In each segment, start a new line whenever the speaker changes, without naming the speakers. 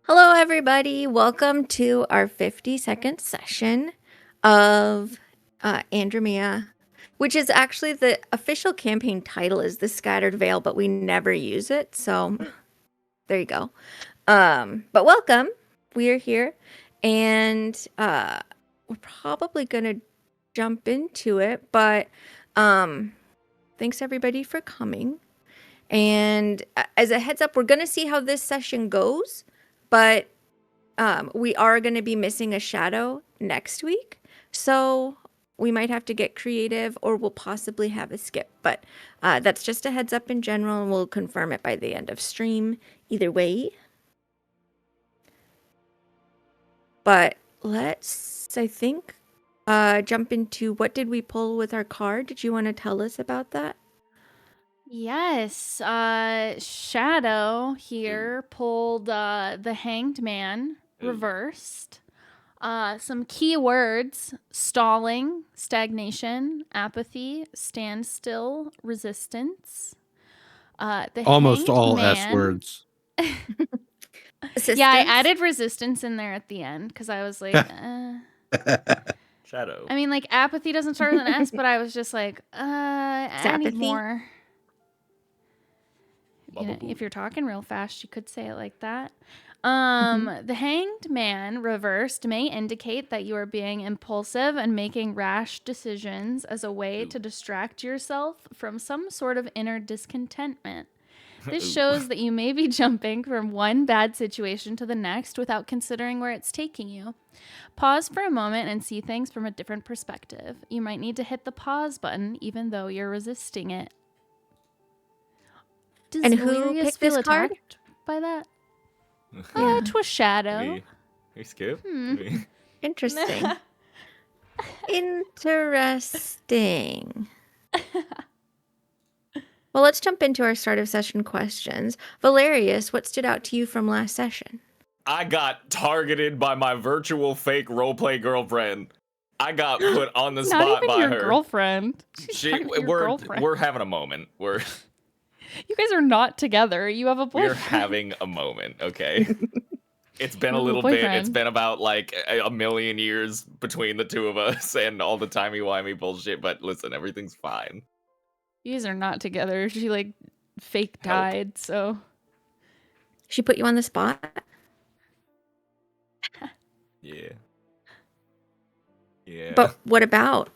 Hello, everybody. Welcome to our 52nd session of Andromea, which is actually the official campaign title is The Scattered Veil, but we never use it. So there you go. But welcome. We are here, and we're probably going to jump into it. But thanks, everybody, for coming. And as a heads up, we're going to see how this session goes. But we are going to be missing a shadow next week, so we might have to get creative, or we'll possibly have a skip. But that's just a heads up in general, and we'll confirm it by the end of stream. Either way. But let's, I think, jump into what did we pull with our card? Did you want to tell us about that?
Yes, Shadow here pulled the Hanged Man reversed. Some key words: stalling, stagnation, apathy, standstill, resistance. The
Almost
Hanged
all
Man,
S words.
Yeah, I added resistance in there at the end because I was like,
Shadow.
I mean, like apathy doesn't start with an S, but I was just like, I need
Apathy?
more. You know, if you're talking real fast, you could say it like that. The Hanged Man reversed may indicate that you are being impulsive and making rash decisions as a way to distract yourself from some sort of inner discontentment. This shows that you may be jumping from one bad situation to the next without considering where it's taking you. Pause for a moment and see things from a different perspective. You might need to hit the pause button even though you're resisting it. Does
And who
Valerius
picked
feel
this card?
attacked by that?
Yeah.
It was Shadow.
Hey, Skip.
Interesting. Interesting. Well, let's jump into our start of session questions. Valerius, what stood out to you from last session?
I got targeted by my virtual fake roleplay girlfriend. I got put on the spot
Not even
by
your
her.
girlfriend. She's not even your girlfriend.
We're having a moment.
You guys are not together. You have a boyfriend.
We're having a moment, okay? It's been a
You have a
little bit. It's
boyfriend.
been about like a million years between the two of us and all the timey-wimey bullshit, but listen, everything's fine.
You guys are not together. She like fake died, so.
She put you on the spot?
Yeah. Yeah.
But what about?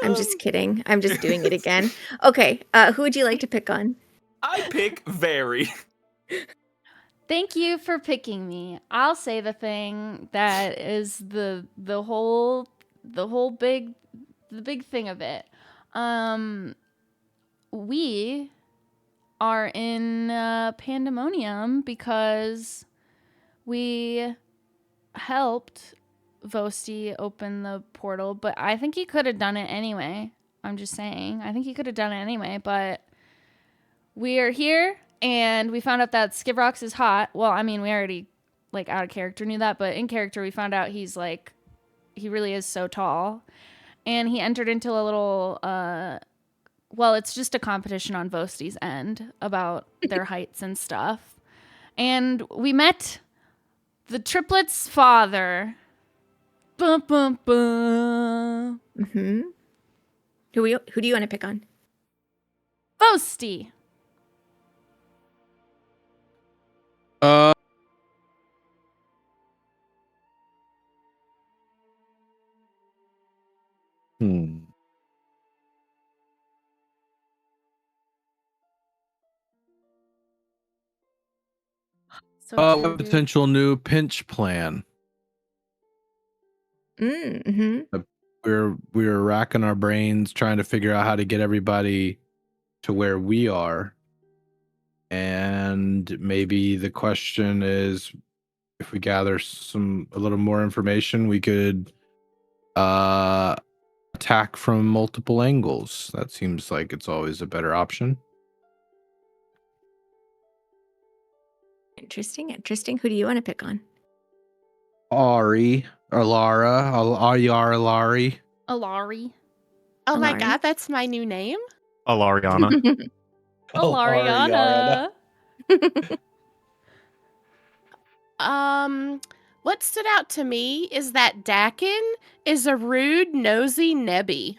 I'm just kidding. I'm just doing it again. Okay, who would you like to pick on?
I pick Very.
Thank you for picking me. I'll say the thing that is the whole big thing of it. We are in pandemonium because we helped Vosti open the portal, but I think he could have done it anyway. I'm just saying. I think he could have done it anyway, but we are here and we found out that Skivrox is hot. Well, I mean, we already like out of character knew that, but in character we found out he's like he really is so tall. And he entered into a little well, it's just a competition on Vosti's end about their heights and stuff. And we met the triplets' father. Bum, bum, bum.
Who do you want to pick on?
Vosti.
A potential new pinch plan. We're racking our brains trying to figure out how to get everybody to where we are. And maybe the question is, if we gather a little more information, we could attack from multiple angles. That seems like it's always a better option.
Interesting. Who do you want to pick on?
Ari or Lara. Alari.
Alari.
Oh my god, that's my new name?
Alariana.
Alariana.
What stood out to me is that Dakin is a rude, nosy Nebby.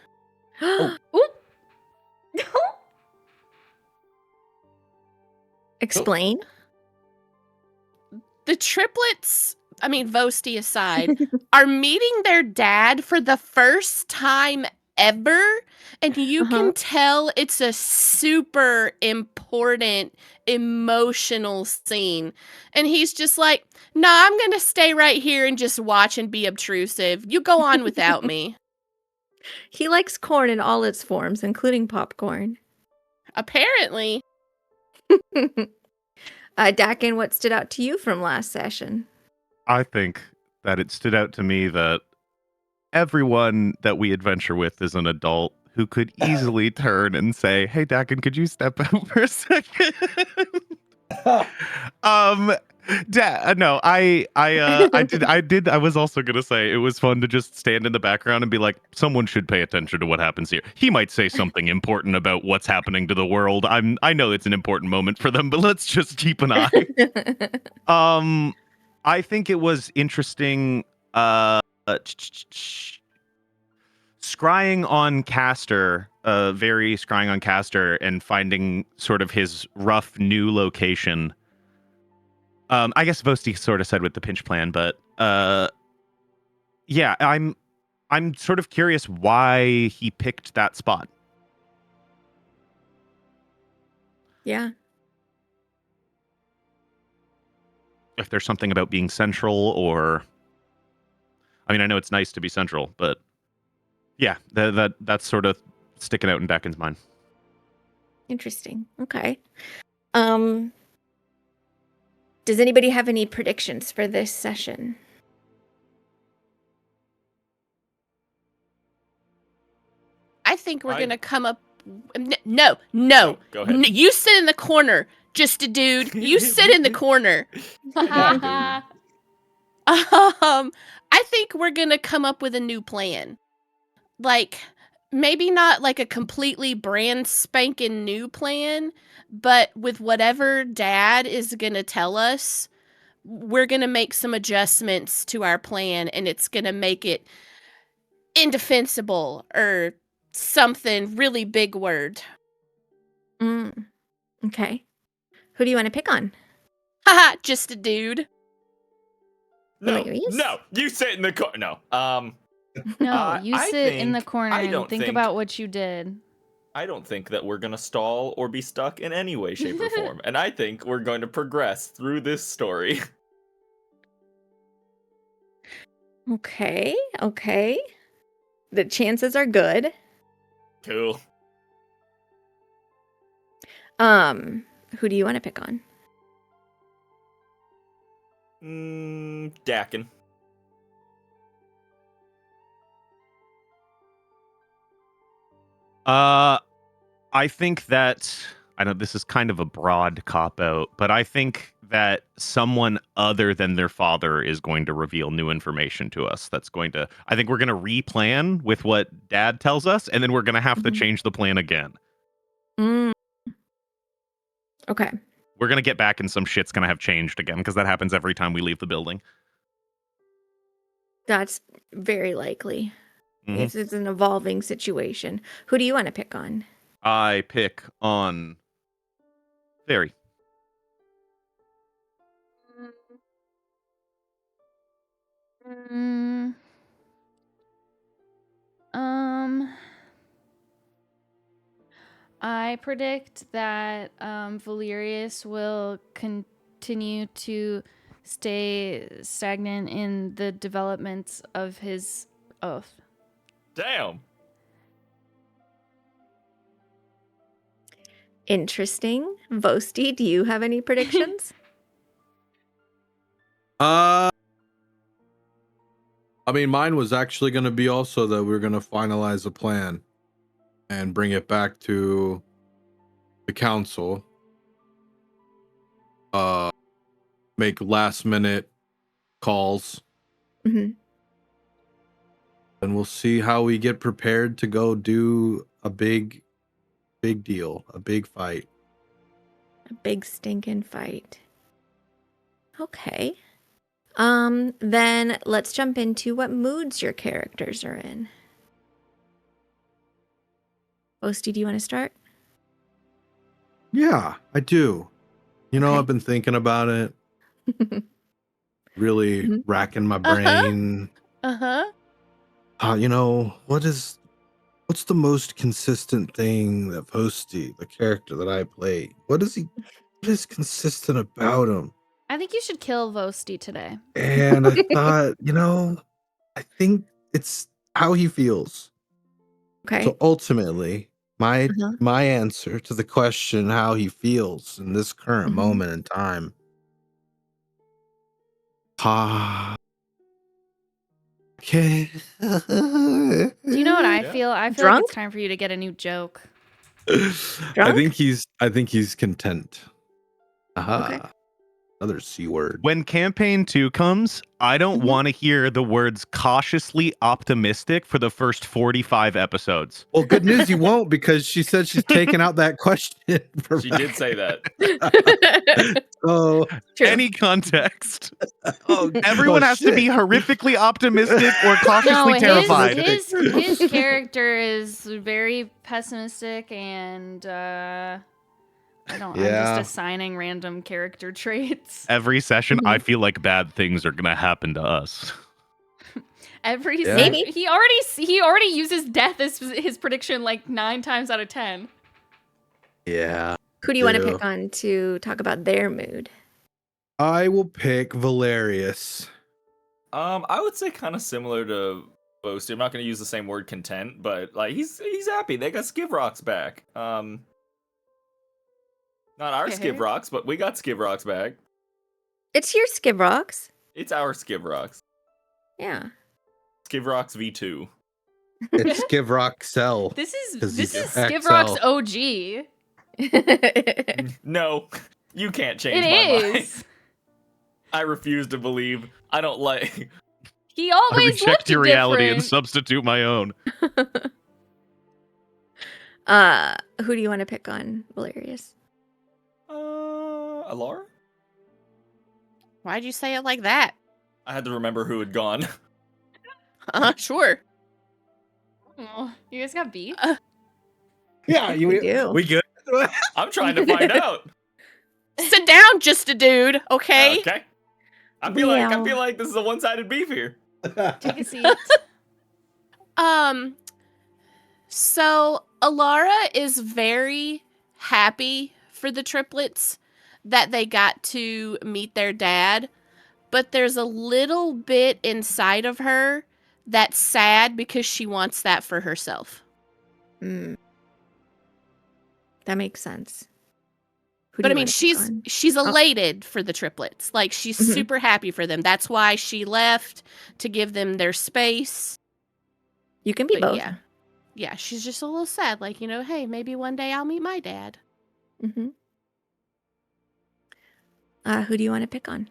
Explain.
The triplets, I mean, Vosti aside, are meeting their dad for the first time ever. And you can tell it's a super important, emotional scene. And he's just like, nah, I'm going to stay right here and just watch and be obtrusive. You go on without me.
He likes corn in all its forms, including popcorn.
Apparently.
Dakin, what stood out to you from last session?
I think that it stood out to me that everyone that we adventure with is an adult who could easily turn and say, "Hey, Dakin, could you step out for a second?" No, I did. I was also gonna say it was fun to just stand in the background and be like, someone should pay attention to what happens here. He might say something important about what's happening to the world. I know it's an important moment for them, but let's just keep an eye. I think it was interesting. Scrying on Castor, very scrying on Castor, and finding sort of his rough new location. I guess Vosti sort of said with the pinch plan, but yeah, I'm sort of curious why he picked that spot.
Yeah.
If there's something about being central, or I mean, I know it's nice to be central, but yeah, that's sort of sticking out in Dakin's mind.
Interesting. Okay. Does anybody have any predictions for this session?
I think we're going to come up. No.
Go ahead.
You sit in the corner, just a dude. You sit in the corner. I think we're going to come up with a new plan. Like, maybe not like a completely brand spanking new plan, but with whatever Dad is going to tell us, we're going to make some adjustments to our plan, and it's going to make it indefensible or something really big word.
Okay. Who do you want to pick on?
Haha, just a dude.
No, you sit in the corner. No.
No, you
I
sit in the
think-
corner
I
and
don't
think
think-
about what you did.
I don't think that we're going to stall or be stuck in any way, shape, or form. And I think we're going to progress through this story.
Okay. The chances are good.
Cool.
Who do you want to pick on?
Dakin.
I think that I know this is kind of a broad cop-out, but I think that someone other than their father is going to reveal new information to us. I think we're going to replan with what Dad tells us, and then we're going to have to change the plan again.
Okay.
We're going to get back and some shit's going to have changed again, because that happens every time we leave the building.
That's very likely.
Mhm.
It's an evolving situation. Who do you want to pick on?
I pick on Fairy.
I predict that Valerius will continue to stay stagnant in the development of his oath.
Damn.
Interesting. Vosti, do you have any predictions?
I mean, mine was actually going to be also that we're going to finalize a plan and bring it back to the council. Make last minute calls.
Mm-hmm.
And we'll see how we get prepared to go do a big deal, a big fight.
A big stinking fight. Okay. Then let's jump into what moods your characters are in. Osty, do you want to start?
Yeah, I do. You know,
Okay.
I've been thinking about it, really
Mhm.
racking my
Uh-huh.
brain. You know, what's the most consistent thing that Posty, the character that I play, what is consistent about him?
I think you should kill Vosti today.
And I thought, I think it's how he feels.
Okay.
So ultimately, my
Uh-huh.
my answer to the question how he feels in this current
Mhm.
moment in time. Okay.
Do you know what I
Yeah.
feel? I feel like
Drunk?
it's time for you to get a new joke.
I
Drunk?
think he's content. Aha.
Okay.
Another C word.
When campaign 2 comes, I don't
Mhm.
want to hear the words cautiously optimistic for the first 45 episodes.
Well, good news you won't, because she said she's taking out that question.
She did say that.
Oh,
True.
Any context.
oh,
Everyone
oh,
has to be
shit.
horrifically optimistic or
No,
cautiously terrified.
his character is very pessimistic, and I'm just
Yeah.
assigning random character traits.
Every session, I
Mhm.
feel like bad things are gonna happen to us.
Every
Yeah.
Maybe.
he already uses death as his prediction like 9 times out of 10.
Yeah.
Who do you want to
do.
pick on to talk about their mood?
I will pick Valerius.
I would say kind of similar to Boasty. I'm not going to use the same word content, but like he's happy. They got Skiv Rocks back. Not our
Okay.
Skiv Rocks, but we got Skiv Rocks back.
It's your Skib Rocks.
It's our Skiv Rocks.
Yeah.
Skiv Rocks V2.
It's Skiv Rock Cell.
This is
'Cause
this
he's
is
XL.
Skid Rock's OG.
No, you can't
It
change my mind.
is.
I refuse to believe. I don't like.
He
I
always
reject
looked
your reality and
different.
substitute my own.
Who do you want to pick on, Valerius?
Alara?
Why'd you say it like that?
I had to remember who had gone.
Sure.
Oh, you guys got beef?
Yeah,
We do.
We good?
I'm trying to find out.
Sit down, just a dude, okay?
Okay. I
Well.
feel like this is a one-sided beef here.
Take a seat.
So Alara is very happy for the triplets that they got to meet their dad, but there's a little bit inside of her that's sad because she wants that for herself.
Mm. That makes sense. Who do
But I
you
mean,
wanna pick on?
she's elated for the triplets. Like she's
Mhm.
super happy for them. That's why she left, to give them their space.
You can be
But
both.
yeah. Yeah, she's just a little sad. Like, hey, maybe one day I'll meet my dad.
Mm-hmm. Who do you want to pick on?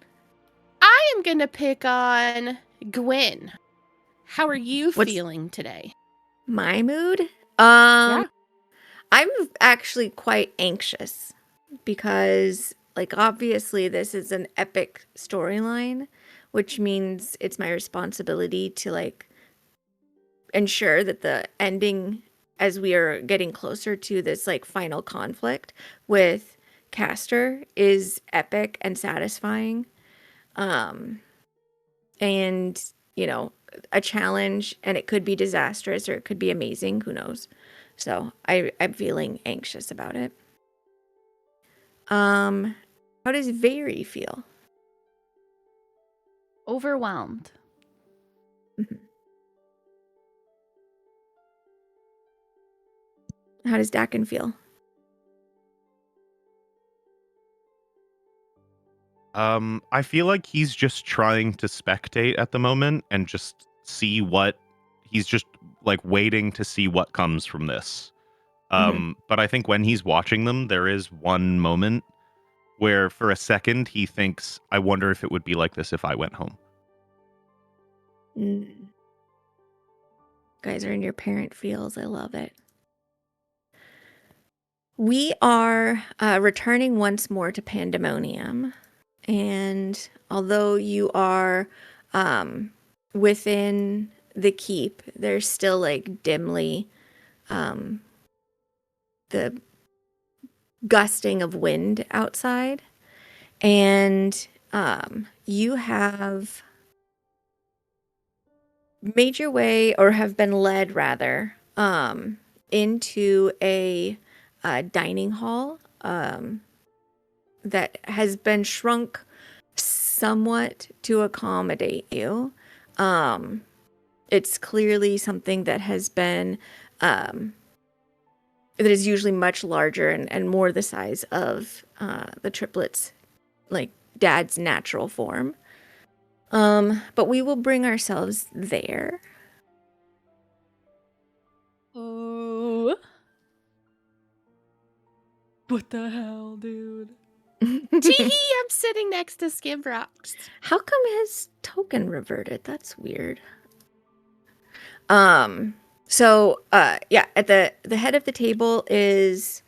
I am going to pick on Gwen. How are you
What's-
feeling today?
My mood?
Yeah.
I'm actually quite anxious because, like, obviously this is an epic storyline, which means it's my responsibility to, like, ensure that the ending, as we are getting closer to this, like, final conflict with Castor, is epic and satisfying. And, a challenge, and it could be disastrous or it could be amazing. Who knows? So I'm feeling anxious about it. How does Very feel?
Overwhelmed.
How does Dakin feel?
I feel like he's just trying to spectate at the moment and just see what he's just like waiting to see what comes from this. But I think when he's watching them, there is one moment where for a second he thinks, I wonder if it would be like this if I went home.
Guys are in your parent feels. I love it. We are returning once more to Pandemonium. and although you are within the keep, there's still like dimly the gusting of wind outside, and you have made your way, or have been led rather, into a dining hall that has been shrunk somewhat to accommodate you. It's clearly something that has been that is usually much larger and more the size of the triplets, like dad's natural form. But we will bring ourselves there.
Ooh. What the hell, dude?
Teehee, I'm sitting next to Skivrox.
How come his token reverted? That's weird. So yeah, at the head of the table is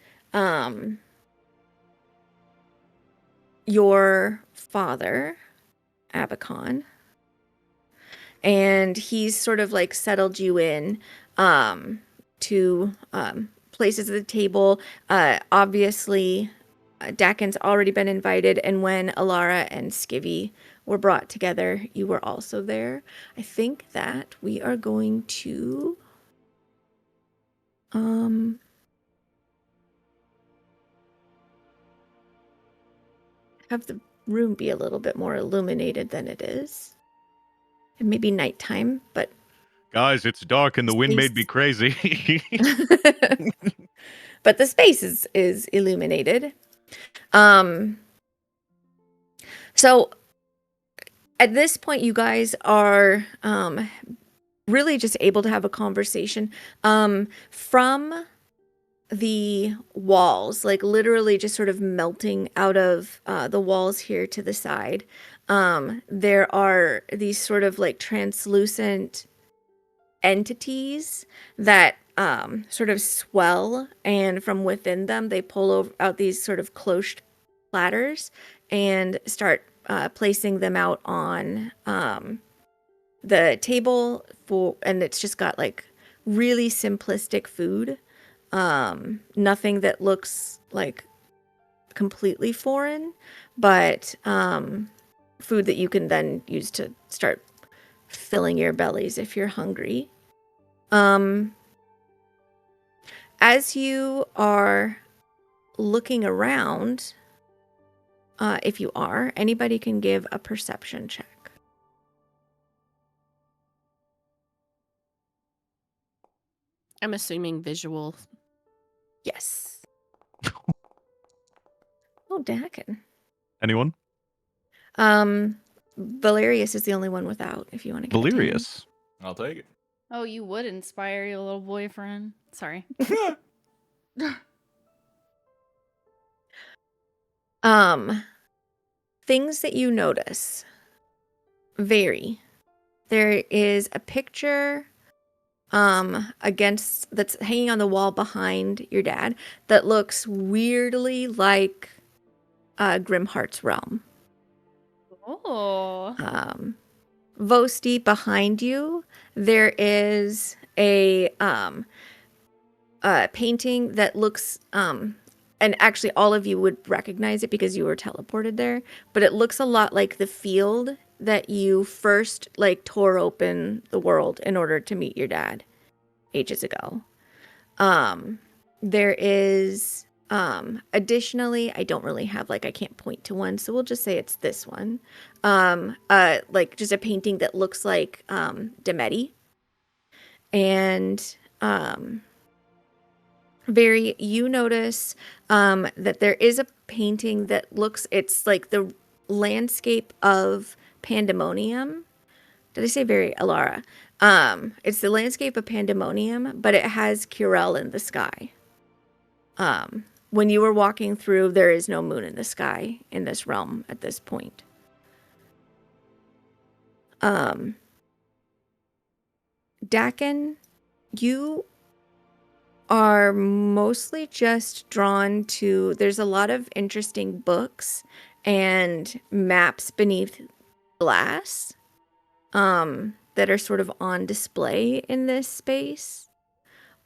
your father, Abacon. And he's sort of like settled you in to places at the table. Obviously, Dakin's already been invited, and when Alara and Skivvy were brought together, you were also there. I think that we are going to have the room be a little bit more illuminated than it is. It may be nighttime, but
Guys, it's dark and the wind made me
Space.
crazy.
but the space is illuminated. So at this point, you guys are really just able to have a conversation from the walls, like literally just sort of melting out of the walls here to the side. There are these sort of like translucent entities that sort of swell, and from within them they pull out these sort of cloche platters and start placing them out on the table and it's just got like really simplistic food, nothing that looks like completely foreign, but food that you can then use to start filling your bellies if you're hungry. As you are looking around, if you are, anybody can give a perception check.
I'm assuming visual.
Yes. Oh, Dakin.
Anyone?
Valerius is the only one without, if you want to give it to him.
Valerius.
I'll take it.
Oh, you would inspire your little boyfriend. Sorry.
Things that you notice vary. There is a picture that's hanging on the wall behind your dad that looks weirdly like Grimheart's realm.
Oh.
Vosti, behind you, there is a painting that looks and actually all of you would recognize it because you were teleported there, but it looks a lot like the field that you first like tore open the world in order to meet your dad ages ago. There is additionally, I don't really have I can't point to one, so we'll just say it's this one. Like just a painting that looks like Demeti. And you notice that there is a painting that looks, it's like the landscape of Pandemonium. Did I say Alara? It's the landscape of Pandemonium, but it has Curel in the sky. When you were walking through, there is no moon in the sky in this realm at this point. Dakin, you are mostly just drawn to, there's a lot of interesting books and maps beneath glass that are sort of on display in this space,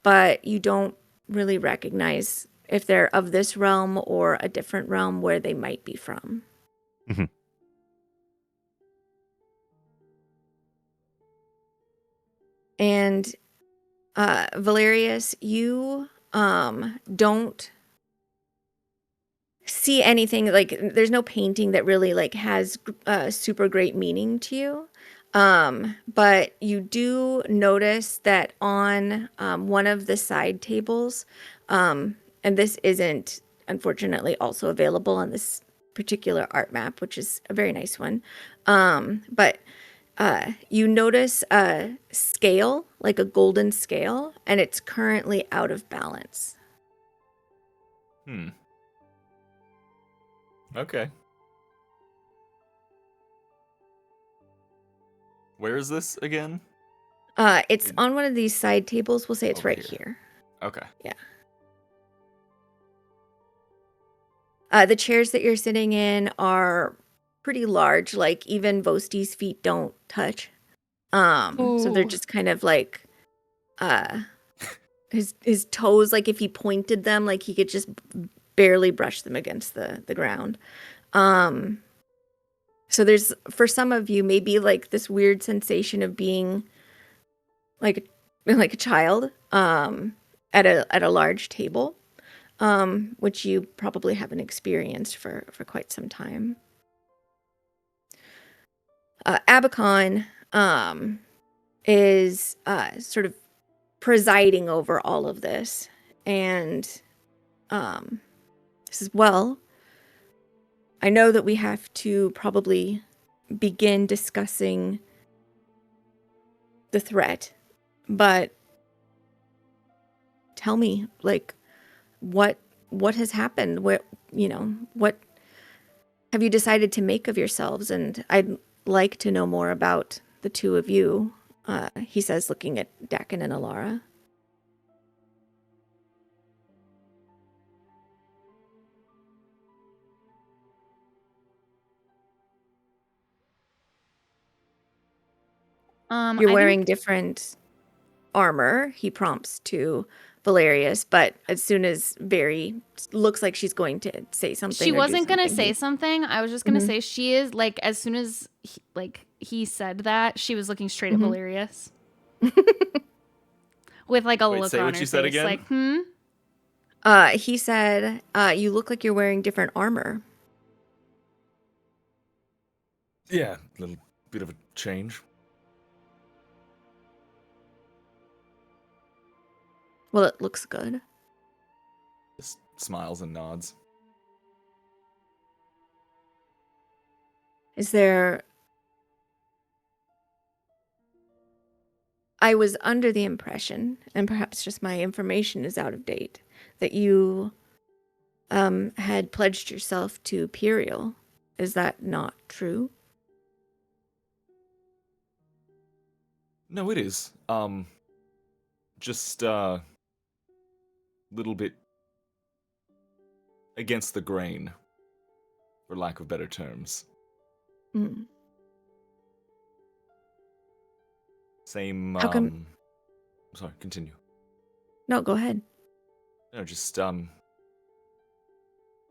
but you don't really recognize if they're of this realm or a different realm where they might be from.
Mhm.
And Valerius, you don't see anything, like there's no painting that really like has super great meaning to you. But you do notice that on one of the side tables, and this isn't unfortunately also available on this particular art map, which is a very nice one. But you notice a scale, like a golden scale, and it's currently out of balance.
Okay. Where is this again?
It's on one of these side tables. We'll say it's
Over
right
here.
here.
Okay.
The chairs that you're sitting in are pretty large, like even Vosti's feet don't touch. So they're
Ooh.
just kind of like his toes, like if he pointed them, like he could just barely brush them against the ground. So there's, for some of you, maybe like this weird sensation of being like a child at a large table, which you probably haven't experienced for quite some time. Abacon is sort of presiding over all of this, and says, well, I know that we have to probably begin discussing the threat, but tell me, like, what has happened? What have you decided to make of yourselves? And I'd like to know more about the two of you, he says, looking at Dakin and Alara. You're
I
wearing
think
different armor, he prompts to Valerius, but as soon as Very looks like she's going to say something,
she
or do
wasn't gonna
something,
say something. I was just gonna
Mhm.
say she is like, as soon as he said that, she was looking straight at
Mhm.
Valerius with like a
Wait,
look
say
on
what
her
you
face,
said again?
like,
He said, you look like you're wearing different armor.
Yeah, a little bit of a change.
Well, it looks good.
Just smiles and nods.
Is there... I was under the impression, and perhaps just my information is out of date, that you had pledged yourself to Imperial. Is that not true?
No, it is. Just little bit against the grain, for lack of better terms.
Mm.
Same.
How come...
Sorry, continue.
No, go ahead.
No, just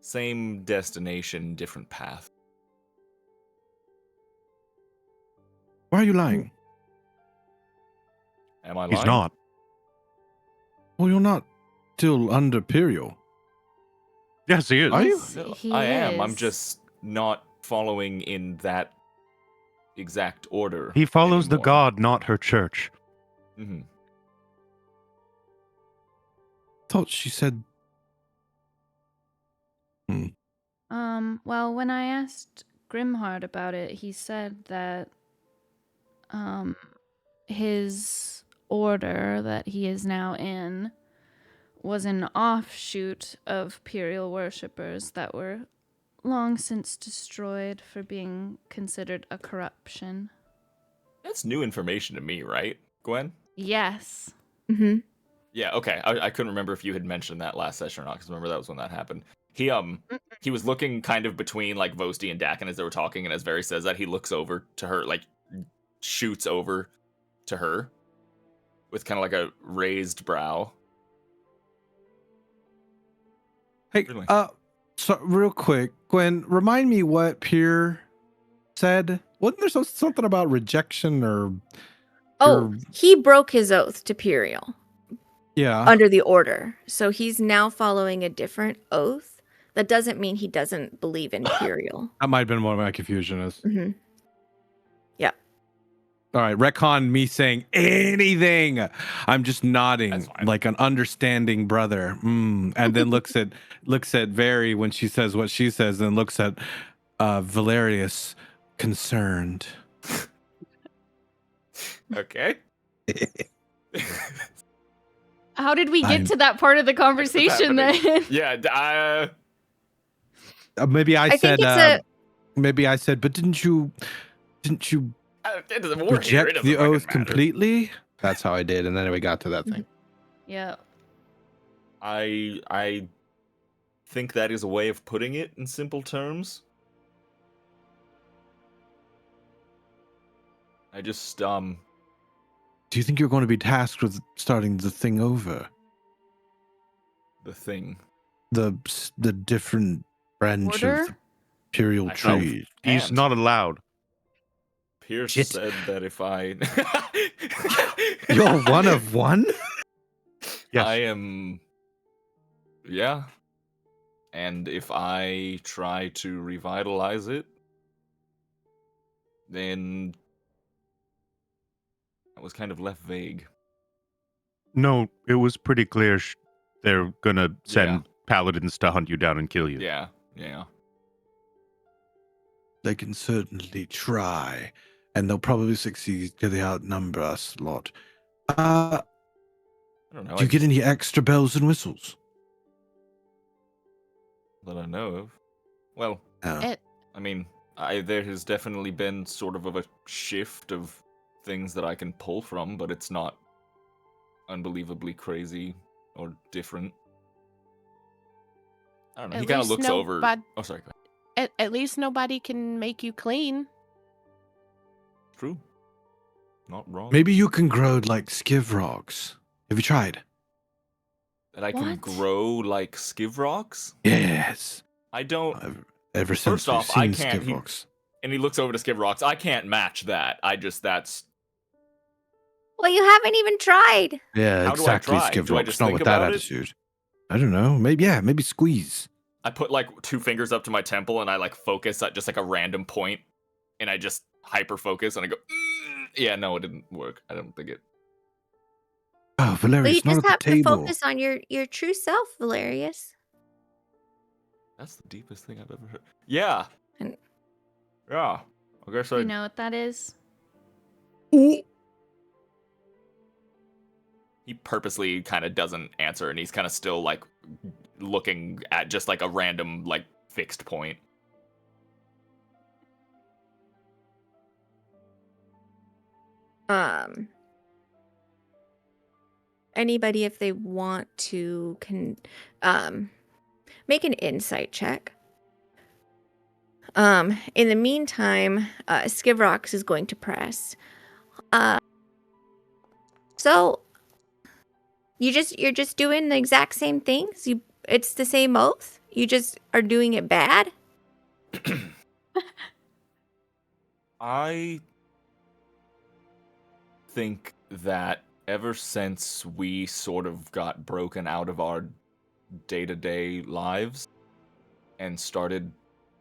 same destination, different path.
Why are you lying?
Am I lying?
He's not.
Well, you're not still under Imperial.
Yes, he is.
Are you?
yes,
No,
he
I am. I'm
is.
just not following in that exact order.
He follows the
anymore.
god, not her church.
Mm-hmm.
Thought she said.
Well, when I asked Grimhard about it, he said that his order that he is now in was an offshoot of Imperial worshippers that were long since destroyed for being considered a corruption.
That's new information to me, right, Gwen?
Yes.
Mm-hmm.
Yeah, okay. I couldn't remember if you had mentioned that last session or not, because remember that was when that happened. He he was looking kind of between like Vosti and Dakin as they were talking, and as Very says that, he looks over to her, like shoots over to her with kind of like a raised brow.
Hey,
Really?
so real quick, Gwen, remind me what Pierre said. Wasn't there something about rejection or?
Oh, he broke his oath to Puriel
Yeah.
under the order. So he's now following a different oath. That doesn't mean he doesn't believe in Puriel.
That might have been what my confusion is.
Mm-hmm. Yeah.
All right, retcon me saying anything. I'm just nodding like an understanding brother. And then looks at Very when she says what she says, and looks at Valerius concerned.
Okay.
How did we get
I'm-
to that part of the conversation then?
Yeah,
Maybe I
think
said.
it's
Maybe I said, but didn't you
it doesn't work.
reject the oath completely? That's how I did, and then we got to that thing.
Yeah.
I think that is a way of putting it in simple terms. I just
Do you think you're going to be tasked with starting the thing over?
the thing.
The different branch
Order?
of the imperial
I
tree.
He's
And
not allowed.
Pierce
Shit.
said that if I
You're one of one?
Yes.
I am, yeah. And if I try to revitalize it, then that was kind of left vague.
No, it was pretty clear they're gonna send
Yeah.
paladins to hunt you down and kill you.
Yeah.
They can certainly try, and they'll probably succeed because they outnumber us a lot.
I don't know.
Do you get any extra bells and whistles?
that I know of? Well,
No.
I mean, there has definitely been sort of a shift of things that I can pull from, but it's not unbelievably crazy or different. I don't know.
At
He kind of
least
looks over.
nobody-
Oh, sorry. Go ahead.
At least nobody can make you clean.
True. Not wrong.
Maybe you can grow like skivrogs. Have you tried?
that I can
What?
grow like skivrogs.
Yes.
I don't.
Ever since
First
we've
off, I
seen
can't.
skivrogs.
And he looks over to skivrogs. I can't match that. That's.
Well, you haven't even tried.
Yeah,
How do I
exactly.
try? Do I
Skivrogs,
just
not
think
with that
about it?
attitude. I don't know. Maybe squeeze.
I put like 2 fingers up to my temple and I like focus at just like a random point, and I just hyper focus and I go. Yeah, no, it didn't work. I don't think it.
Oh,
Well,
Valerius,
you
not
just
at
have
the
to
table.
focus on your true self, Valerius.
That's the deepest thing I've ever heard. Yeah.
And-
Yeah. I guess I.
You know what that is?
Ooh.
He purposely kind of doesn't answer, and he's kind of still like looking at just like a random like fixed point.
Anybody, if they want to, can make an insight check. In the meantime, Skivrox is going to press. So you're just doing the exact same things. It's the same oath. You just are doing it bad.
I think that ever since we sort of got broken out of our day-to-day lives and started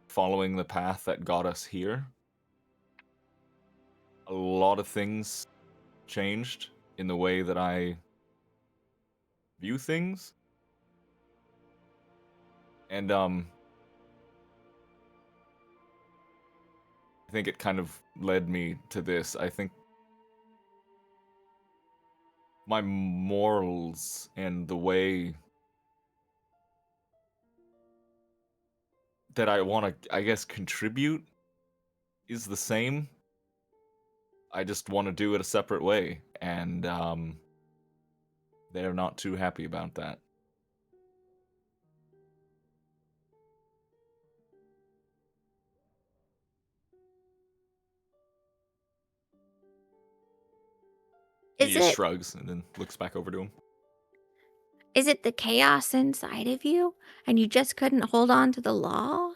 following the path that got us here, a lot of things changed in the way that I view things. And I think it kind of led me to this. I think my morals and the way that I want to, I guess, contribute is the same. I just want to do it a separate way, and they're not too happy about that. And he
Is
just
it
shrugs and then looks back over to him.
is it the chaos inside of you and you just couldn't hold on to the law?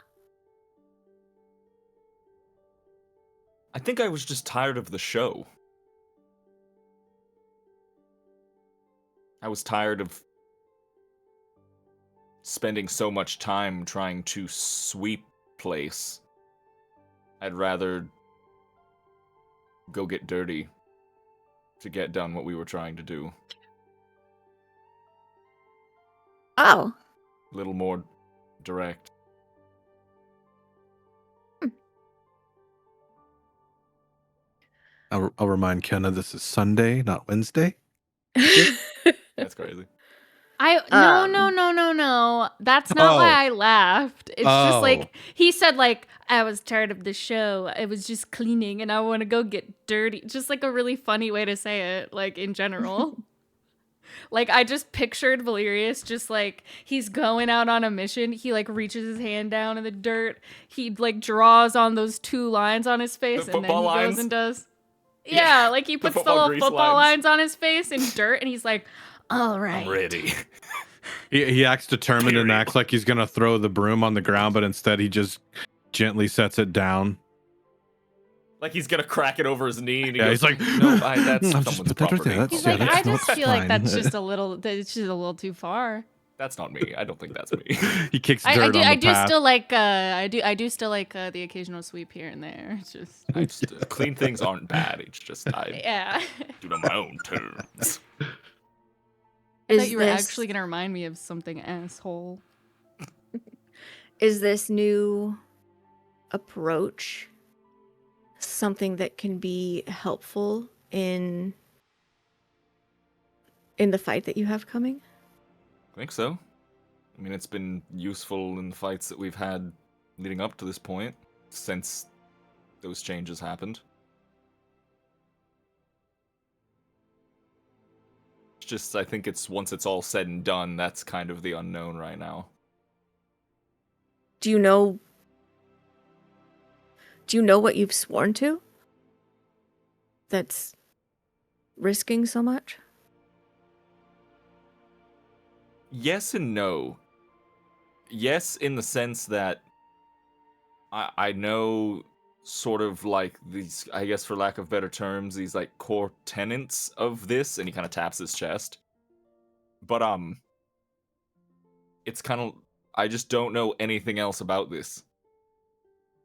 I think I was just tired of the show. I was tired of spending so much time trying to sweep place. I'd rather go get dirty to get done what we were trying to do.
Oh.
A little more direct.
I'll remind Kenna this is Sunday, not Wednesday.
That's crazy.
No. That's not why I laughed. It's just like he said, like, I was tired of the show. I was just cleaning and I want to go get dirty. Just like a really funny way to say it, like in general. Like I just pictured Valerius just like he's going out on a mission. He like reaches his hand down in the dirt. He like draws on those 2 lines on his face
The
and then he
football
goes
lines?
and does.
Yeah,
Yeah, like he puts the
football
little
grease
football
lines.
lines on his face in dirt and he's like, all right.
I'm ready.
He acts determined and
Period.
acts like he's gonna throw the broom on the ground, but instead he just gently sets it down.
Like he's gonna crack it over his knee and he
Yeah,
goes,
he's like,
no, that's
I'll just
someone's
put that right
property.
there.
He's
Yeah,
like,
that's
I
not
just feel like
fine.
that's just a little too far.
That's not me. I don't think that's me.
He kicks dirt
I
on the
do
path.
still like I do still like the occasional sweep here and there. It's just
I just clean things aren't bad. It's just I
yeah.
do it on my own terms.
I
Is
thought you were
this
actually gonna remind me of something, asshole.
is this new approach something that can be helpful in the fight that you have coming?
I think so. I mean, it's been useful in the fights that we've had leading up to this point, since those changes happened. It's just, I think it's once it's all said and done, that's kind of the unknown right now.
Do you know what you've sworn to? That's risking so much?
Yes and no. Yes, in the sense that I know sort of like these, I guess for lack of better terms, these like core tenets of this, and he kind of taps his chest. But it's kind of, I just don't know anything else about this.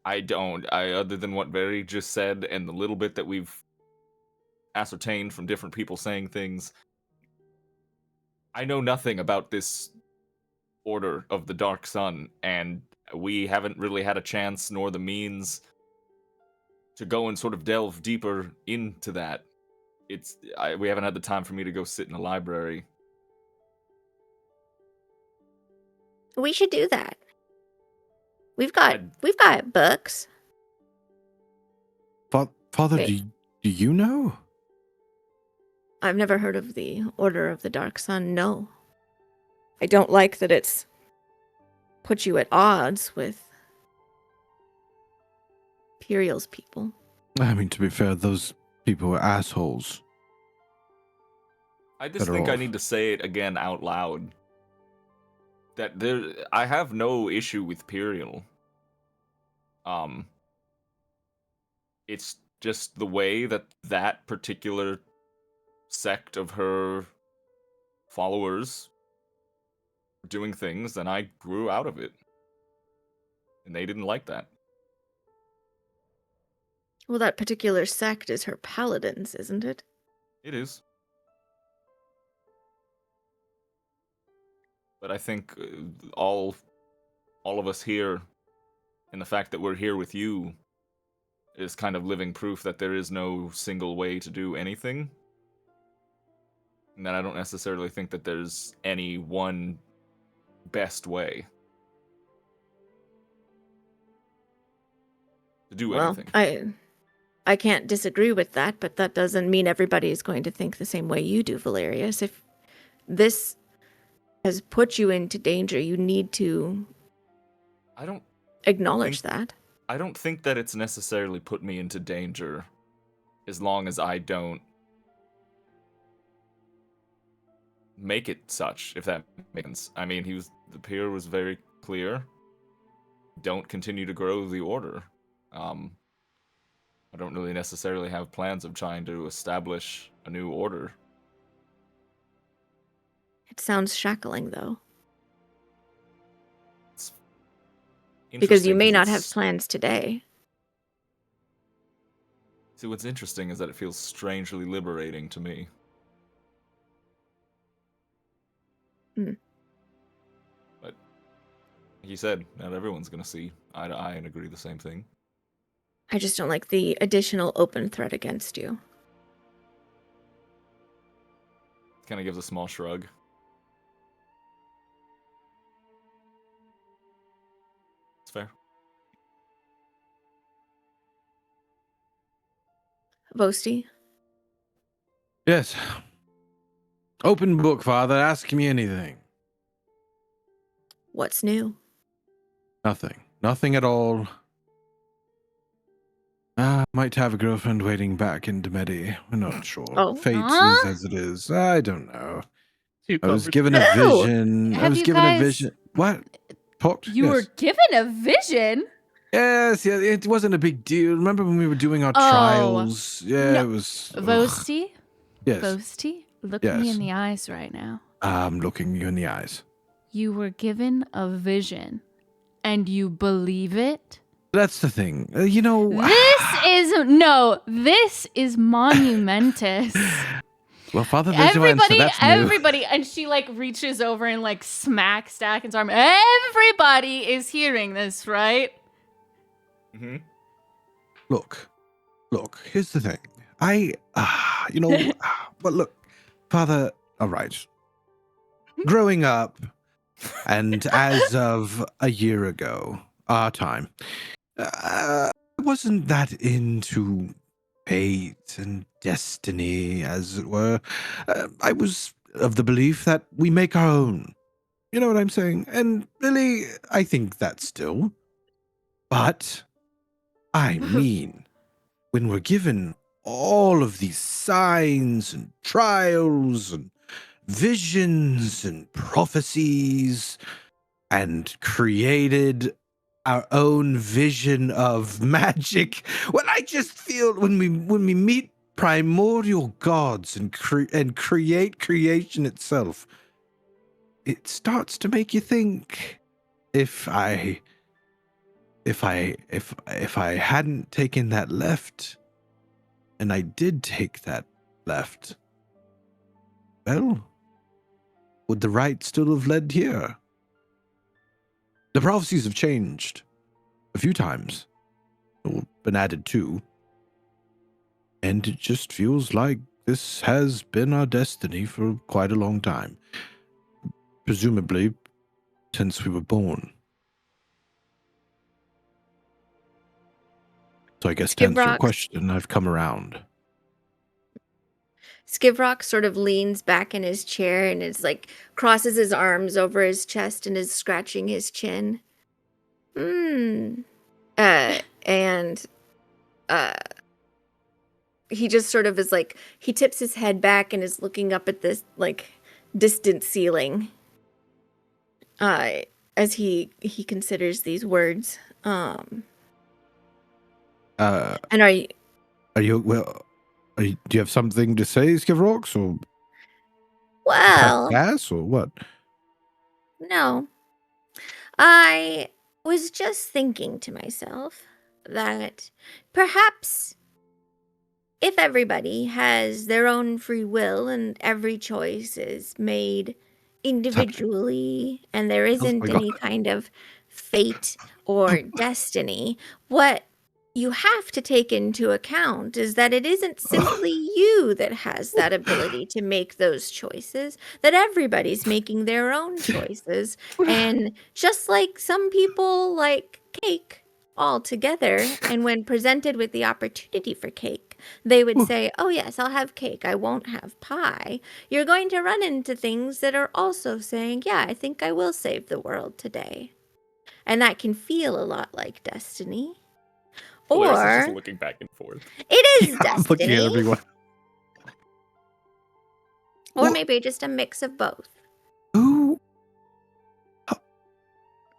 Other than what Barry just said and the little bit that we've ascertained from different people saying things, I know nothing about this Order of the Dark Sun, and we haven't really had a chance nor the means to go and sort of delve deeper into that. We haven't had the time for me to go sit in a library.
We should do that. We've got books.
Father,
Wait.
do you know?
I've never heard of the Order of the Dark Sun. No. I don't like that it's put you at odds with Imperial's people.
I mean, to be fair, those people were assholes.
I just
Better
think I
off.
need to say it again out loud. That I have no issue with Imperial. It's just the way that particular sect of her followers were doing things, and I grew out of it. And they didn't like that.
Well, that particular sect is her paladins, isn't it?
It is. But I think all of us here, and the fact that we're here with you, is kind of living proof that there is no single way to do anything. And that I don't necessarily think that there's any one best way to do
Well,
anything.
I can't disagree with that, but that doesn't mean everybody is going to think the same way you do, Valerius. If this has put you into danger, you need to
I don't
acknowledge that.
I don't think that it's necessarily put me into danger as long as I don't make it such, if that makes sense. I mean, the peer was very clear. Don't continue to grow the order. I don't really necessarily have plans of trying to establish a new order.
It sounds shackling, though.
It's
Because you
interesting
may not
it's-
have plans today.
See, what's interesting is that it feels strangely liberating to me.
Hmm.
But, like you said, not everyone's going to see eye to eye and agree the same thing.
I just don't like the additional open threat against you.
Kind of gives a small shrug. It's fair.
Vosti?
Yes. Open book, Father. Ask me anything.
What's new?
Nothing. Nothing at all. Might have a girlfriend waiting back in Demedi. We're not sure.
Oh.
Fate
Huh?
is as it is. I don't know.
You
I was
covered-
given a
No!
vision. I
Have
was
you
given a
guys-
vision. What? Talked?
You
Yes.
were given a vision?
Yes, yeah, it wasn't a big deal. Remember when we were doing our
Oh.
trials? Yeah,
No.
it was. ugh.
Vosti?
Yes.
Vosti? Look me
Yes.
in the eyes right now.
I'm looking you in the eyes.
You were given a vision. And you believe it?
That's the thing. You know.
This is monumentous.
Well, Father, there's your answer. That's new.
Everybody, and she like reaches over and like smacks Stacken's arm. Everybody is hearing this, right?
Mm-hmm.
Look. Here's the thing. But look, Father. All right. Growing up, and as of a year ago, our time, I wasn't that into fate and destiny, as it were. I was of the belief that we make our own. You know what I'm saying? And really, I think that still. But, I mean, when we're given all of these signs and trials and visions and prophecies and created our own vision of magic. Well, I just feel when we meet primordial gods and create creation itself, it starts to make you think. If I hadn't taken that left, and I did take that left, well, would the right still have led here? The prophecies have changed a few times, or been added to, and it just feels like this has been our destiny for quite a long time. Presumably, since we were born. So I guess to answer your
Skibrox.
question, I've come around.
Skivrock sort of leans back in his chair and is like crosses his arms over his chest and is scratching his chin. And he just sort of is like, he tips his head back and is looking up at this like distant ceiling as he considers these words. And are you
do you have something to say, Skivrox, or
well?
gas, or what?
No. I was just thinking to myself that perhaps if everybody has their own free will and every choice is made individually and there isn't
my
any kind of fate or destiny, what you have to take into account is that it isn't simply you that has that ability to make those choices, that everybody's making their own choices. And just like some people like cake altogether, and when presented with the opportunity for cake, they would say, oh yes, I'll have cake, I won't have pie. You're going to run into things that are also saying, yeah, I think I will save the world today. And that can feel a lot like destiny.
Polaris is
Or
just looking back and forth.
it is
I'm looking at
destiny.
everyone.
Or
What?
maybe just a mix of both.
Who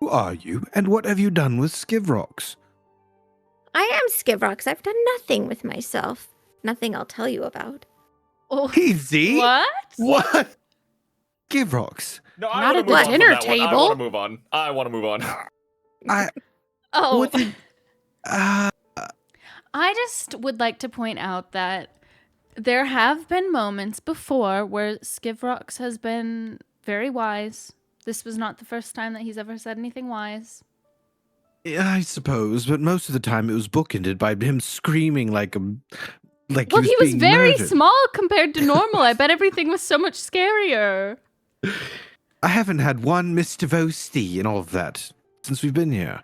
are you, and what have you done with Skivrox?
I am Skivrox. I've done nothing with myself. Nothing I'll tell you about.
Oh,
Easy?
what?
What? Skivrox.
No, I
Not
want
at
to
the
move on from
dinner
that one. I
table.
want to move on. I want to move on.
I.
Oh,
What did?
I just would like to point out that there have been moments before where Skivrox has been very wise. This was not the first time that he's ever said anything wise.
I suppose, but most of the time it was bookended by him screaming like
Well,
he was
he was
being
very
murdered.
small compared to normal. I bet everything was so much scarier.
I haven't had one Mr. Vosti in all of that since we've been here.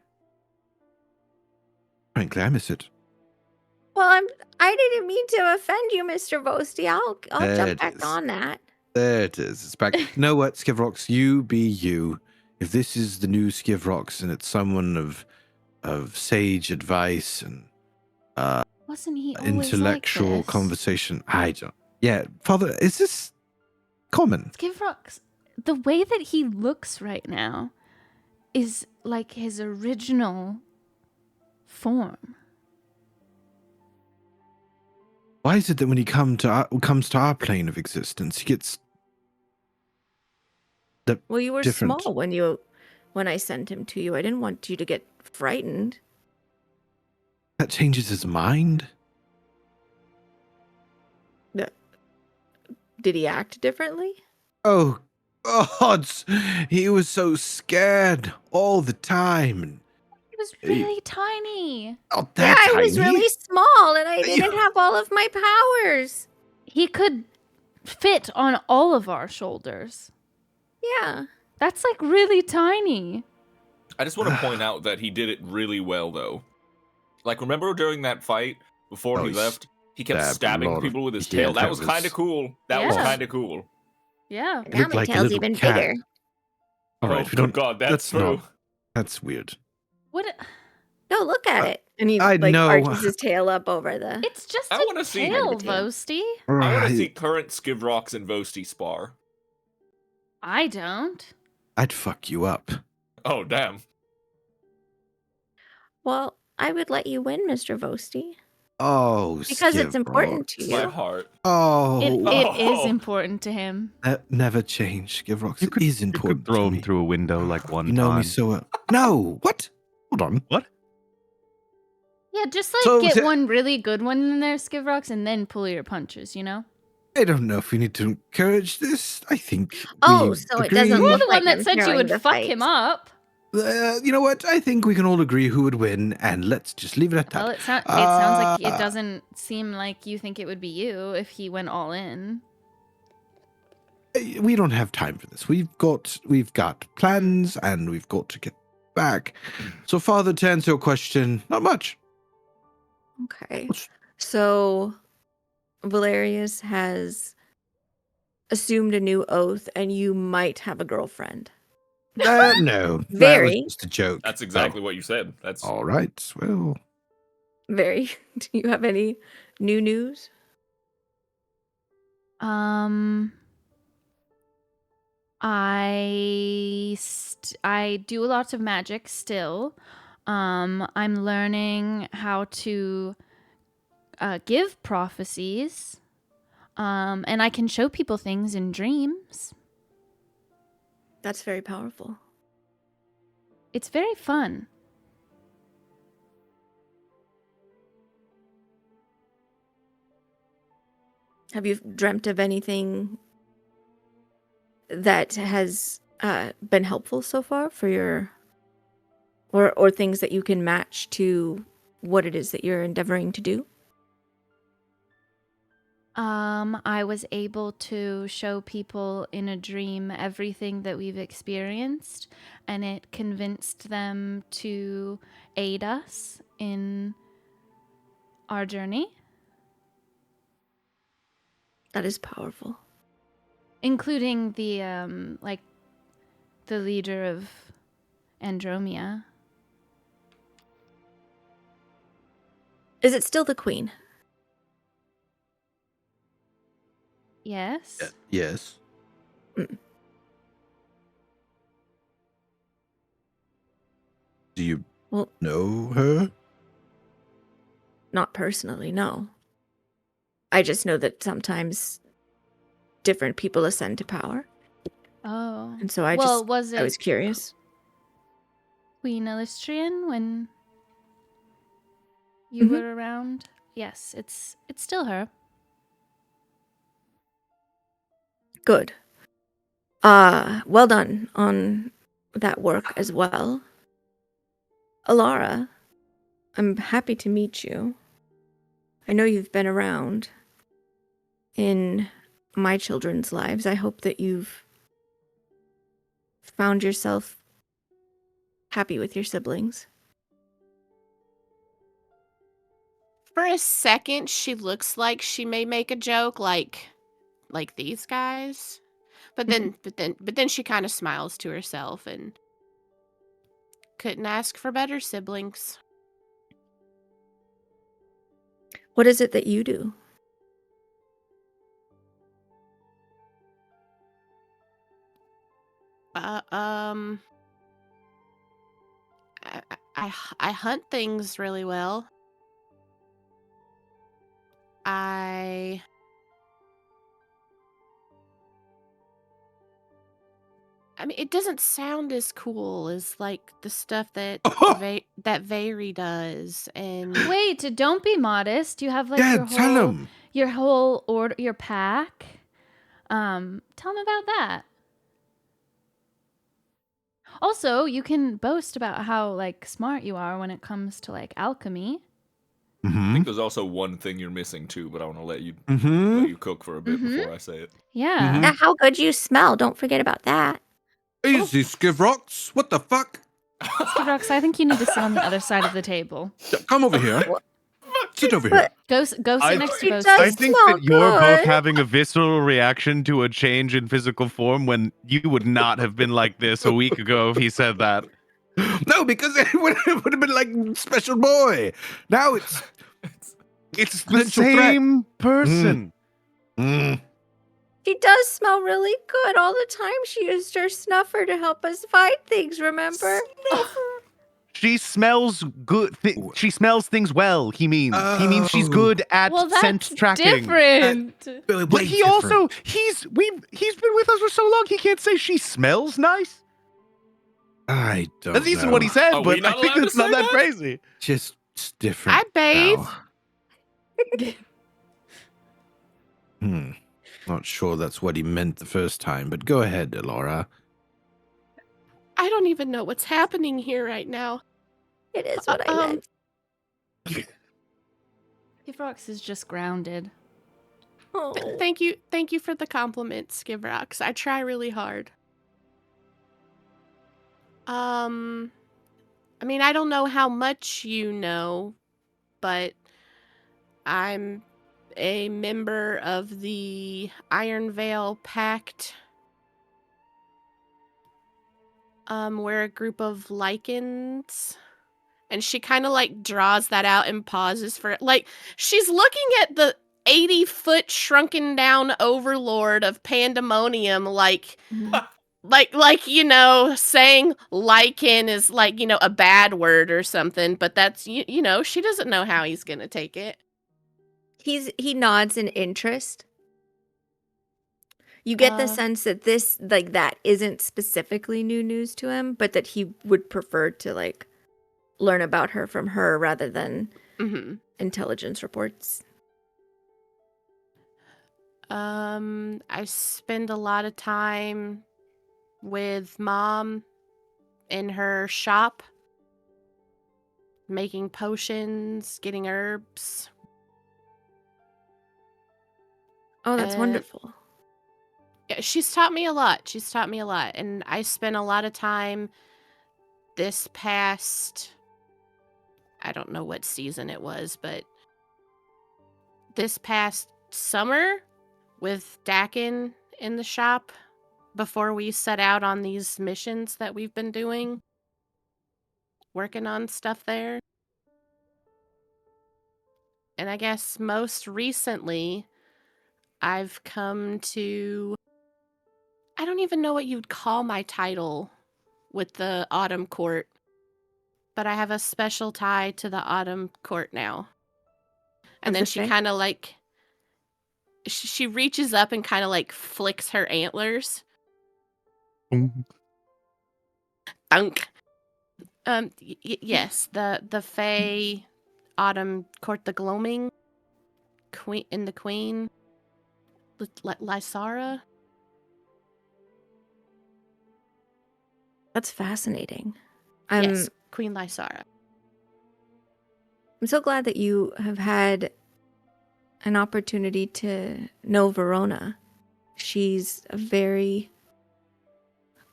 Frankly, I miss it.
Well, I didn't mean to offend you, Mr. Vosti. I'll
There
jump
it
back
is.
on that.
There it is. It's back. You know what, Skivrox? You be you. If this is the new Skivrox and it's someone of sage advice and
Wasn't he always
intellectual
like this?
conversation, I don't. Yeah, Father, is this common?
Skivrox, the way that he looks right now is like his original form.
Why is it that when he comes to our plane of existence, he gets
Well, you were
different?
small when I sent him to you. I didn't want you to get frightened.
That changes his mind?
Did he act differently?
Oh, God. He was so scared all the time.
He was really tiny.
Not
Yeah,
that
I was
tiny.
really small and I didn't have all of my powers.
He could fit on all of our shoulders.
Yeah.
That's like really tiny.
I just want to point out that he did it really well, though. Like, remember during that fight before
Oh,
he
he
left? He kept
stabbed a
stabbing
lot of-
people with his
yeah,
tail. That
that
was
was-
kind of cool. That was
Yeah.
kind of cool.
Yeah.
Now
Looked
my
like a
tail's
little
even
cat.
bigger.
All right,
Oh,
we
good
don't.
God, that's true.
not. That's weird.
What?
No, look at it. And he
I
like
know.
arches his tail up over the.
It's just
I
a
wanna see-
tail,
Kind of a tail.
Vosti.
I want to
Right.
see current Skivrox and Vosti spar.
I don't.
I'd fuck you up.
Oh, damn.
Well, I would let you win, Mr. Vosti.
Oh,
Because it's important
Skivrox.
to
My
you.
heart.
Oh,
It is
Oh.
important to him.
never change. Skivrox
You could,
is
you
important.
could throw
to
him
me.
through a window like one
You know
time.
me so well. No, what? Hold on.
What?
Yeah, just like
So
get
to-
one really good one in there, Skivrox, and then pull your punches, you know?
I don't know if we need to encourage this. I think.
Oh,
we
so it
agree-
doesn't
You're
look
the
like
one that
I'm
said you
throwing
would
the
fuck
fight.
him up.
You know what? I think we can all agree who would win, and let's just leave it at that.
Well, it sounds like it
Uh,
doesn't seem like you think it would be you if he went all in.
We don't have time for this. We've got plans, and we've got to get back. So, Father, to answer your question, not much.
Okay. So Valerius has assumed a new oath and you might have a girlfriend.
No, that
Very.
was just a joke.
That's exactly what you said. That's
All right. Well,
Very. Do you have any new news?
I do lots of magic still. I'm learning how to give prophecies. And I can show people things in dreams.
That's very powerful.
It's very fun.
Have you dreamt of anything that has been helpful so far for your or things that you can match to what it is that you're endeavoring to do?
I was able to show people in a dream everything that we've experienced, and it convinced them to aid us in our journey,
That is powerful.
including the the leader of Andromea.
Is it still the queen?
Yes.
Yes.
Mm.
Do you
Well,
know her?
not personally, no. I just know that sometimes different people ascend to power.
Oh.
And so I
was
was
it
curious.
Queen Illustrian when you
Mhm.
were around? Yes, it's still her.
Good. Well done on that work as well. Alara, I'm happy to meet you. I know you've been around in my children's lives. I hope that you've found yourself happy with your siblings.
For a second, she looks like she may make a joke like these guys. But then she kind of smiles to herself and couldn't ask for better siblings.
What is it that you do?
Uh, um, I hunt things really well. I mean, it doesn't sound as cool as like the stuff that that Vary does, and
Wait, don't be modest. You have like
Yeah, tell him.
your whole order, your pack. Tell him about that. Also, you can boast about how like smart you are when it comes to like alchemy.
I
Mm-hmm.
think there's also one thing you're missing too, but I want to let
Mm-hmm.
you cook for a bit before I say it.
Yeah.
Mhm.
Now, how good you smell. Don't forget about that.
Easy, Skivrox. What the fuck?
Skidrox, I think you need to sit on the other side of the table.
Come over here.
What?
Sit over here.
Go sit next to
It
Boasty.
does
I think
smell
that you're both
good.
having a visceral reaction to a change in physical form when you would not have been like this a week ago if he said that.
No, because it would have been like special boy. Now it's
It's the
potential threat.
same person.
Mm.
She does smell really good all the time. She used her snuffer to help us find things, remember?
She smells good. She smells things well. He means she's
Oh.
good at
Well,
scent
that's
tracking.
different.
But
Way
he
different.
also he's been with us for so long. He can't say she smells nice.
I don't
That's
know.
easily what he said,
Are
but
we not
I think
allowed to
it's not
say
that
that?
crazy.
Just it's different.
I bathe.
now. Not sure that's what he meant the first time, but go ahead, Elora.
I don't even know what's happening here right now.
It is what I meant.
Skidrox is just grounded.
Oh.
Thank you for the compliment, Skivrox. I try really hard. I mean, I don't know how much you know, but I'm a member of the Iron Veil Pact. We're a group of lichens. And she kind of like draws that out and pauses for it. Like she's looking at the 80-foot shrunken down overlord of pandemonium like saying lichen is like, a bad word or something, but that's she doesn't know how he's going to take it.
He nods in interest. You get the sense that that isn't specifically new news to him, but that he would prefer to like learn about her from her rather than intelligence reports.
I spend a lot of time with Mom in her shop, making potions, getting herbs.
Oh, that's wonderful.
Yeah, she's taught me a lot. And I spent a lot of time this past, I don't know what season it was, but this past summer with Dakin in the shop before we set out on these missions that we've been doing, working on stuff there. And I guess most recently, I've come to... I don't even know what you'd call my title with the Autumn Court, but I have a special tie to the Autumn Court now. And
Of
then
the
she
Fae?
kind of like... She reaches up and kind of like flicks her antlers. Thunk. Yes, the Fae Autumn Court, the Gloaming Queen and the Queen, Lysara.
That's fascinating.
Yes, Queen Lysara.
I'm so glad that you have had an opportunity to know Verona. She's a very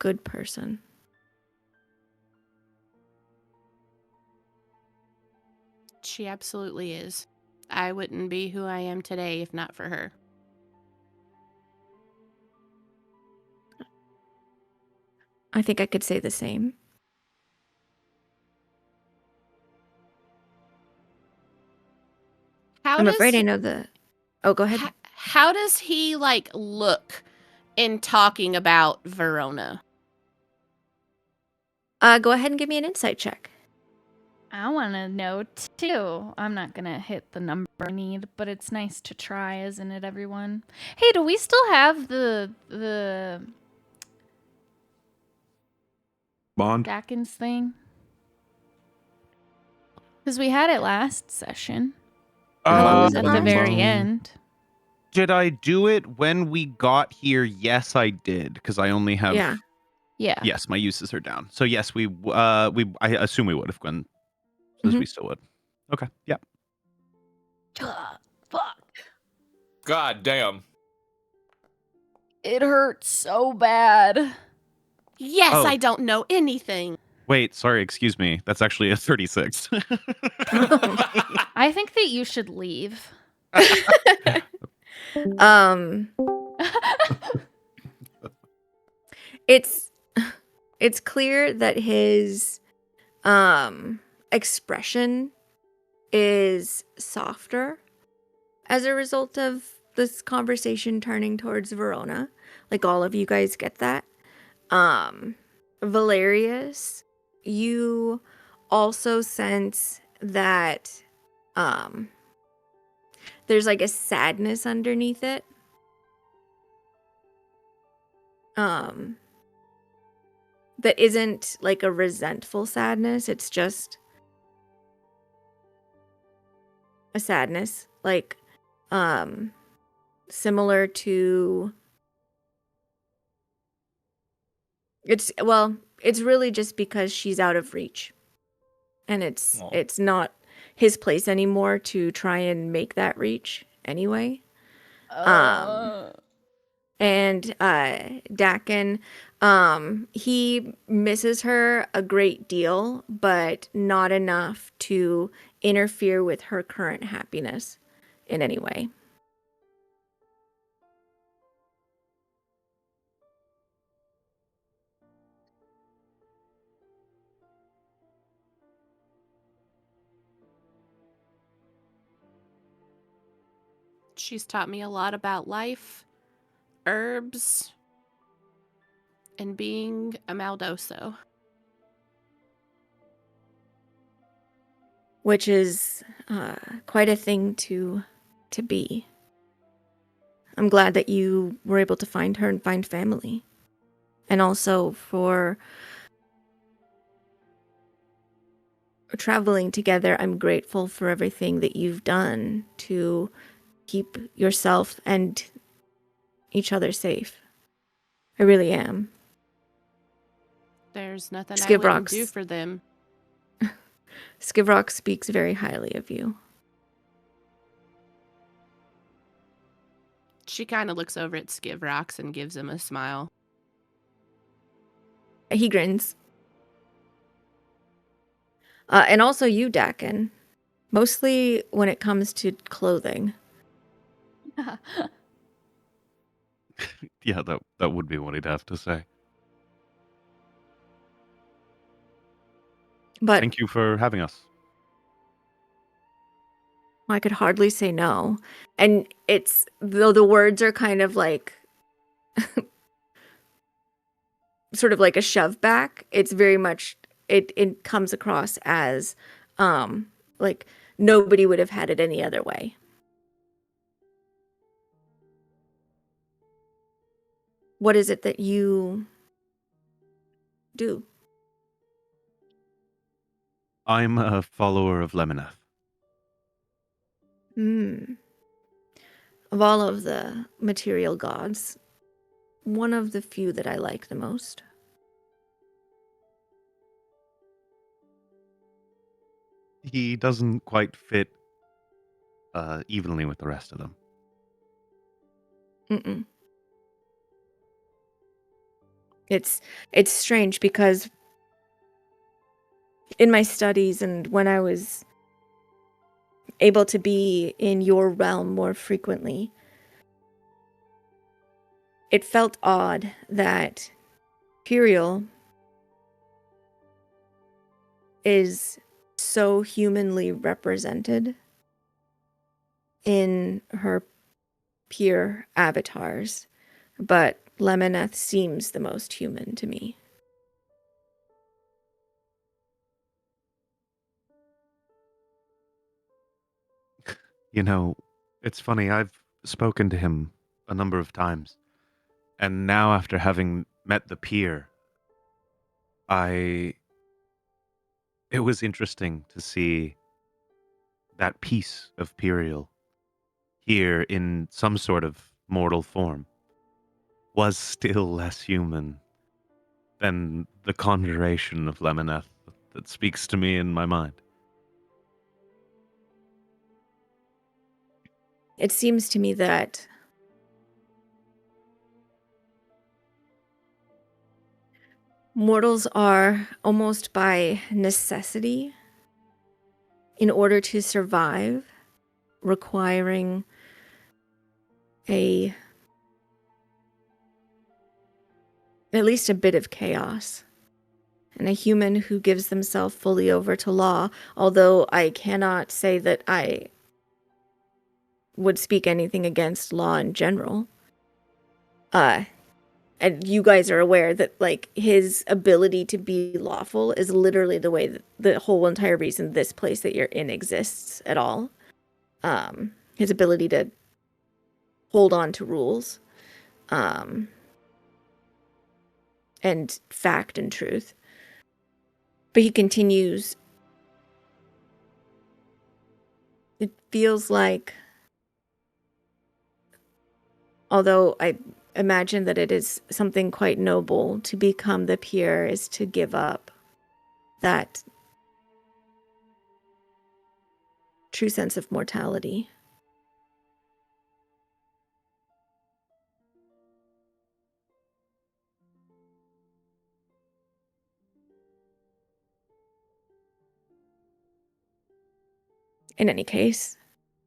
good person.
She absolutely is. I wouldn't be who I am today if not for her.
I think I could say the same. I'm afraid I know the... Oh, go ahead.
How does he like look in talking about Verona?
Go ahead and give me an insight check.
I want to know too. I'm not going to hit the number I need, but it's nice to try, isn't it, everyone? Hey, do we still have the
Bond.
Dackins thing? Because we had it last session.
How long does it
At the
last?
very end.
Did I do it when we got here? Yes, I did, because I only have.
Yeah.
Yeah.
Yes, my uses are down. So yes, I assume we would if Gwen says we still would. Okay. Yeah.
Fuck.
God damn.
It hurts so bad.
Yes,
Oh.
I don't know anything.
Wait, sorry, excuse me. That's actually a 36.
I think that you should leave.
It's clear that his expression is softer as a result of this conversation turning towards Verona. Like, all of you guys get that. Valerius, you also sense that there's like a sadness underneath it. That isn't like a resentful sadness. It's just a sadness, like similar to... It's really just because she's out of reach. And it's not his place anymore to try and make that reach anyway. And Dakin, he misses her a great deal, but not enough to interfere with her current happiness in any way.
She's taught me a lot about life, herbs, and being a Maldoso.
Which is quite a thing to be. I'm glad that you were able to find her and find family. And also for traveling together, I'm grateful for everything that you've done to keep yourself and each other safe. I really am.
There's nothing I wouldn't do for them.
Skivrock speaks very highly of you.
She kind of looks over at Skivrox and gives him a smile.
He grins. And also you, Dakin. Mostly when it comes to clothing.
Yeah, that would be what he'd have to say.
But
thank you for having us.
I could hardly say no. And it's, though the words are kind of like, sort of like a shove back, it's very much, it comes across as, like nobody would have had it any other way. What is it that you do?
I'm a follower of Lemoneth.
Of all of the material gods, one of the few that I like the most.
He doesn't quite fit evenly with the rest of them.
Mm-mm. It's strange because in my studies and when I was able to be in your realm more frequently, it felt odd that Imperial is so humanly represented in her peer avatars, but Lemoneth seems the most human to me.
You know, it's funny, I've spoken to him a number of times, and now after having met the peer, it was interesting to see that piece of Perial here in some sort of mortal form was still less human than the conjuration of Lemoneth that speaks to me in my mind.
It seems to me that mortals are almost by necessity, in order to survive, requiring at least a bit of chaos. And a human who gives themselves fully over to law, although I cannot say that I would speak anything against law in general. And you guys are aware that, like, his ability to be lawful is literally the way that the whole entire reason this place that you're in exists at all. His ability to hold on to rules, and fact and truth. But he continues. It feels like, although I imagine that it is something quite noble to become the peer, is to give up that true sense of mortality. In any case,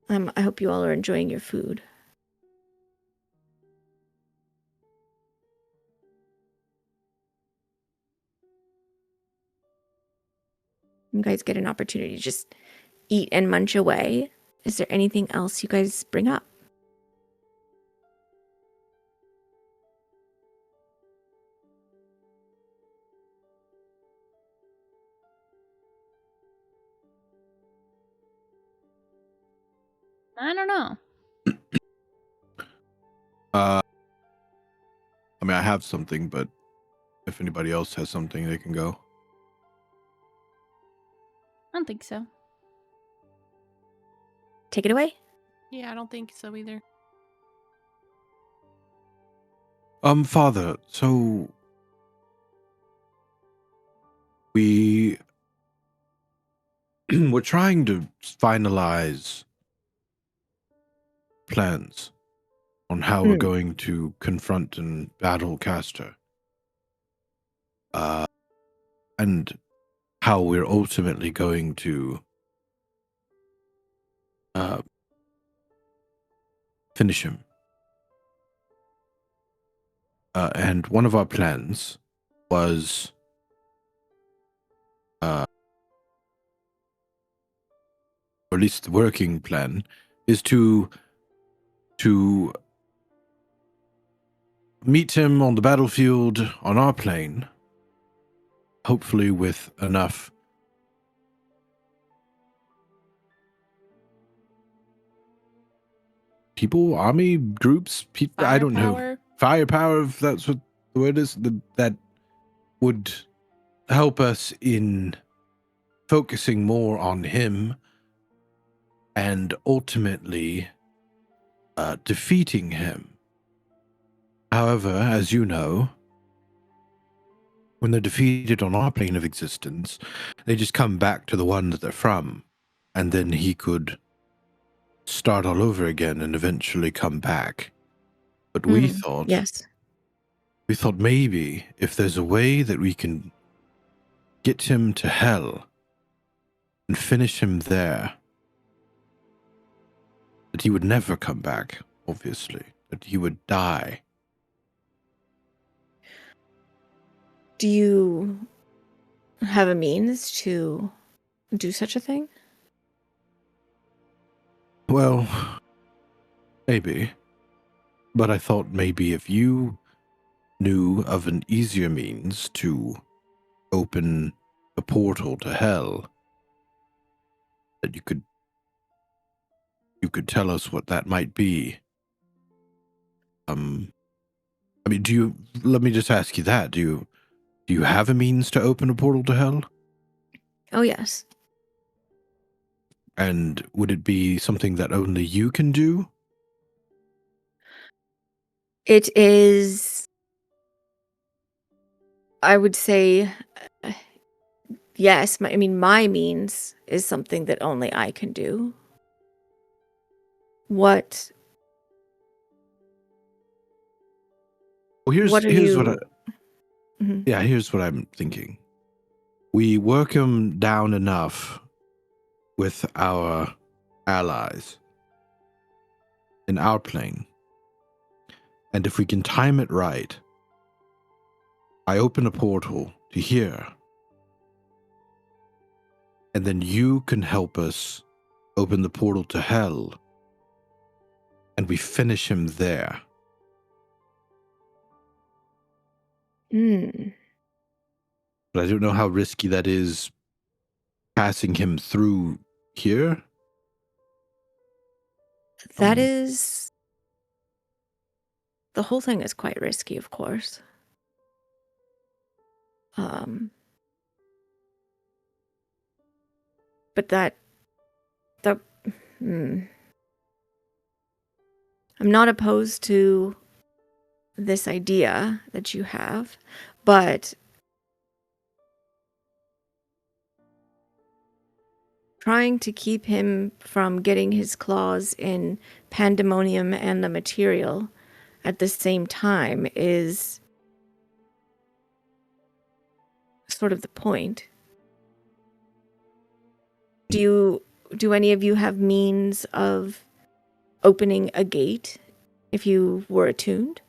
I hope you all are enjoying your food. You guys get an opportunity to just eat and munch away. Is there anything else you guys bring up?
I don't know.
I mean, I have something, but if anybody else has something, they can go.
I don't think so.
Take it away.
Yeah, I don't think so either.
Father, so we're trying to finalize plans on how we're going to confront and battle Castor. And how we're ultimately going to finish him. And one of our plans was or at least the working plan, is to meet him on the battlefield on our plane, hopefully with enough people, army groups, people, I don't know,
Firepower.
firepower, if that's what the word is, that would help us in focusing more on him and ultimately defeating him. However, as you know, when they're defeated on our plane of existence, they just come back to the one that they're from, and then he could start all over again and eventually come back. But we thought
Yes.
maybe if there's a way that we can get him to hell and finish him there, that he would never come back, obviously, that he would die.
Do you have a means to do such a thing?
Well, maybe. But I thought maybe if you knew of an easier means to open a portal to hell, that you could tell us what that might be. I mean, let me just ask you that. Do you have a means to open a portal to hell?
Oh, yes.
And would it be something that only you can do?
It is, I would say, uh, yes. My means is something that only I can do. What
Well, here's
What are
here's
you?
what I,
Mhm.
yeah, here's what I'm thinking. We work him down enough with our allies in our plane, and if we can time it right, I open a portal to here, and then you can help us open the portal to hell, and we finish him there.
Mm.
But I don't know how risky that is, passing him through here.
That
Um,
is, the whole thing is quite risky, of course. Um, but the hmm. I'm not opposed to this idea that you have, but trying to keep him from getting his claws in pandemonium and the material at the same time is sort of the point. Do any of you have means of opening a gate if you were attuned?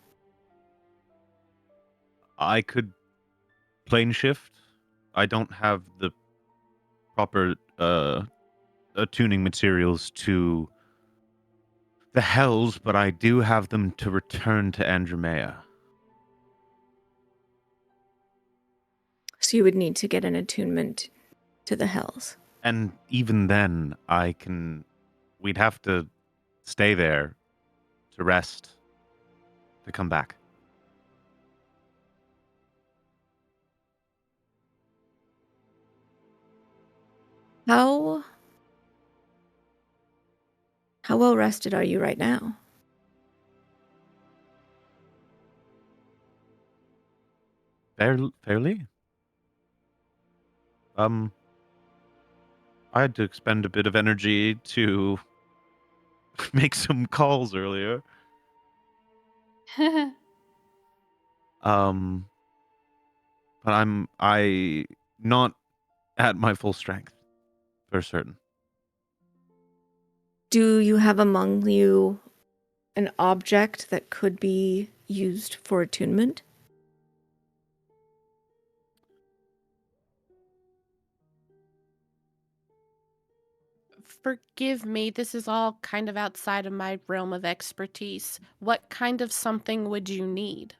I could plane shift. I don't have the proper attuning materials to the hells, but I do have them to return to Andromea.
So you would need to get an attunement to the hells.
And even then, we'd have to stay there to rest, to come back.
How well rested are you right now?
Fairly? I had to expend a bit of energy to make some calls earlier. But I not at my full strength, for certain.
Do you have among you an object that could be used for attunement?
Forgive me, this is all kind of outside of my realm of expertise. What kind of something would you need?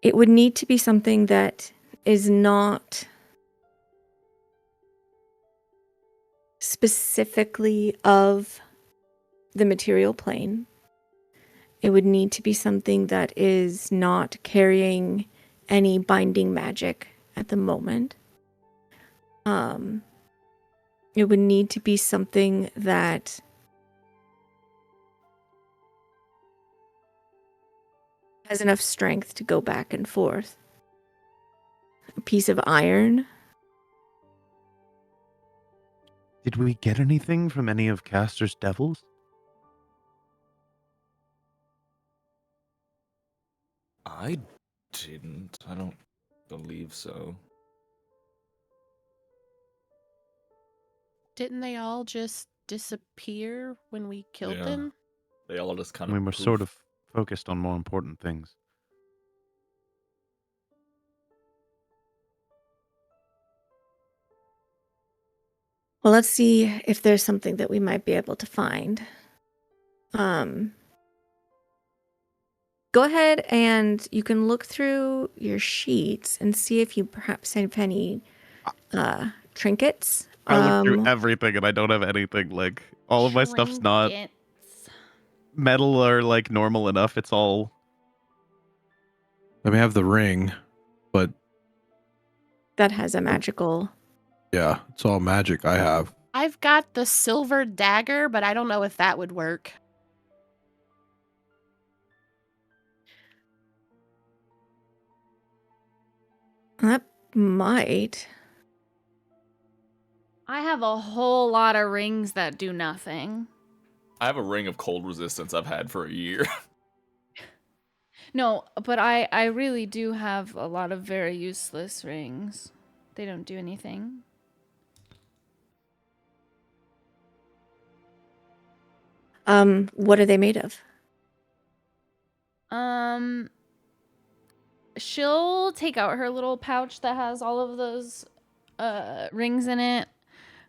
It would need to be something that is not specifically of the material plane. It would need to be something that is not carrying any binding magic at the moment. It would need to be something that has enough strength to go back and forth. A piece of iron.
Did we get anything from any of Castor's devils?
I didn't. I don't believe so.
Didn't they all just disappear when we killed
Yeah.
them?
They all just kind
We
of
were sort of focused on more important things.
Well, let's see if there's something that we might be able to find. Go ahead and you can look through your sheets and see if you perhaps have any trinkets.
I looked through everything and I don't have anything. Like, all of my stuff's not
Trinkets.
metal or like normal enough. It's all.
Let me have the ring, but
that has a magical.
yeah, it's all magic I have.
I've got the silver dagger, but I don't know if that would work.
That might.
I have a whole lot of rings that do nothing.
I have a ring of cold resistance I've had for a year.
No, but I really do have a lot of very useless rings. They don't do anything.
What are they made of?
She'll take out her little pouch that has all of those rings in it.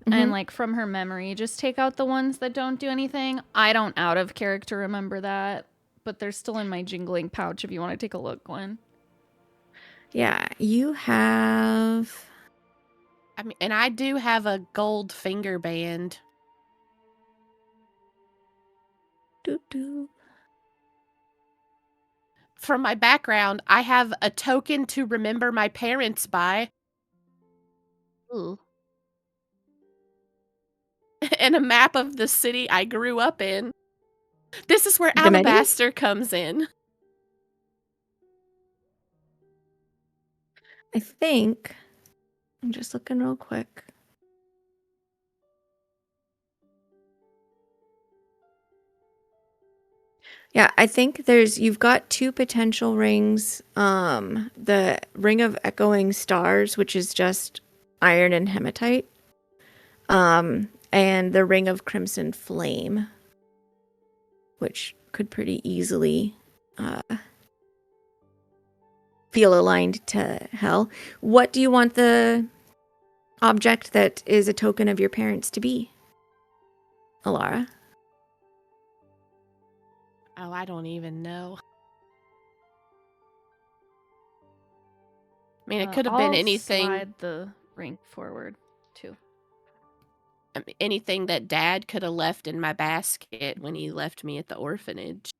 And like from her memory, just take out the ones that don't do anything. I don't out of character remember that, but they're still in my jingling pouch if you want to take a look, Gwen.
Yeah, you have.
I mean, and I do have a gold finger band.
Doo-doo.
From my background, I have a token to remember my parents by.
Ooh.
And a map of the city I grew up in. This is where
The menu?
Alabaster comes in.
I think. I'm just looking real quick. Yeah, I think you've got two potential rings. The Ring of Echoing Stars, which is just iron and hematite. And the Ring of Crimson Flame, which could pretty easily feel aligned to hell. What do you want the object that is a token of your parents to be, Alara?
Oh, I don't even know. I mean, it could have been
I'll
anything.
slide the ring forward too.
I mean, anything that Dad could have left in my basket when he left me at the orphanage.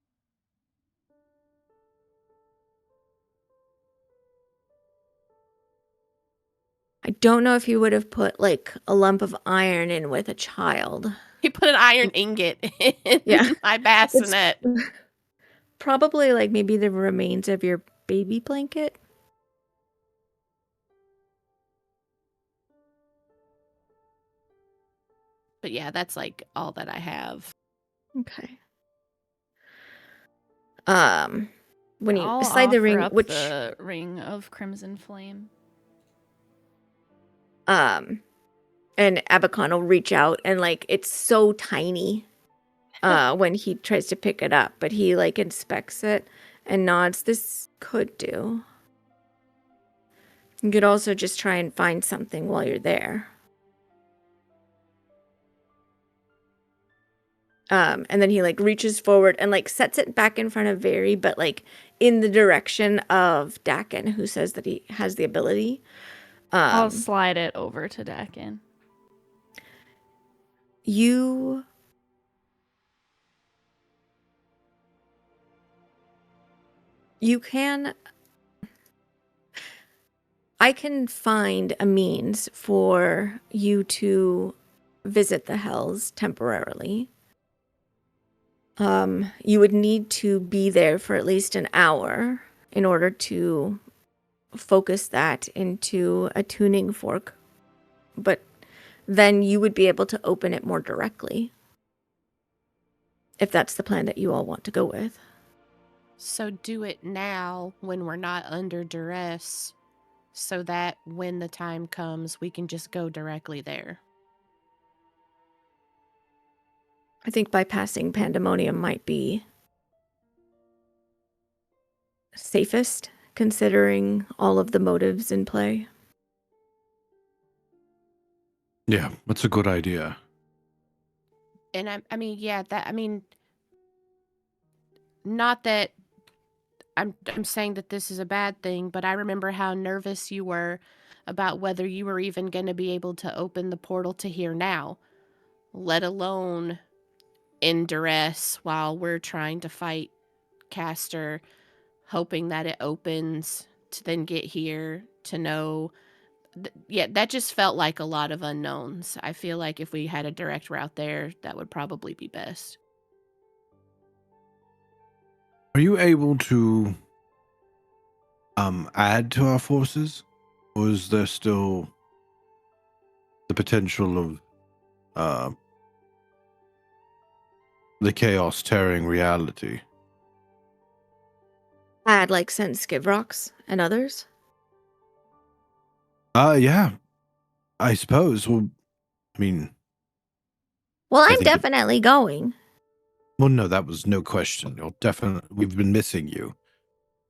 I don't know if you would have put like a lump of iron in with a child.
He put an iron ingot in
Yeah.
my bassinet.
Probably like maybe the remains of your baby blanket.
But yeah, that's like all that I have.
Okay. When you
I'll
slide the
offer
ring,
up
which
the ring of Crimson Flame.
and Abacon will reach out and like it's so tiny when he tries to pick it up, but he like inspects it and nods. This could do. You could also just try and find something while you're there. And then he like reaches forward and like sets it back in front of Very, but like in the direction of Dakin, who says that he has the ability.
I'll slide it over to Dakin.
You can. I can find a means for you to visit the Hells temporarily. You would need to be there for at least an hour in order to focus that into a tuning fork. But then you would be able to open it more directly. If that's the plan that you all want to go with.
So do it now when we're not under duress, so that when the time comes, we can just go directly there.
I think bypassing Pandemonium might be safest, considering all of the motives in play.
Yeah, that's a good idea.
And not that I'm saying that this is a bad thing, but I remember how nervous you were about whether you were even going to be able to open the portal to here now, let alone in duress while we're trying to fight Caster, hoping that it opens to then get here to know. That just felt like a lot of unknowns. I feel like if we had a direct route there, that would probably be best.
Are you able to add to our forces? Or is there still the potential of the chaos tearing reality?
I'd like send Skivrox and others.
Yeah. I suppose. Well, I mean...
Well,
I
I'm
think
definitely going.
Well, no, that was no question. You'll definitely... We've been missing you.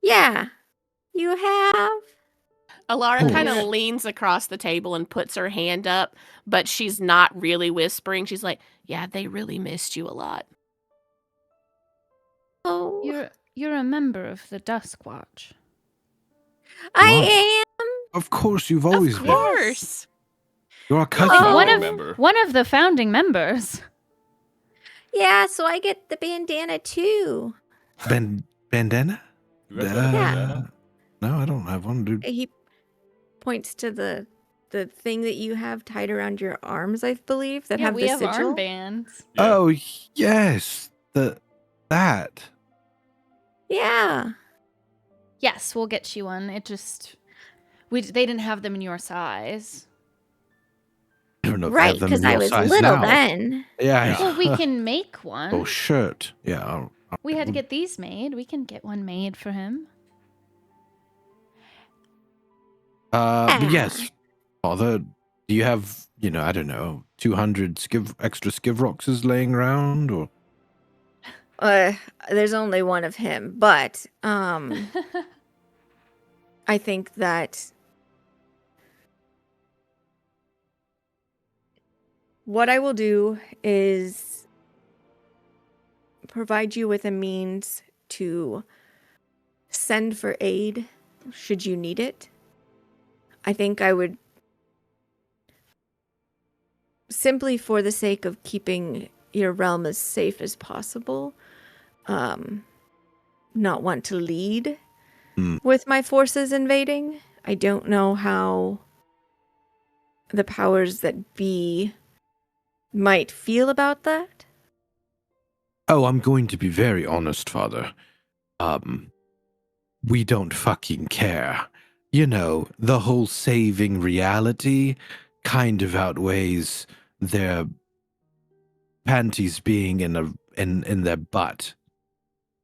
Yeah. You have?
Alara kind of
course.
leans across the table and puts her hand up, but she's not really whispering. She's like, yeah, they really missed you a lot.
Oh,
You're a member of the Dusk Watch.
I am.
Of course, you've always
Of
been.
course.
You're a
You're a
cousin.
Oh.
founding member.
One of the founding members.
Yeah, so I get the bandana too.
Bandana?
You guys got a bandana?
No, I don't have one, dude.
He points to the thing that you have tied around your arms, I believe, that
Yeah,
have
we
the
have
sigil.
armbands.
Yeah.
Oh, yes. That.
Yeah.
Yes, we'll get you one. It just they didn't have them in your size.
I don't know if they
Right,
have them
because
in
I
your
was
size
little
now.
then.
Yeah.
Well, we can make one.
Oh, shirt. Yeah.
We had to get these made. We can get one made for him.
But yes, Father, do you have, I don't know, 200 extra Skivroxes laying around, or?
There's only one of him, but I think that what I will do is provide you with a means to send for aid should you need it. I think I would, simply for the sake of keeping your realm as safe as possible, not want to lead with my forces invading. I don't know how the powers that be might feel about that.
Oh, I'm going to be very honest, Father. We don't fucking care. The whole saving reality kind of outweighs their panties being in their butt.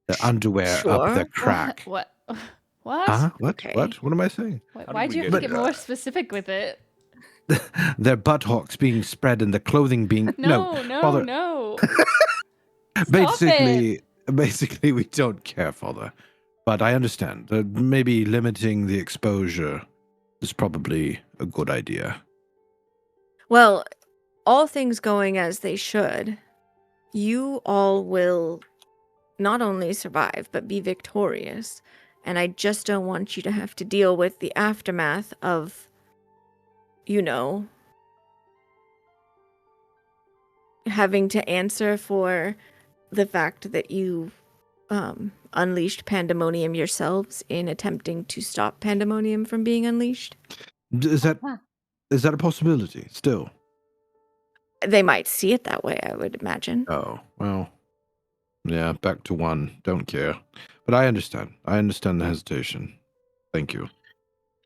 The underwear up their crack.
What?
Huh? What?
Okay.
What? What am I saying?
Why'd
we
you have
get
to get more specific with it?
Their buttocks being spread and the clothing being...
No,
Father,
no. Stop it.
Basically, we don't care, Father. But I understand that maybe limiting the exposure is probably a good idea.
Well, all things going as they should, you all will not only survive, but be victorious. And I just don't want you to have to deal with the aftermath of, you know, having to answer for the fact that you unleashed pandemonium yourselves in attempting to stop pandemonium from being unleashed.
Is that a possibility still?
They might see it that way, I would imagine.
Oh, well. Yeah, back to one. Don't care. But I understand. I understand the hesitation. Thank you.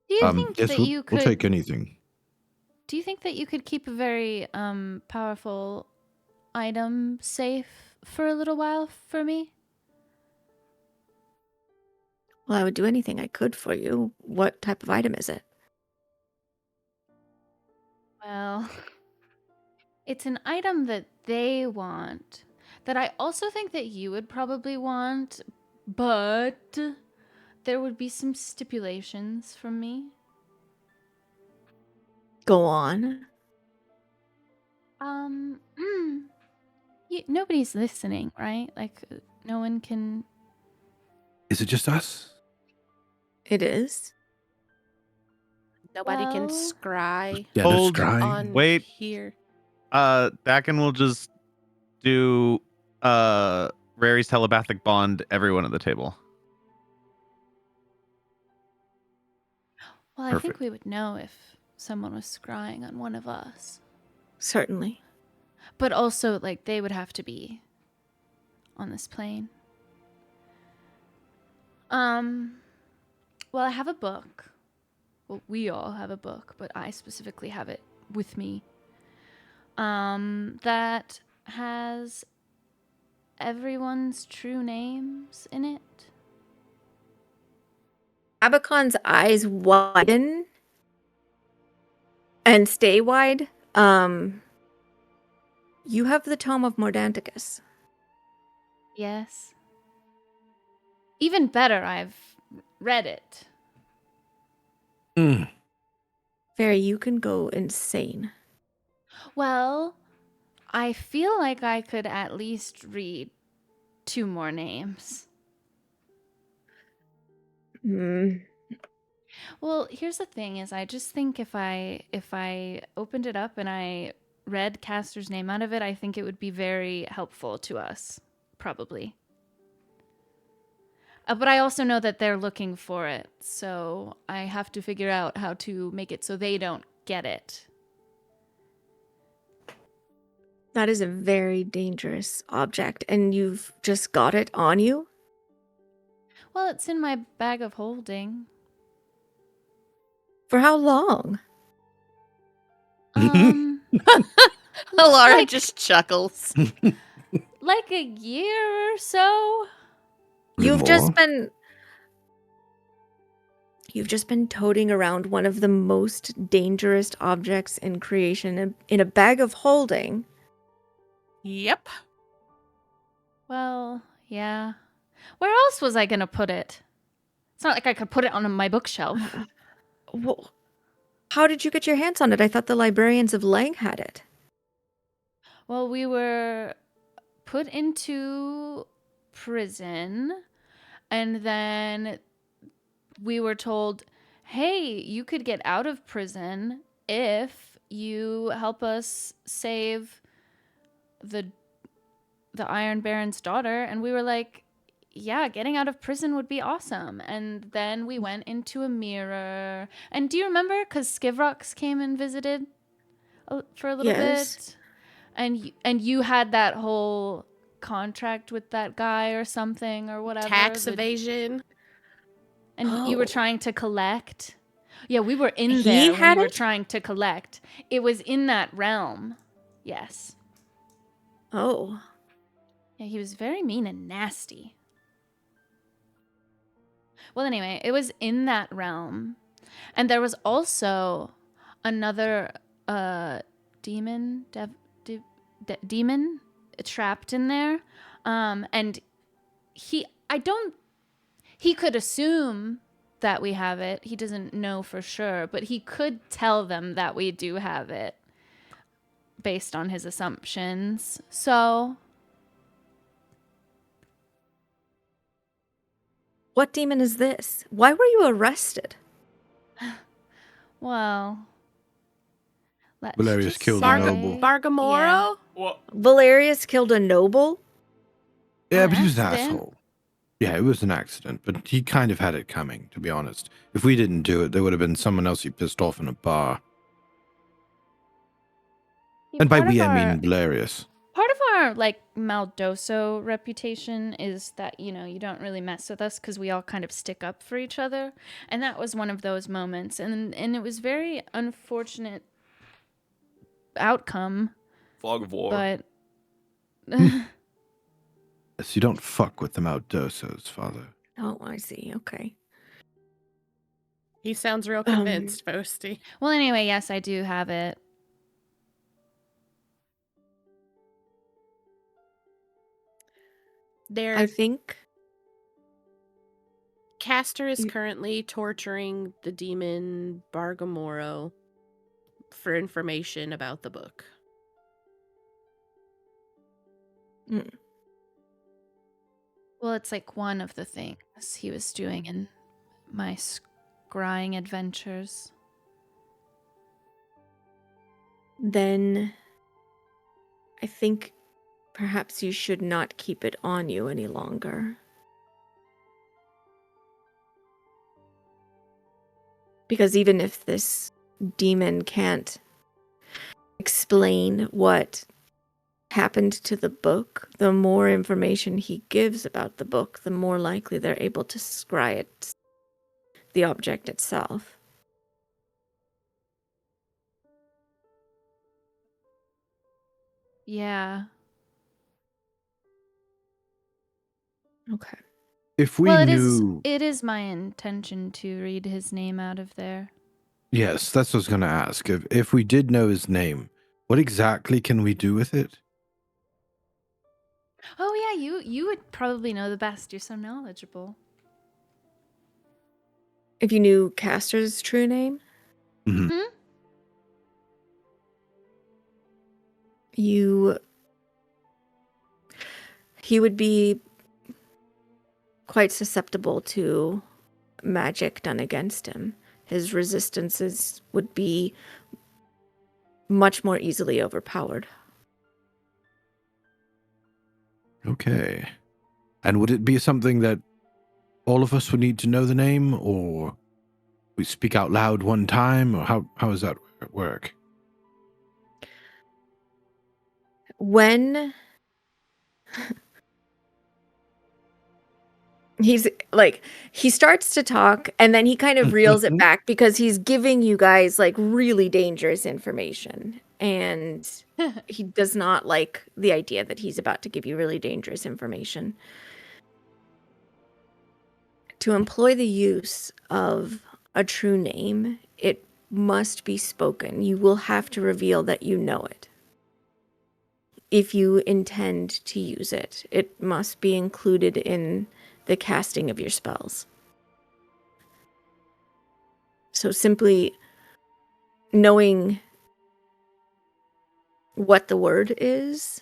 Do you think
yes,
that
we'll,
you
we'll
could
take anything.
Do you think that you could keep a very powerful item safe for a little while for me?
Well, I would do anything I could for you. What type of item is it?
Well, it's an item that they want, that I also think that you would probably want, but there would be some stipulations from me.
Go on.
Nobody's listening, right? Like, no one can.
Is it just us?
It is.
Nobody can
Well-
scry
Yeah,
Hold
no scrying.
on
Wait.
here.
Dakin will just do Rary's telepathic bond everyone at the table.
Well, I
Perfect.
think we would know if someone was scrying on one of us.
Certainly.
But also, like, they would have to be on this plane. Well, I have a book. Well, we all have a book, but I specifically have it with me. That has everyone's true names in it.
Abacon's eyes widen and stay wide. You have the Tome of Mordanticus.
Yes. Even better, I've read it.
Mm.
Fairy, you can go insane.
Well, I feel like I could at least read 2 more names.
Hmm.
Well, here's the thing is I just think if I opened it up and I read Caster's name out of it, I think it would be very helpful to us, probably. But I also know that they're looking for it, so I have to figure out how to make it so they don't get it.
That is a very dangerous object, and you've just got it on you?
Well, it's in my bag of holding.
For how long?
Laura
Like-
just chuckles.
Like a year or so.
You've
More?
just been toting around one of the most dangerous objects in creation in a bag of holding.
Yep.
Well, yeah. Where else was I gonna put it? It's not like I could put it on my bookshelf.
Well, how did you get your hands on it? I thought the librarians of Lang had it.
Well, we were put into prison, and then we were told, hey, you could get out of prison if you help us save the Iron Baron's daughter. And we were like, yeah, getting out of prison would be awesome. And then we went into a mirror. And do you remember? Because Skivrox came and visited for a little
Yes.
bit. And you had that whole contract with that guy or something or whatever.
Tax evasion.
And you were
Oh.
trying to collect. Yeah, we were in
He
there when
had
we were
it?
trying to collect. It was in that realm. Yes.
Oh.
Yeah, he was very mean and nasty. Well, anyway, it was in that realm. And there was also another demon demon trapped in there. And he could assume that we have it. He doesn't know for sure, but he could tell them that we do have it based on his assumptions. So
What demon is this? Why were you arrested?
Well, let's
Valerius
just
killed a noble.
say-
Bargamoro?
Well,
Valerius killed a noble?
Yeah,
An
but he was an
accident.
asshole. Yeah, it was an accident, but he kind of had it coming, to be honest. If we didn't do it, there would have been someone else he pissed off in a bar.
Yeah,
And by
part of
we, I
our-
mean Valerius.
Part of our like Maldoso reputation is that you don't really mess with us because we all kind of stick up for each other, and that was one of those moments, and it was very unfortunate outcome,
fog of war.
but
Yes, you don't fuck with the Maldosos, father.
Oh, I see. Okay.
He sounds real convinced, Posty.
well, anyway, yes, I do have it.
I think
Castor is
You-
currently torturing the demon Bargamoro for information about the book.
Well, it's like one of the things he was doing in my scrying adventures.
then I think perhaps you should not keep it on you any longer. Because even if this demon can't explain what happened to the book, the more information he gives about the book, the more likely they're able to scry it, the object itself.
Yeah.
Okay.
If we
Well,
knew...
it is my intention to read his name out of there.
Yes, that's what I was going to ask. If we did know his name, what exactly can we do with it?
Oh yeah, you would probably know the best. You're so knowledgeable.
If you knew Castor's true name,
Mhm.
he would be quite susceptible to magic done against him. His resistances would be much more easily overpowered.
Okay. And would it be something that all of us would need to know the name, or we speak out loud one time, or how does that work?
When he's like, he starts to talk and then he kind of reels it back because he's giving you guys like really dangerous information, and he does not like the idea that he's about to give you really dangerous information. To employ the use of a true name, it must be spoken. You will have to reveal that you know it. If you intend to use it, it must be included in the casting of your spells. So simply knowing what the word is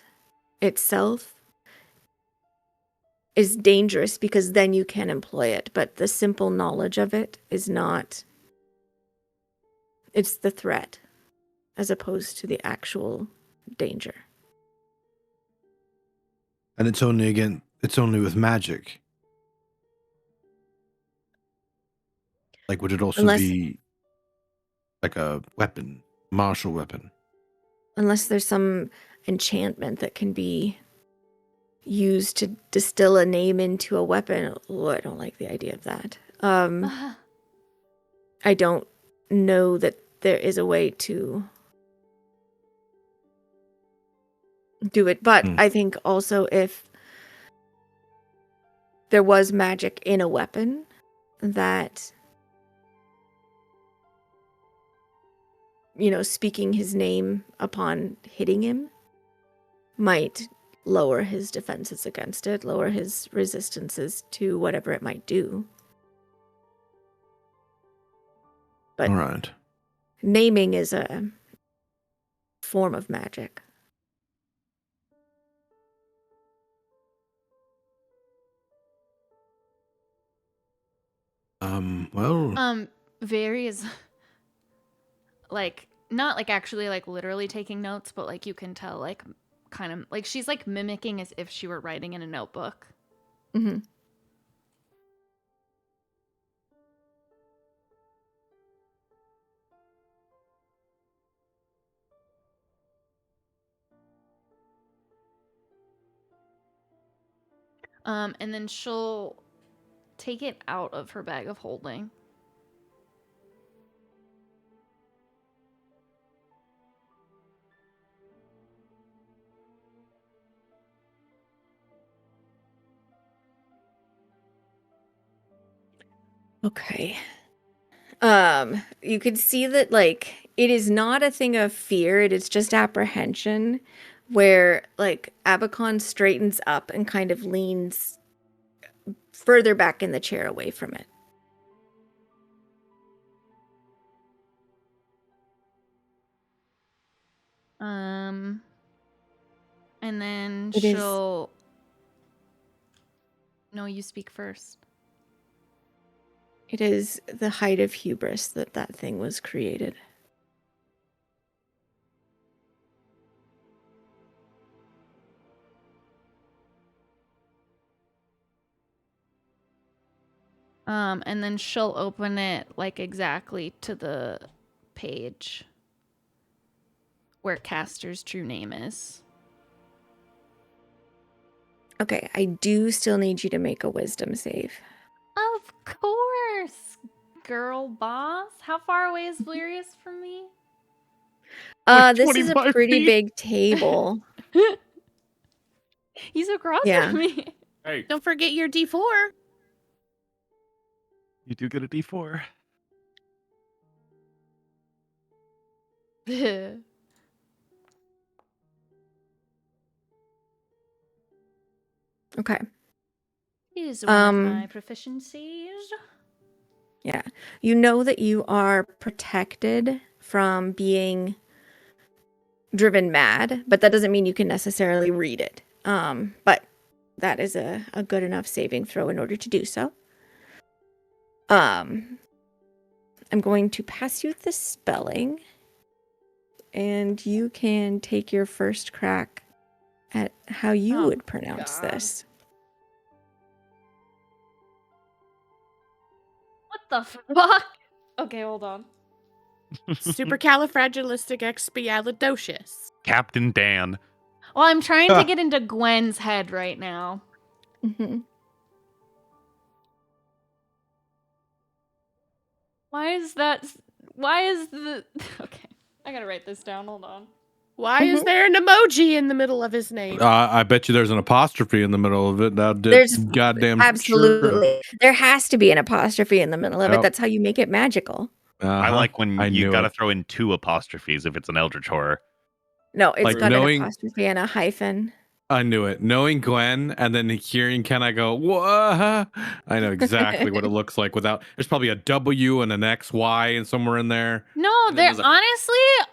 itself is dangerous because then you can employ it, but the simple knowledge of it is not. It's the threat as opposed to the actual danger.
And it's only with magic. Like, would it also
Unless-
be like a weapon, martial weapon?
Unless there's some enchantment that can be used to distill a name into a weapon. Oh, I don't like the idea of that. I don't know that there is a way to do it, but I think also if there was magic in a weapon, that, speaking his name upon hitting him might lower his defenses against it, lower his resistances to whatever it might do. But
All right.
naming is a form of magic.
Well,
Very is like not like actually like literally taking notes, but like you can tell like kind of like she's like mimicking as if she were writing in a notebook.
Mm-hmm.
And then she'll take it out of her bag of holding.
Okay. You can see that like it is not a thing of fear, it is just apprehension, where like Abacon straightens up and kind of leans further back in the chair away from it.
And then
It is-
she'll No, you speak first.
It is the height of hubris that that thing was created.
And then she'll open it like exactly to the page where Castor's true name is.
Okay, I do still need you to make a wisdom save.
Of course, girl boss. How far away is Valerius from me?
Like
This is a
25
pretty
feet?
big table.
He's across
Yeah.
from me.
Hey,
Don't forget your D4.
You do get a D4.
Okay.
Is one of my proficiencies.
Yeah. You know that you are protected from being driven mad, but that doesn't mean you can necessarily read it. But that is a good enough saving throw in order to do so. I'm going to pass you the spelling, and you can take your first crack at how you
Oh,
would pronounce
God.
this.
What the fuck? Okay, hold on.
Supercalifragilisticexpialidocious.
Captain Dan.
Well, I'm trying to get into Gwen's head right now.
Mm-hmm.
Why is that? Why is the? Okay, I gotta write this down. Hold on.
Why is there an emoji in the middle of his name?
I bet you there's an apostrophe in the middle of it. Now,
There's
goddamn
absolutely. There has to be an apostrophe in the middle of it.
Yep.
That's how you make it magical.
Sure.
I like when
I
you
knew
gotta
it.
throw in 2 apostrophes if it's an Eldritch horror.
No, it's
Like
got
knowing-
an apostrophe and a hyphen.
I knew it. Knowing Gwen and then hearing Ken, I go, what? I know exactly what it looks like without. There's probably a W and an X, Y, and somewhere in there.
No,
And then
there.
there's a-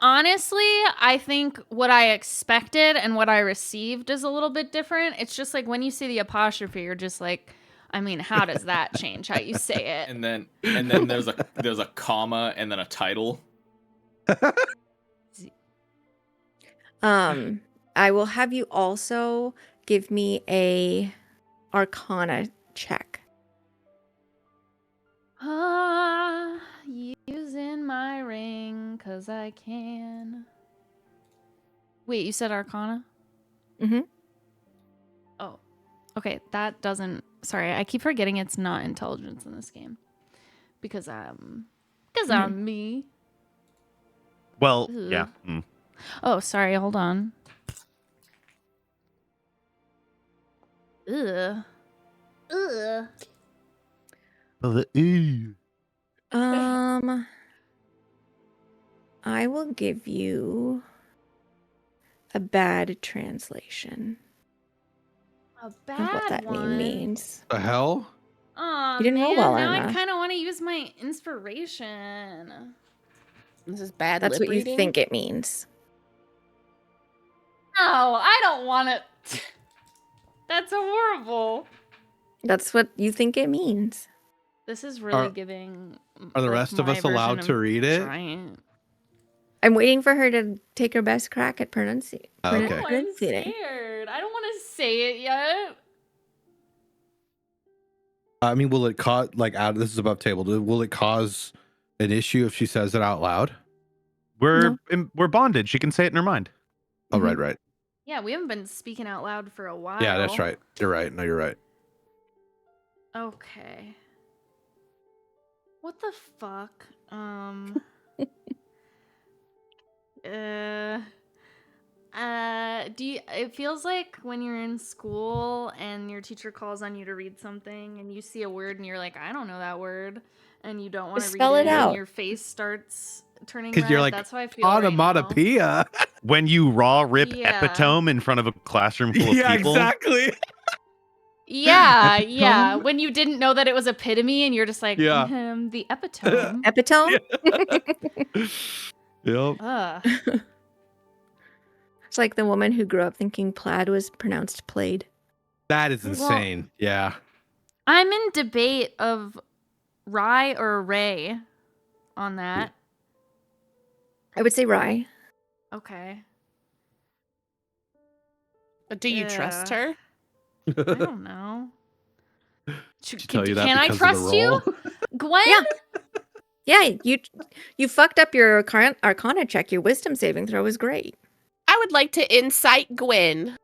Honestly, I think what I expected and what I received is a little bit different. It's just like when you see the apostrophe, you're just like, I mean, how does that change how you say it?
and then there's a comma and then a title.
I will have you also give me a Arcana check.
Using my ring, 'cause I can. Wait, you said Arcana?
Mhm.
Oh, okay. That doesn't. Sorry, I keep forgetting it's not intelligence in this game because I'm me.
Well,
Ugh.
yeah.
Oh, sorry. Hold on. Ugh. Ugh.
I will give you a bad translation
A
of
bad
what that
one.
name means.
The hell?
Aw,
You didn't roll
man,
well
now I
enough.
kind of want to use my inspiration.
This is bad
That's
lip
what you
reading.
think it means.
No, I don't want it. That's horrible.
That's what you think it means.
This is really
Are-
giving.
Are the
like,
rest of
my
us allowed
version
to
of
read it?
Giant.
I'm waiting for her to take her best crack at pronunciating.
Oh, okay.
Oh, I'm
Pronunciating.
scared. I don't want to say it yet.
I mean, will it cause this is above table? Will it cause an issue if she says it out loud?
We're bonded. She can say it in her mind.
Oh, right.
Yeah, we haven't been speaking out loud for a while.
Yeah, that's right. You're right. No, you're right.
Okay. What the fuck? It feels like when you're in school and your teacher calls on you to read something and you see a word and you're like, I don't know that word, and you don't want to
Just
read
spell it
and
out.
your face starts turning
Because
red.
you're like,
That's how I feel right now.
onomatopoeia.
When you raw rip
Yeah.
epitome in front of a classroom full of
Yeah,
people.
exactly.
Yeah,
Epitome?
yeah. When you didn't know that it was epitome and you're just like,
Yeah.
the epitome.
Epitome?
Yep.
Ugh.
It's like the woman who grew up thinking plaid was pronounced played.
That is insane. Yeah.
I'm in debate of rye or ray on that.
I would say rye.
Okay.
But do you trust her?
I don't know.
She tell you that
Can I
because of the
trust you?
role?
Gwen?
Yeah, you fucked up your Arcana check. Your wisdom saving throw was great.
I would like to incite Gwen.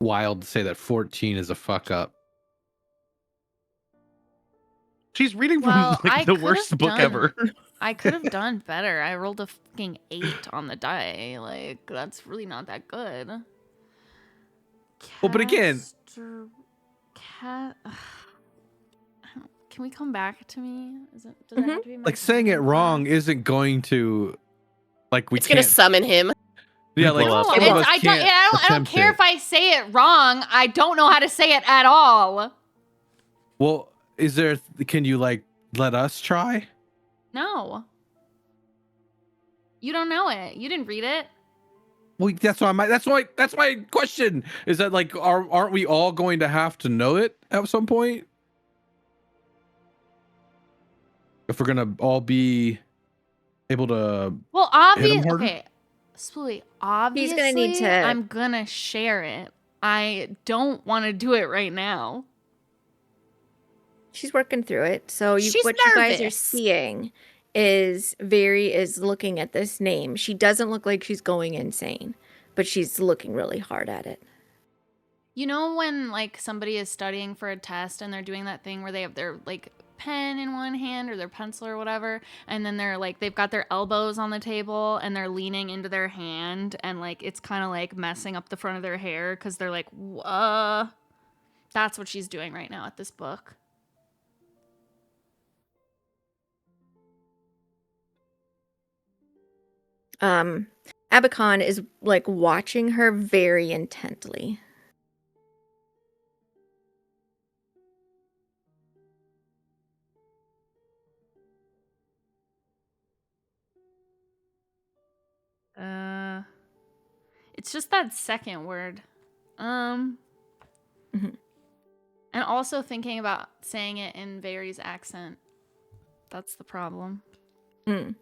Wild to say that 14 is a fuck up.
She's reading from
Well, I
the
could've
worst book
done-
ever.
I could have done better. I rolled a fucking 8 on the die. Like, that's really not that good.
Well, but again-
Can we come back to me? Does it have to be my
Like saying it
turn?
wrong isn't going to we
It's gonna
can't.
summon him.
Yeah, like
Well,
No,
some of us
I don't.
can't
I don't
attempt
care
it.
if I say it wrong. I don't know how to say it at all.
Well, can you let us try?
No. You don't know it. You didn't read it.
Well, that's my question. Is that aren't we all going to have to know it at some point? If we're gonna all be able to
Well,
hit 'em
obviously,
harder?
okay. Spoolie, obviously,
gonna need to-
I'm gonna share it. I don't want to do it right now.
She's working through it. So
She's
what you guys are
nervous.
seeing is Very is looking at this name. She doesn't look like she's going insane, but she's looking really hard at it.
You know when somebody is studying for a test and they're doing that thing where they have their pen in one hand or their pencil or whatever, and then they've got their elbows on the table and they're leaning into their hand and it's kind of messing up the front of their hair because they're that's what she's doing right now at this book.
Abacon is watching her very intently.
It's just that second word.
Mhm.
And also thinking about saying it in Very's accent. That's the problem.
Mm.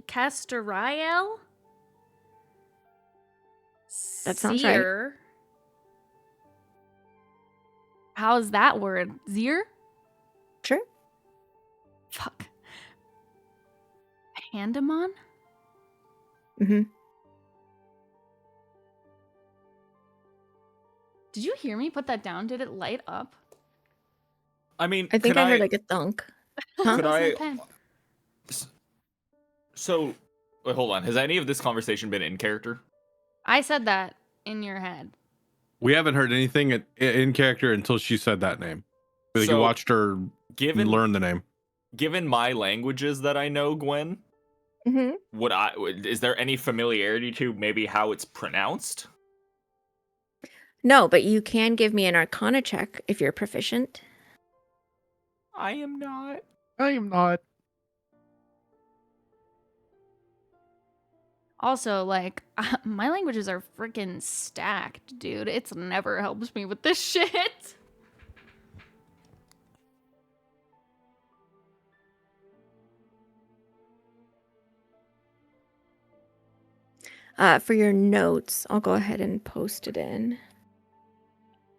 Castariel?
That sounds right.
Seer? How's that word? Zier?
Sure.
Fuck. Pandemon?
Mm-hmm.
Did you hear me put that down? Did it light up?
I mean,
I think
could
I heard a thunk. Huh?
Could
That was my
I-
pen.
So, wait, hold on. Has any of this conversation been in character?
I said that in your head.
We haven't heard anything in character until she said that name. You
So,
watched her
Given
learn the name.
given my languages that I know, Gwen,
Mm-hmm.
is there any familiarity to maybe how it's pronounced?
No, but you can give me an Arcana check if you're proficient.
I am not.
I am not.
Also, like, my languages are freaking stacked, dude. It's never helped me with this shit.
For your notes, I'll go ahead and post it in.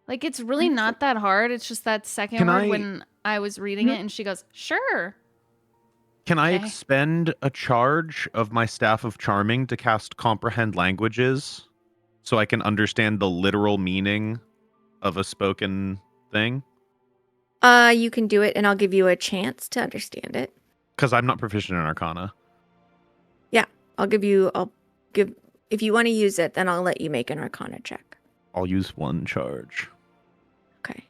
Like, it's really not that hard. It's just that second
Can
word
I-
when I was reading it and she goes, sure.
Can I
Okay.
expend a charge of my Staff of Charming to cast Comprehend Languages so I can understand the literal meaning of a spoken thing?
You can do it, and I'll give you a chance to understand it.
Because I'm not proficient in Arcana.
I'll give, if you want to use it, then I'll let you make an Arcana check.
I'll use one charge.
Okay.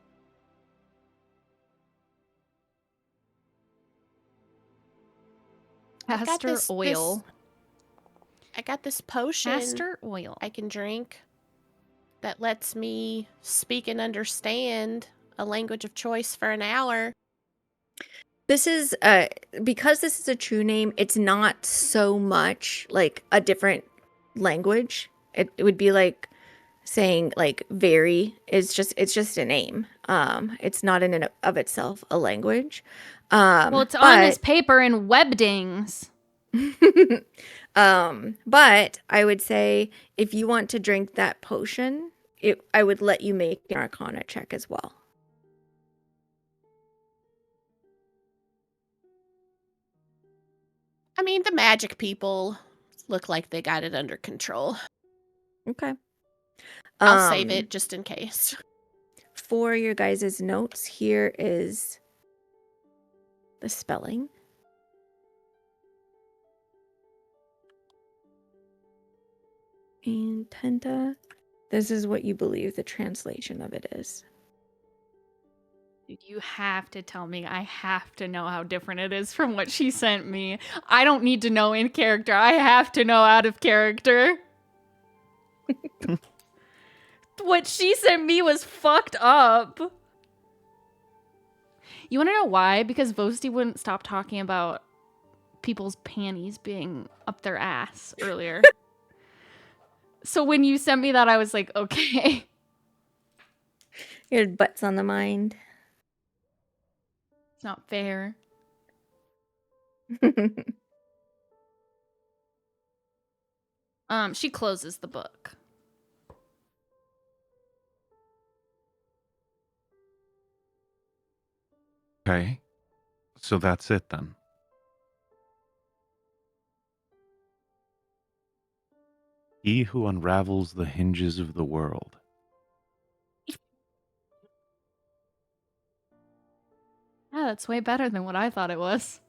Castor oil.
I got this potion
Castor oil.
I can drink that lets me speak and understand a language of choice for an hour.
This is because this is a true name, it's not so much like a different language. It would be like saying like very is just, it's just a name. It's not in and of itself a language.
Well, it's on this paper in Webdings.
But I would say if you want to drink that potion, I would let you make an Arcana check as well.
I mean, the magic people look like they got it under control.
Okay.
I'll save it just in case.
For your guys' notes, here is the spelling. And Tenta, this is what you believe the translation of it is.
Dude, you have to tell me. I have to know how different it is from what she sent me. I don't need to know in character. I have to know out of character. What she sent me was fucked up. You want to know why? Because Vosti wouldn't stop talking about people's panties being up their ass earlier. So when you sent me that, I was like, okay.
Your butt's on the mind.
It's not fair. She closes the book.
Okay. So that's it then. He who unravels the hinges of the world.
Yeah, that's way better than what I thought it was.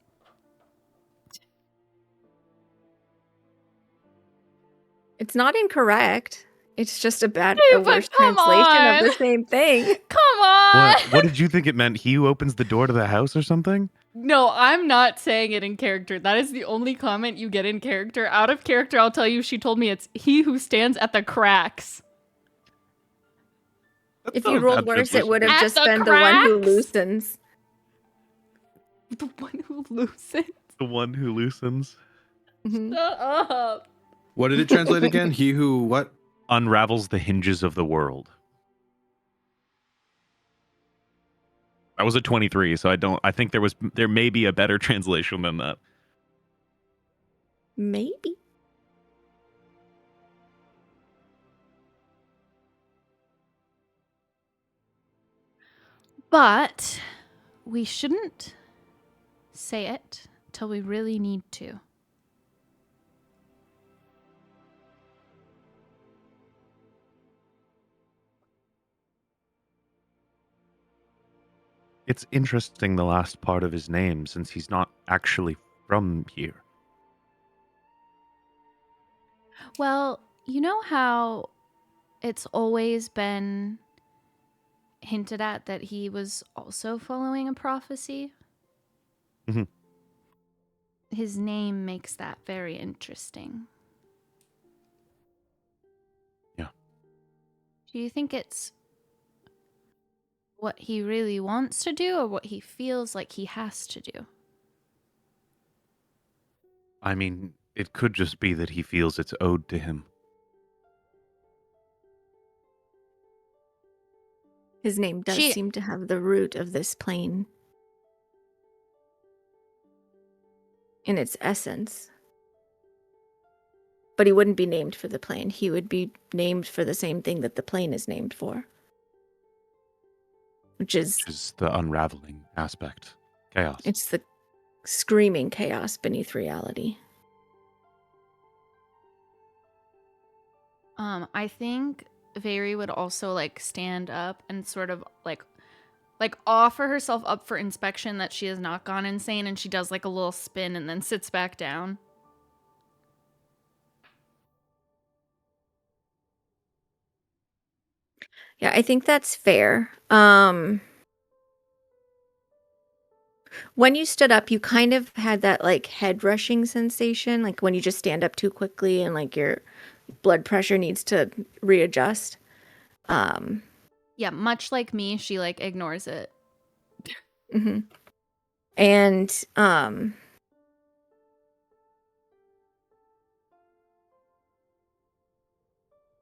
It's not incorrect. It's just a
But
worse
come
translation of the
on.
same thing.
Come on!
What did you think it meant? He who opens the door to the house or something?
No, I'm not saying it in character. That is the only comment you get in character. Out of character, I'll tell you, she told me it's he who stands at the cracks.
If you rolled worse, it would have
At
just
the
been the one who
cracks?
loosens.
The one who loosens.
The one who loosens.
Mhm.
Shut up.
What did it translate again? He who what?
Unravels the hinges of the world. I was a 23, so I think there may be a better translation than that.
Maybe.
But we shouldn't say it till we really need to.
It's interesting the last part of his name, since he's not actually from here.
Well, you know how it's always been hinted at that he was also following a prophecy?
Mhm.
His name makes that very interesting.
Yeah.
Do you think it's what he really wants to do or what he feels like he has to do?
I mean, It could just be that he feels it's owed to him.
His name does
She-
seem to have the root of this plane in its essence. But he wouldn't be named for the plane. He would be named for the same thing that the plane is named for. Which is
the unraveling aspect. Chaos.
it's the screaming chaos beneath reality.
I think Veri would also like stand up and sort of like offer herself up for inspection that she has not gone insane, and she does like a little spin and then sits back down.
Yeah, I think that's fair. When you stood up, you kind of had that like head rushing sensation, like when you just stand up too quickly and like your blood pressure needs to readjust.
Yeah, much like me, she like ignores it.
Mm-hmm. And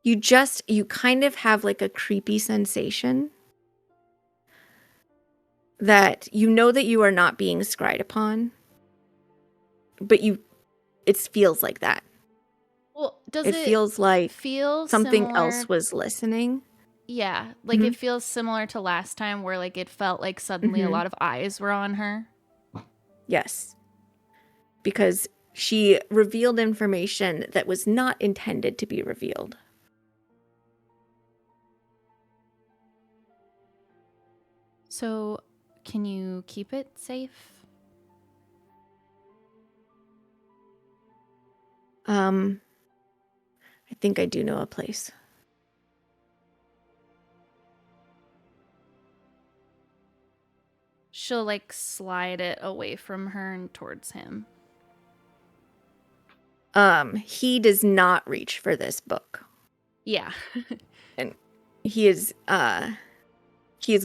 you kind of have like a creepy sensation that you know that you are not being scryed upon, but it feels like that.
Well, does
It feels like
feel
something
similar?
else was listening.
Yeah, like
Mhm.
it feels similar to last time where like it felt like suddenly a
Mhm.
lot of eyes were on her.
Yes. Because she revealed information that was not intended to be revealed.
So, can you keep it safe?
I think I do know a place.
She'll like slide it away from her and towards him.
He does not reach for this book.
Yeah.
And he is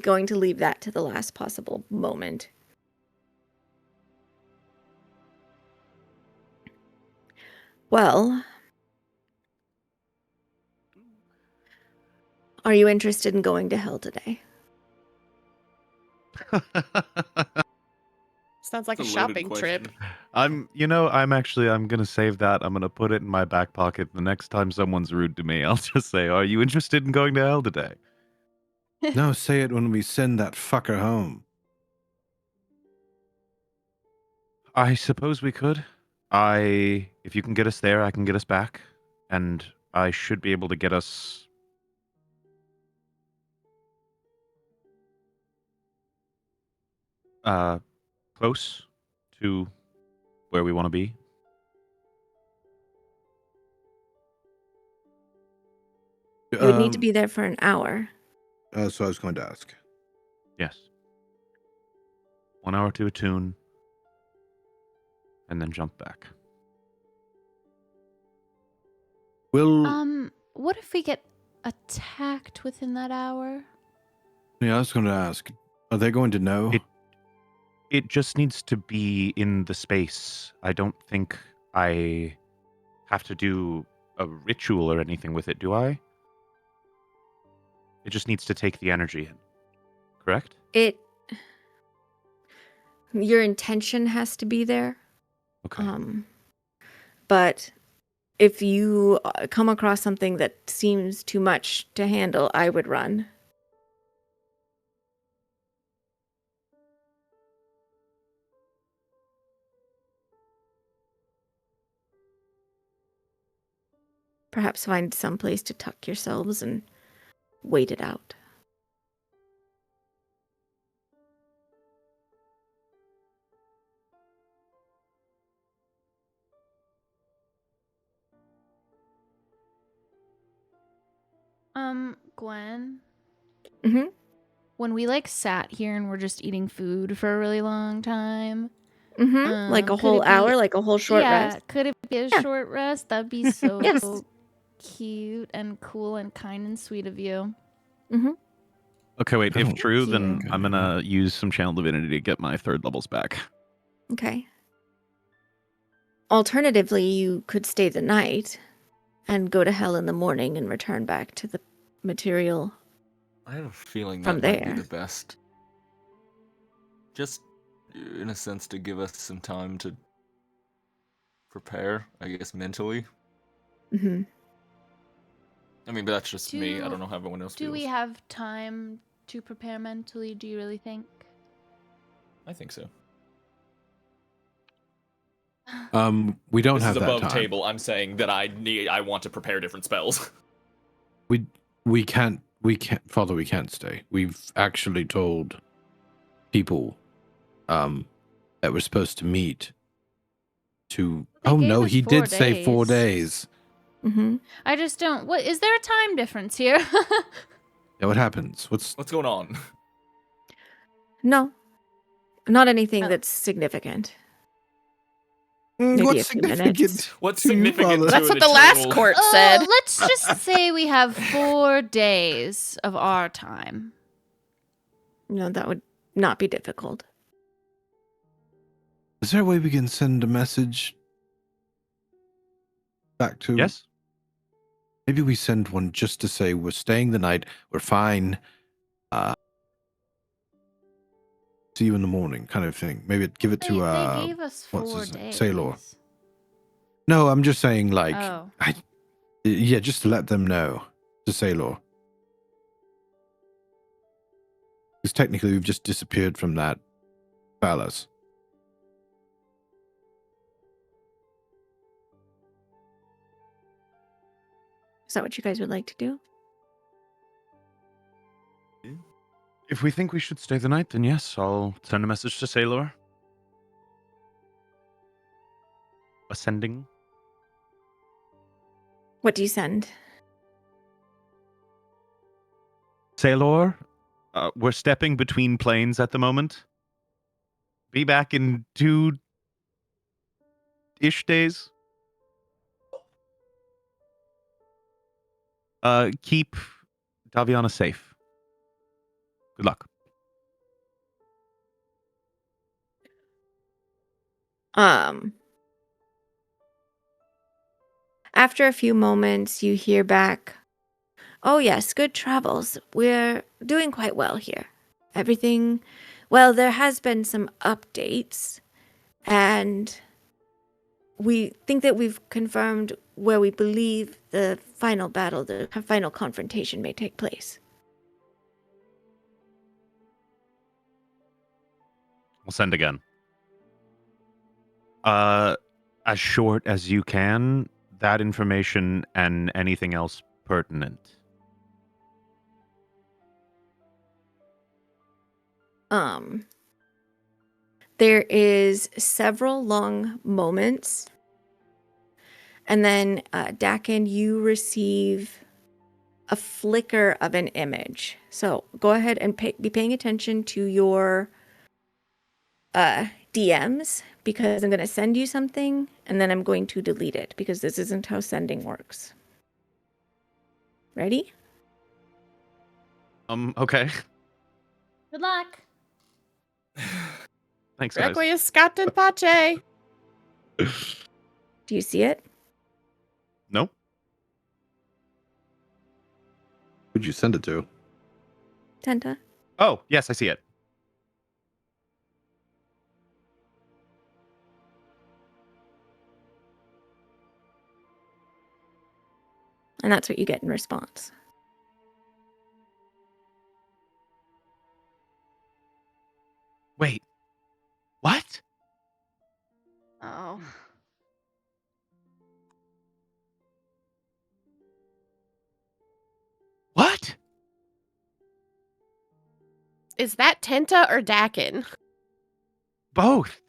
going to leave that to the last possible moment. Well, are you interested in going to hell today?
Sounds like a
It's a loaded
shopping
question.
trip.
I'm gonna save that. I'm gonna put it in my back pocket. The next time someone's rude to me, I'll just say, "Are you interested in going to hell today?"
No, say it when we send that fucker home.
I suppose we could. If you can get us there, I can get us back, and I should be able to get us. Close to where we want to be.
You would need to be there for an hour.
So I was going to ask.
Yes. 1 hour to attune, and then jump back.
Will
What if we get attacked within that hour?
yeah, I was going to ask. Are they going to know?
It just needs to be in the space. I don't think I have to do a ritual or anything with it, do I? It just needs to take the energy in. Correct?
Your intention has to be there.
Okay.
But if you come across something that seems too much to handle, I would run. Perhaps find some place to tuck yourselves and wait it out.
Gwen,
Mm-hmm.
when we like sat here and we're just eating food for a really long time,
Mm-hmm. Like a
could
whole
it be-
hour, like a whole short rest.
could it be a
Yeah.
short rest? That'd be so
Yes.
cute and cool and kind and sweet of you.
Mm-hmm.
Okay, wait. If
Oh,
true, then
cute.
I'm gonna use some channel divinity to get my 3rd levels back.
Okay. Alternatively, you could stay the night and go to hell in the morning and return back to the material.
I have a feeling
From
that might be
there.
the best. Just in a sense to give us some time to prepare, I guess, mentally.
Hmm.
I mean, but that's just me. I
Do-
don't know how everyone else
Do
feels.
we have time to prepare mentally, do you really think?
I think so.
We don't
This
have
is
that
above
time.
table. I'm saying that I want to prepare different spells.
We can't, Father, we can't stay. We've actually told people that we're supposed to meet to
They
oh
gave
no,
us
he
4
did say 4
days.
days.
Hmm.
I just don't. What is there a time difference here?
Yeah, what happens? What's
What's going on?
No, not anything
Oh.
that's significant. Maybe
what's
a few
significant?
minutes.
What's
to you,
significant
Father?
to
That's
an
what the last
eternal-
court said.
Let's just say we have 4 days of our time.
No, that would not be difficult.
Is there a way we can send a message back to?
Yes.
Maybe we send one just to say we're staying the night, we're fine. See you in the morning, kind of thing. Maybe give it to
They gave us 4
what's his name?
days.
Sailor. No, I'm just saying like
Oh.
yeah, just to let them know. To Sailor. Because technically we've just disappeared from that palace.
Is that what you guys would like to do?
If we think we should stay the night, then yes, I'll send a message to Sailor. Ascending.
What do you send?
Sailor, we're stepping between planes at the moment. Be back in 2-ish days. Keep Daviana safe. Good luck.
After a few moments, you hear back, "Oh yes, good travels. We're doing quite well here. Everything, well, there has been some updates, and we think that we've confirmed where we believe the final battle, the final confrontation may take place."
We'll send again. As short as you can, that information and anything else pertinent.
There is several long moments, and then Dakin, you receive a flicker of an image. So go ahead and be paying attention to your DMs, because I'm going to send you something and then I'm going to delete it, because this isn't how sending works. Ready?
Okay.
Good luck.
Thanks, guys.
Requiescat Scott and Pache.
Do you see it?
No?
Who'd you send it to?
Tenta?
Oh, yes, I see it.
And that's what you get in response.
Wait. What?
Oh.
What?
Is that Tenta or Dakin?
Both.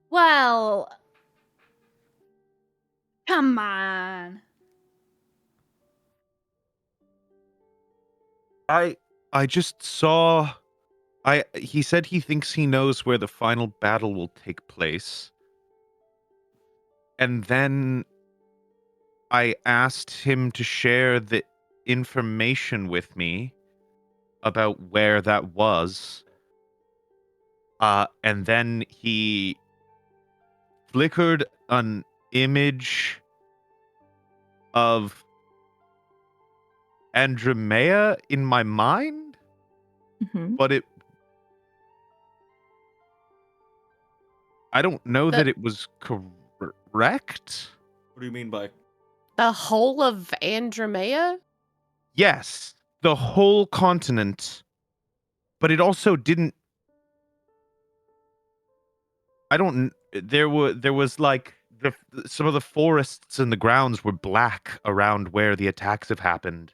Well. Come on.
I just saw he said he thinks he knows where the final battle will take place. And then I asked him to share the information with me about where that was. And then he flickered an image of Andromea in my mind,
Mhm.
but I don't know
The-
that it was correct.
What do you mean by?
The whole of Andromea?
Yes, the whole continent, but it also didn't. I don't. There was like some of the forests and the grounds were black around where the attacks have happened.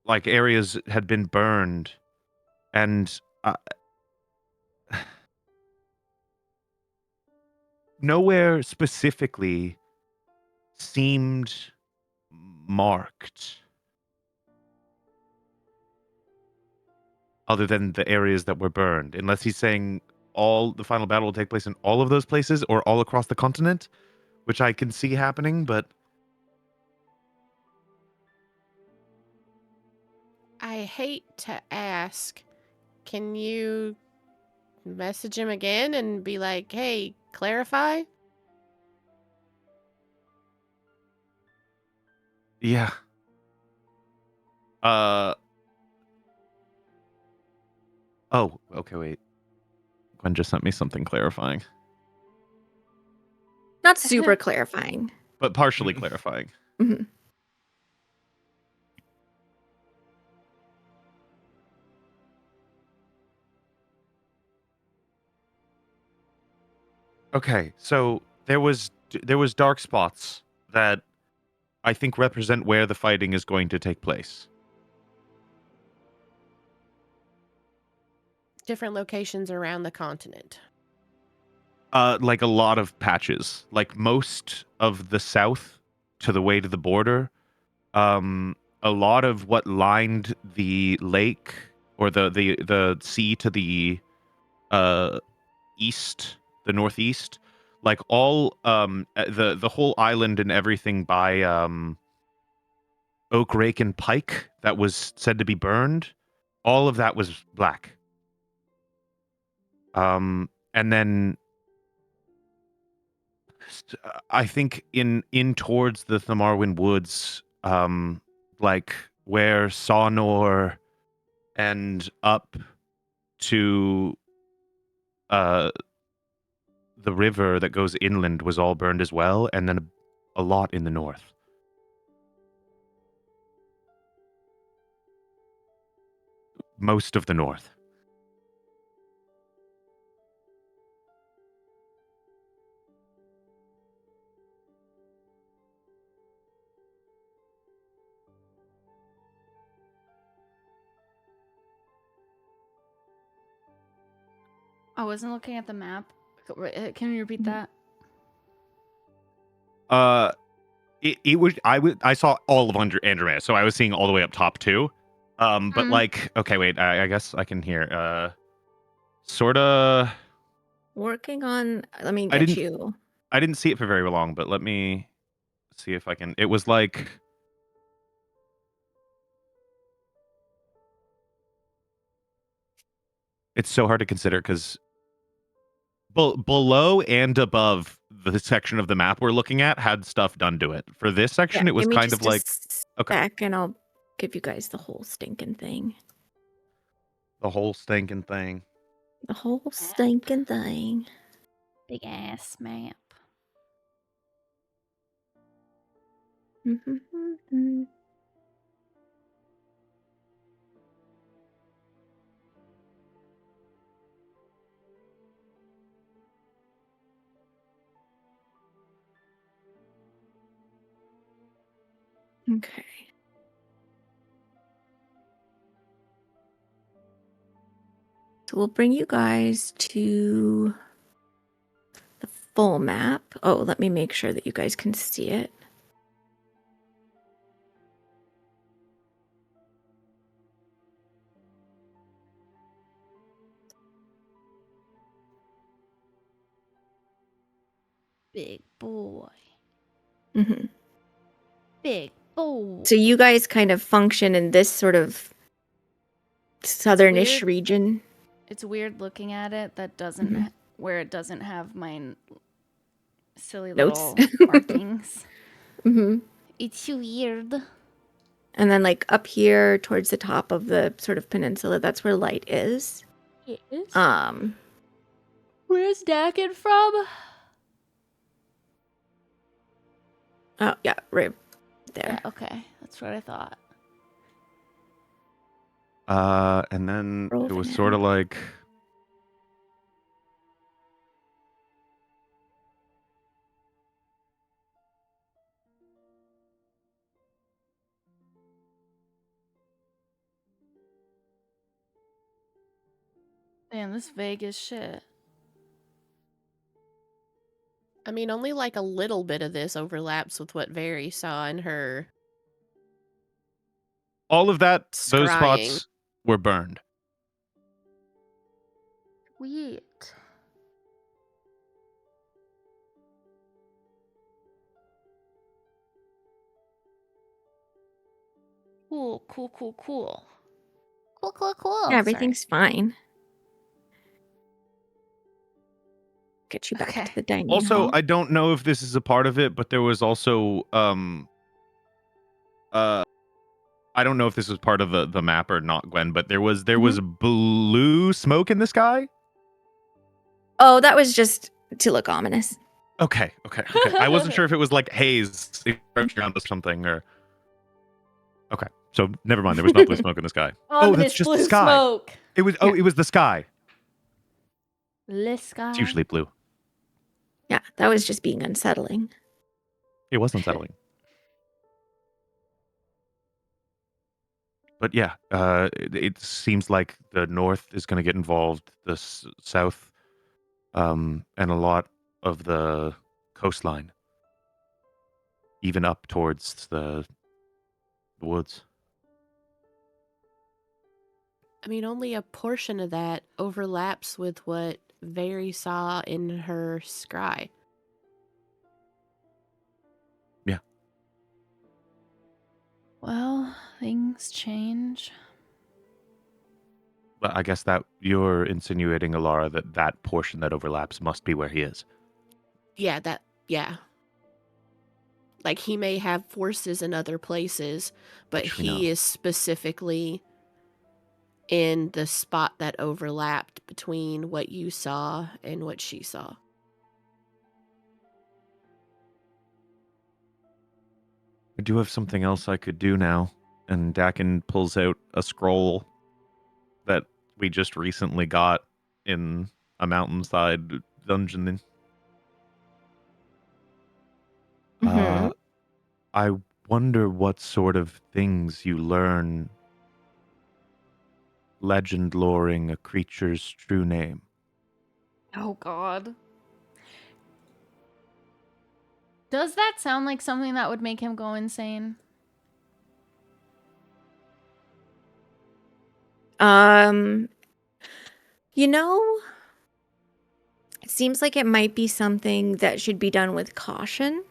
Like areas had been burned, and nowhere specifically seemed marked, other than the areas that were burned. Unless he's saying all the final battle will take place in all of those places or all across the continent, which I can see happening, but
I hate to ask. Can you message him again and be like, hey, clarify?
yeah. Oh, okay, wait. Gwen just sent me something clarifying,
Not super clarifying.
but partially clarifying.
Mhm.
Okay, so there was dark spots that I think represent where the fighting is going to take place.
Different locations around the continent.
Like a lot of patches, like most of the south to the way to the border. A lot of what lined the lake or the sea to the east, the northeast, like all the whole island and everything by Oak Rake and Pike that was said to be burned, all of that was black. And then I think in towards the Thamarwin Woods, like where Sawnor and up to the river that goes inland was all burned as well, and then a lot in the north. Most of the north.
I wasn't looking at the map. Can you repeat that?
I saw all of Andromea, so I was seeing all the way up top too. But like, okay, wait, I guess I can hear. Sorta.
Working on. Let me
I
get
didn't-
you.
I didn't see it for very long, but let me see if I can. It was like. It's so hard to consider because below and above the section of the map we're looking at had stuff done to it. For this section,
Yeah,
it was
give me
kind
just
of like
a sec, and I'll give you guys the whole stinking thing.
the whole stinking thing.
The whole stinking thing.
Big ass map.
Okay. So we'll bring you guys to the full map. Oh, let me make sure that you guys can see it.
Big boy.
Mhm.
Big boy.
So you guys kind of function in this sort of southernish
weird.
region.
It's weird looking at it that doesn't
Mhm.
where it doesn't have my silly
Notes.
little markings.
Hmm.
It's weird.
And then like up here towards the top of the sort of peninsula, that's where light is.
Yes.
Um,
Where's Dakin from?
oh yeah, right there.
Yeah, okay. That's what I thought.
And then it was
Rovnin.
sort of like
Man, this vague as shit.
I mean, only like a little bit of this overlaps with what Very saw in her
all of that. Those
scrying.
spots were burned.
Sweet. Cool. Cool.
Yeah, everything's fine. Get you back
Okay.
to the dining
Also,
hall.
I don't know if this is a part of it, but there was also I don't know if this was part of the map or not, Gwen, but there was blue smoke in the sky.
Oh, that was just to look ominous.
Okay. I wasn't sure if it was like haze approaching around us or something, or okay. So never mind. There was not blue smoke in the sky. Oh, that's just the sky.
Smoke.
It was. Oh, it was the sky.
Le sky.
It's usually blue.
Yeah, that was just being unsettling.
It was unsettling. But yeah, it seems like the north is going to get involved, the south, and a lot of the coastline, even up towards the woods.
I mean, only a portion of that overlaps with what Very saw in her scry.
Yeah.
Well, things change.
But I guess that you're insinuating, Alara, that portion that overlaps must be where he is.
Yeah. Like, he may have forces in other places, but
Which we
he
know.
is specifically in the spot that overlapped between what you saw and what she saw.
I do have something else I could do now. And Dakin pulls out a scroll that we just recently got in a mountainside dungeon.
Mhm.
I wonder what sort of things you learn legend loring a creature's true name.
Oh God. Does that sound like something that would make him go insane?
You know, it seems like it might be something that should be done with caution.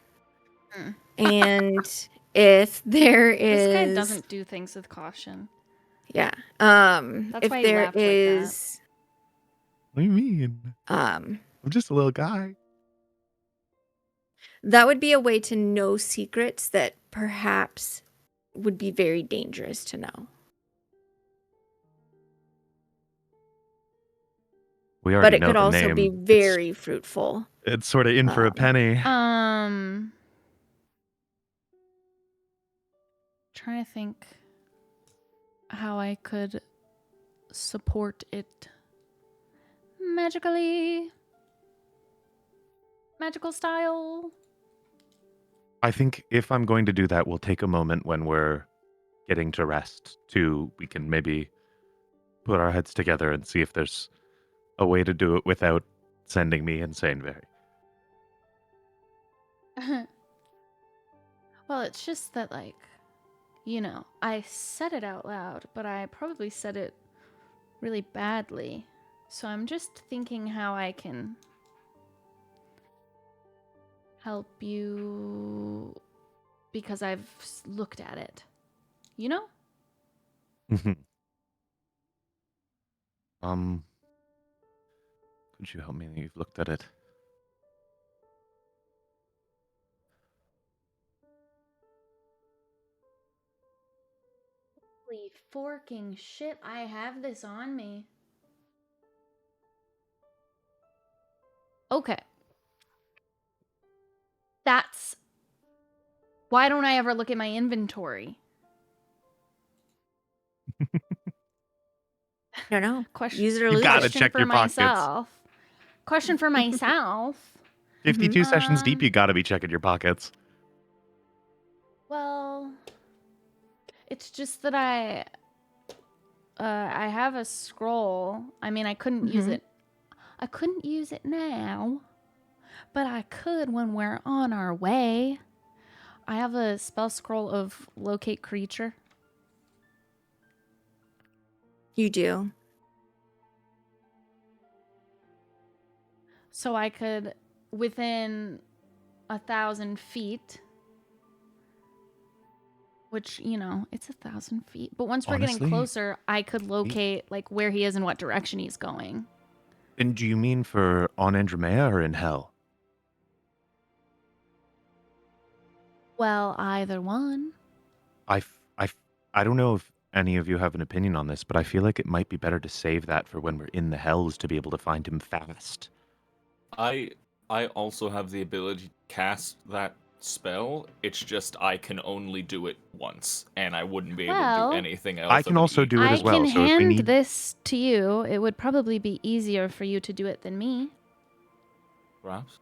Hmm.
And if there is
This guy doesn't do things with caution.
Yeah.
That's
If
why he
there
laughed like that.
is
What do you mean? I'm just a little guy.
that would be a way to know secrets that perhaps would be very dangerous to know.
We
But
already
it
know
could
the
also
name.
be very fruitful.
It's sort of in for a penny.
Trying to think how I could support it magically. Magical style.
I think if I'm going to do that, we'll take a moment when we're getting to rest we can maybe put our heads together and see if there's a way to do it without sending me insane very.
Well, it's just that, like, you know, I said it out loud, but I probably said it really badly. So I'm just thinking how I can help you because I've looked at it. You know?
Could you help me? You've looked at it.
Holy forking shit, I have this on me. Okay. That's... Why don't I ever look at my inventory?
I don't know.
Question,
Use it or
You
lose
gotta
it.
question
check
for
your pockets.
myself. Question for myself.
52 sessions deep,
Um,
you gotta be checking your pockets.
Well, it's just that I have a scroll. I mean, I couldn't use it. I couldn't use it now, but I could when we're on our way. I have a spell scroll of locate creature.
You do.
So I could, within 1,000 feet, which, you know, it's 1,000 feet. But once we're getting
Honestly,
closer, I could locate like where he is and what direction he's going.
And do you mean for on Andromea or in Hell?
Well, either one.
I don't know if any of you have an opinion on this, but I feel like it might be better to save that for when we're in the Hells to be able to find him fast.
I also have the ability to cast that spell. It's just I can only do it once, and I wouldn't be able to
Well,
do anything else.
I can
of an
also do it
I
as well.
can
So if we
hand
need,
this to you. It would probably be easier for you to do it than me.
perhaps.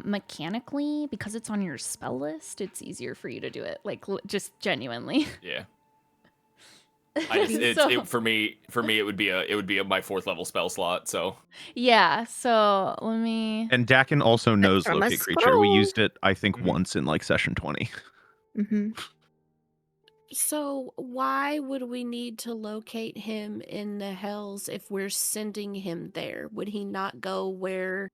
Mechanically, because it's on your spell list, it's easier for you to do it. Like, just genuinely.
Yeah. I just,
So-
for me, it would be my 4th level spell slot. So
Yeah, so let me...
and Dakin also knows
from a
locate creature. We
scroll.
used it, I think,
Mhm.
once in like session 20.
Mm-hmm.
So why would we need to locate him in the Hells if we're sending him there? Would he not go where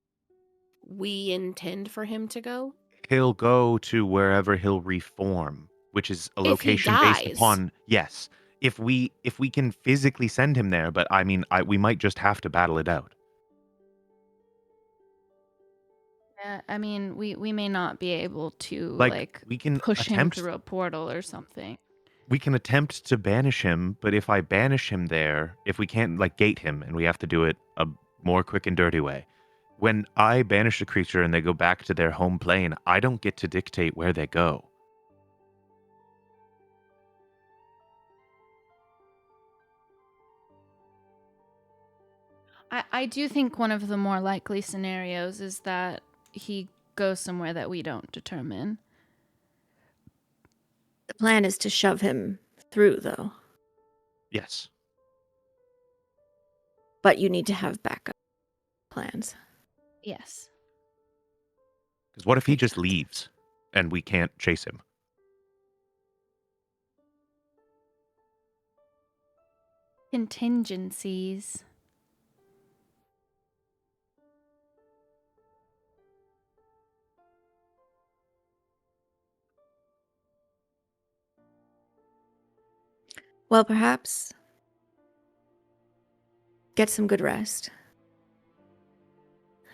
we intend for him to go?
He'll go to wherever he'll reform, which is a
If he
location based
dies.
upon, yes, if we can physically send him there, but I mean, we might just have to battle it out.
Yeah, I mean, we may not be able to,
Like, we can
push him
attempt
through a portal or something.
we can attempt to banish him, but if I banish him there, if we can't like gate him and we have to do it a more quick and dirty way, when I banish a creature and they go back to their home plane, I don't get to dictate where they go.
I do think one of the more likely scenarios is that he goes somewhere that we don't determine.
The plan is to shove him through, though.
Yes.
But you need to have backup plans.
Yes.
Because what if he
Makes
just
sense.
leaves and we can't chase him?
Contingencies.
Well, perhaps get some good rest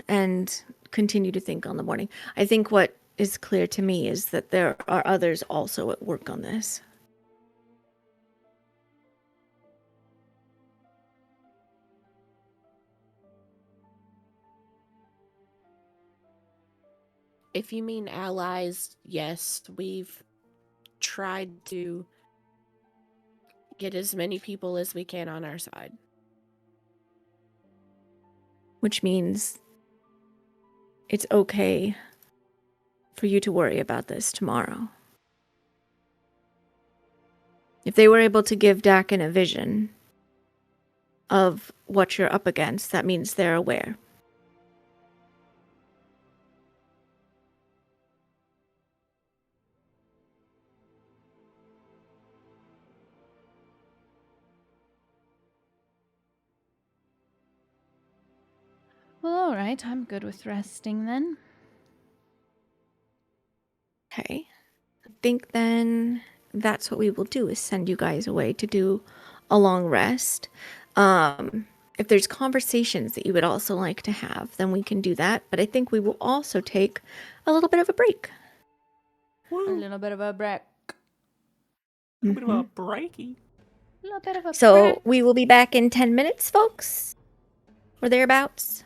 and continue to think on the morning. I think what is clear to me is that there are others also at work on this.
If you mean allies, yes, we've tried to get as many people as we can on our side.
Which means it's okay for you to worry about this tomorrow. If they were able to give Dakin a vision of what you're up against, that means they're aware.
Well, all right. I'm good with resting then.
Okay. I think then that's what we will do, is send you guys away to do a long rest. if there's conversations that you would also like to have, then we can do that. But I think we will also take a little bit of a break.
A little bit of a break.
A bit of a
Mhm.
breaky.
A little bit of a
So
break.
we will be back in 10 minutes, folks, or thereabouts.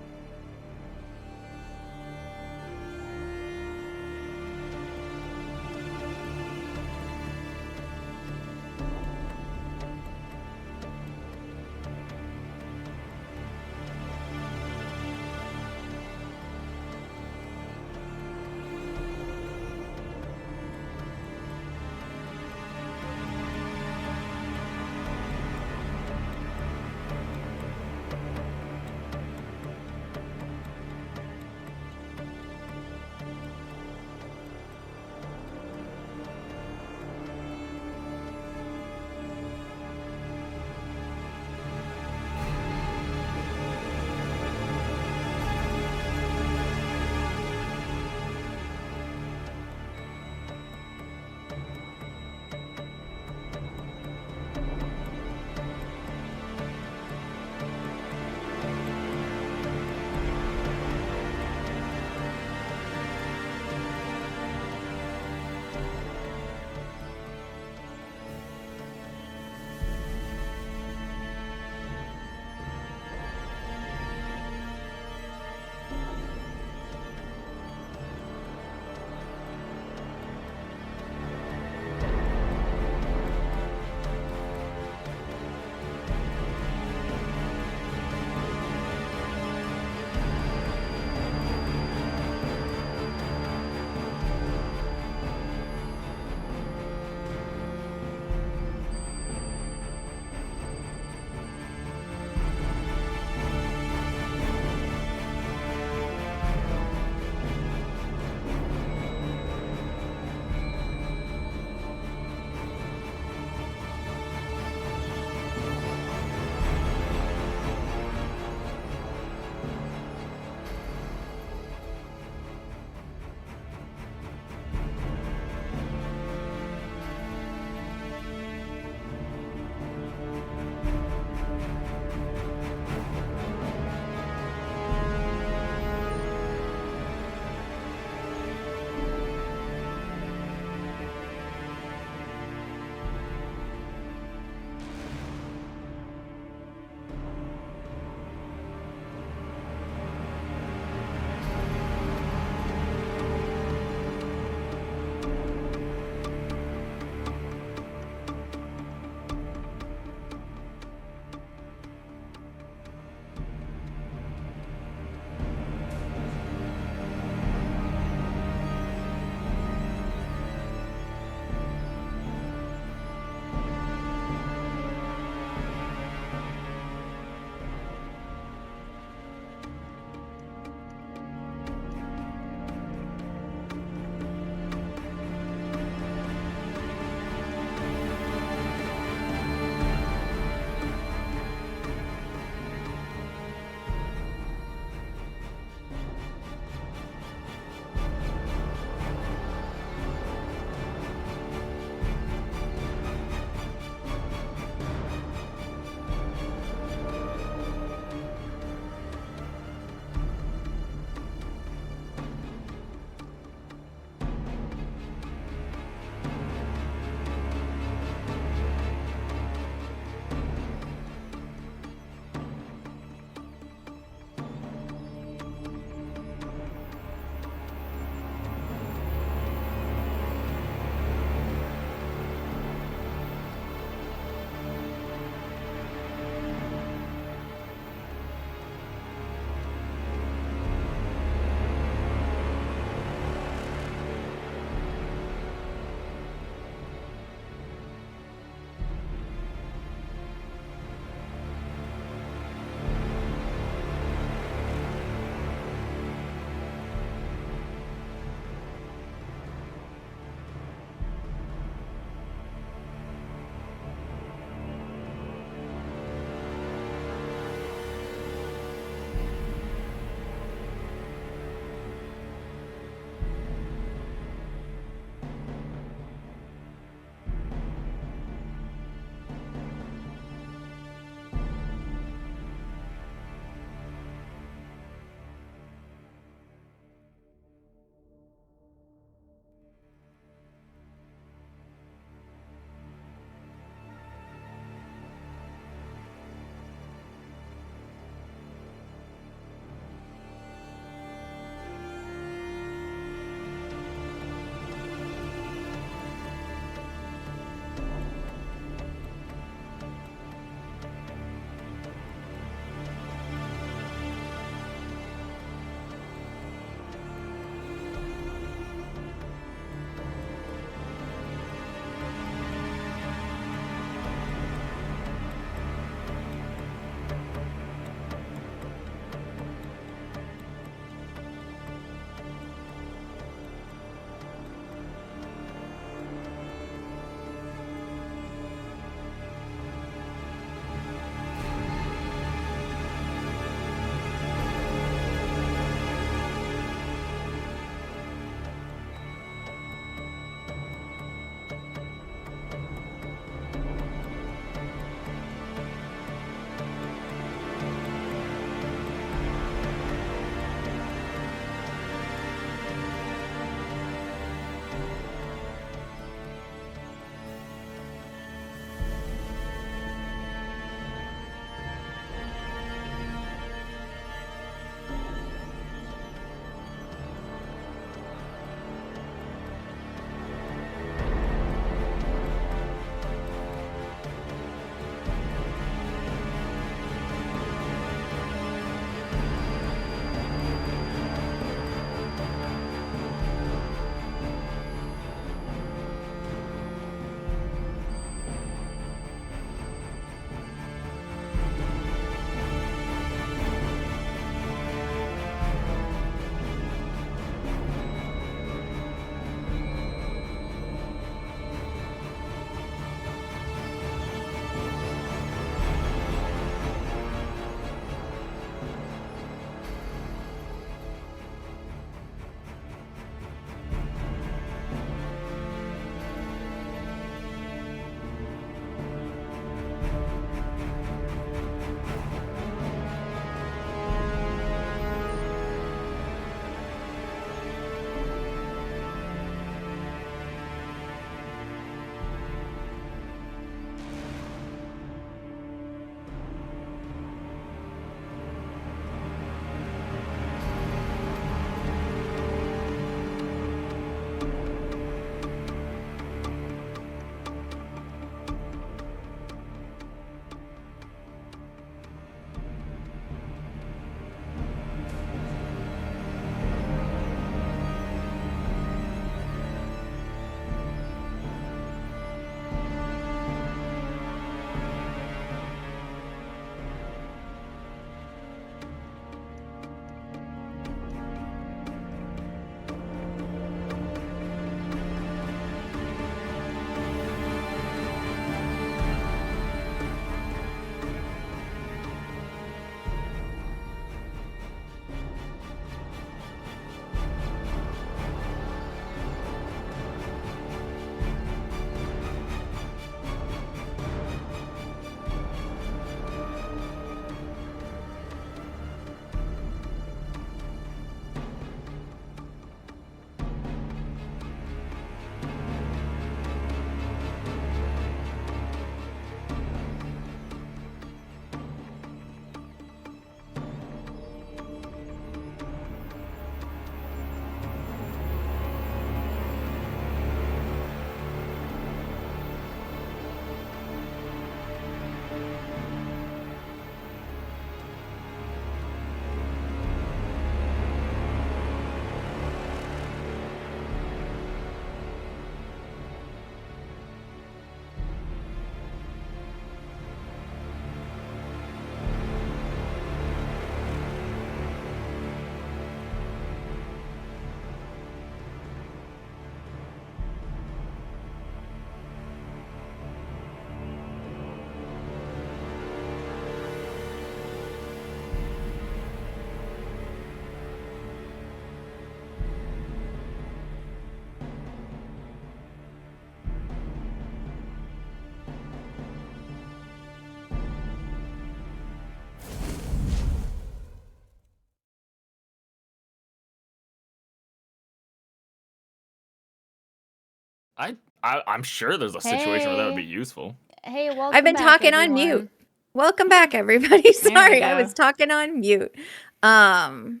I'm sure there's a situation where that would be
Hey.
useful.
Hey, welcome
I've been
back,
talking on
everyone.
mute. Welcome back, everybody.
we
Sorry, I
go.
was talking on mute. Um,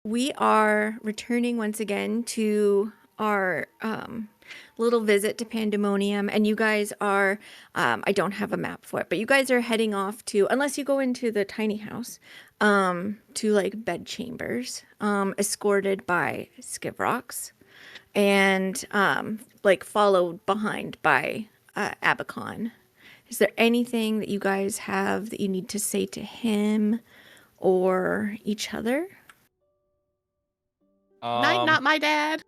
we are returning once again to our little visit to Pandemonium, and you guys are. I don't have a map for it, but you guys are heading off to, unless you go into the tiny house, to like bed chambers, escorted by Skivrox, and like followed behind by Abacon. Is there anything that you guys have that you need to say to him or each other?
Night, not my dad.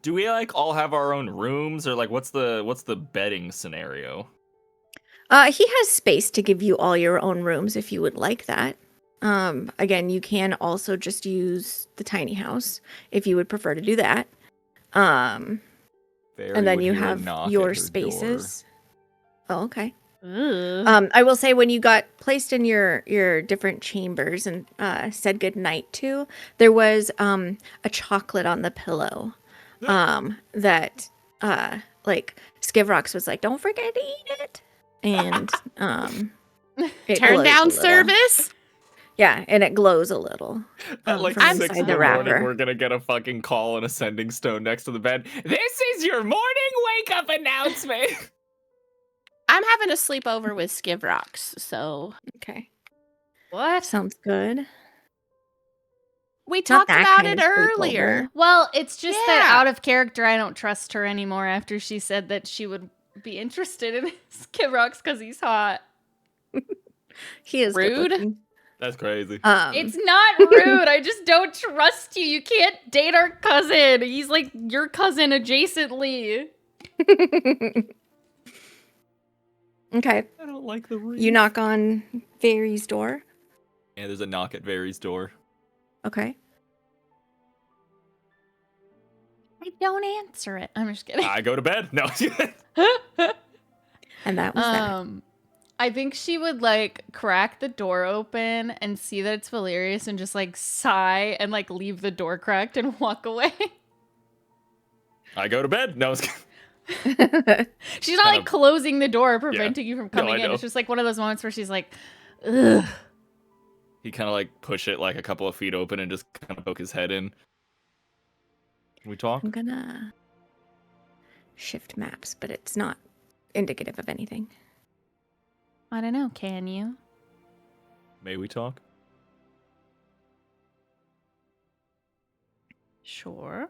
Do we like all have our own rooms, or like what's the bedding scenario?
He has space to give you all your own rooms if you would like that. Again, you can also just use the tiny house if you would prefer to do that.
Barry
And then
would
you
hear a
have
knock at
your
her
spaces. Oh, okay.
Ugh.
I will say when you got placed in your different chambers and said goodnight to, there was a chocolate on the pillow that like Skivrox was like, don't forget to eat it. And it
Turn
glows
down
a little.
service.
Yeah, and it glows a little.
At like
from
6
inside
in
the
the morning,
wrapper.
we're gonna get a fucking call and a sending stone next to the bed. This is your morning wake up announcement.
I'm having a sleepover with Skivrox, so
Okay.
What?
Sounds good.
we
Not
talked
that
about
kind
it
of
earlier.
sleepover.
Well, it's just that
Yeah.
out of character, I don't trust her anymore after she said that she would be interested in Skivrox because he's hot.
He is
Rude.
good looking.
That's crazy.
It's not rude. I just don't trust you. You can't date our cousin. He's like your cousin adjacently.
Okay.
I don't like the ring.
You knock on Very's door.
Yeah, there's a knock at Vary's door.
Okay.
I don't answer it. I'm just kidding.
I go to bed. No.
And that was that.
I think she would like crack the door open and see that it's Valerius and just like sigh and like leave the door cracked and walk away.
I go to bed. No.
She's not like closing the door, preventing you from
No,
coming
I
in.
know.
It's just like one of those moments where she's like, ugh.
He kind of like push it like a couple of feet open and just kind of poke his head in. Can we talk?
I'm gonna shift maps, but it's not indicative of anything.
I don't know. Can you?
May we talk?
Sure.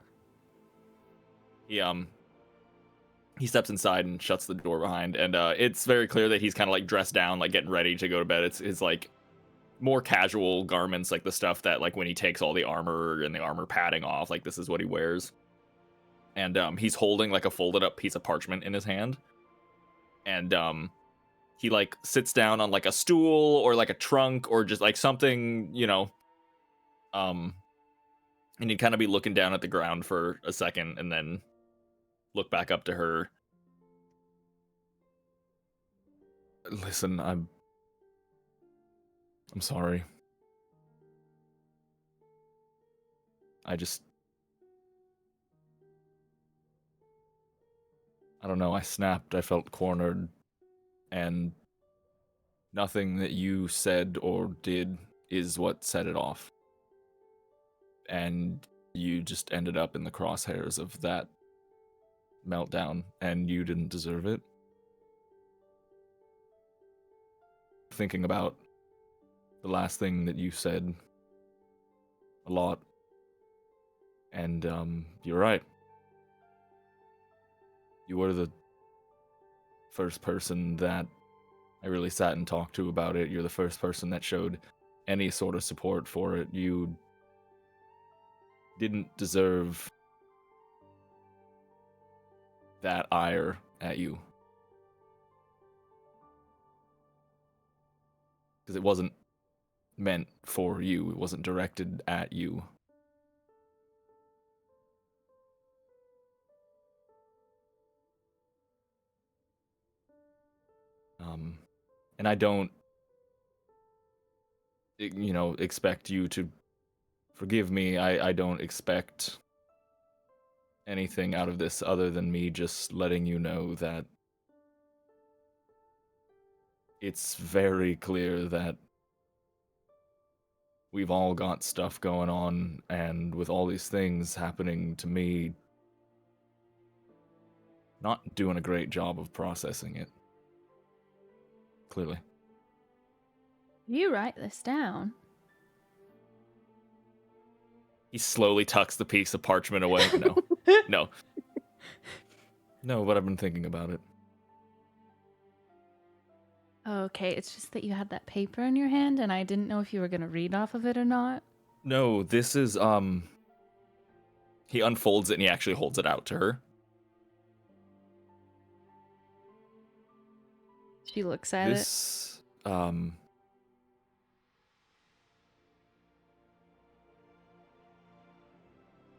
He steps inside and shuts the door behind, and it's very clear that he's kind of like dressed down, like getting ready to go to bed. It's his like more casual garments, like the stuff that like when he takes all the armor and the armor padding off, like this is what he wears. And he's holding like a folded up piece of parchment in his hand, and he like sits down on like a stool or like a trunk or just like something, you know. And he'd kind of be looking down at the ground for a second and then look back up to her. Listen, I'm sorry. I don't know, I snapped, I felt cornered, and nothing that you said or did is what set it off. And you just ended up in the crosshairs of that meltdown, and you didn't deserve it. Thinking about the last thing that you said a lot, and you're right. You were the first person that I really sat and talked to about it. You're the first person that showed any sort of support for it. You didn't deserve that ire at you. Because it wasn't meant for you. It wasn't directed at you. And I don't, expect you to forgive me. I don't expect anything out of this other than me just letting you know that it's very clear that we've all got stuff going on, and with all these things happening to me, not doing a great job of processing it. Clearly.
You write this down.
He slowly tucks the piece of parchment away. No. No. No, but I've been thinking about it.
Okay, it's just that you had that paper in your hand, and I didn't know if you were gonna read off of it or not.
No, this is, he unfolds it and he actually holds it out to her.
She looks at
This,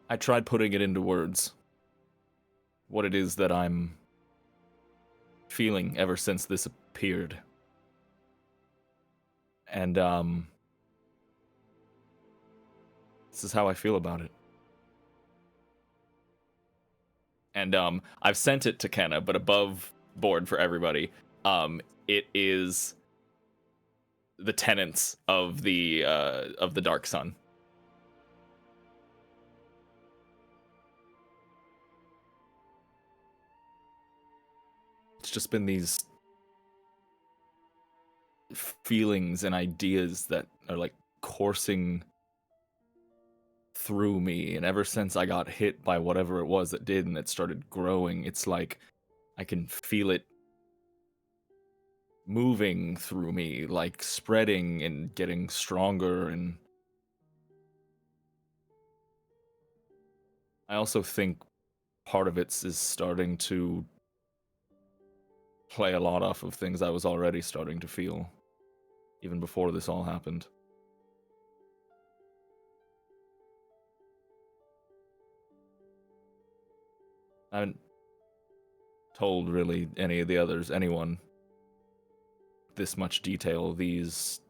I tried putting it into words. What it is that I'm feeling ever since this appeared. And, this is how I feel about it. And, I've sent it to Kenna, but above board for everybody, it is the tenets of the Dark Sun. It's just been these feelings and ideas that are like coursing through me, and ever since I got hit by whatever it was that did and it started growing, it's like I can feel it moving through me, like spreading and getting stronger. And I also think part of it is starting to play a lot off of things I was already starting to feel, even before this all happened. I haven't told really any of the others, anyone, this much detail, these...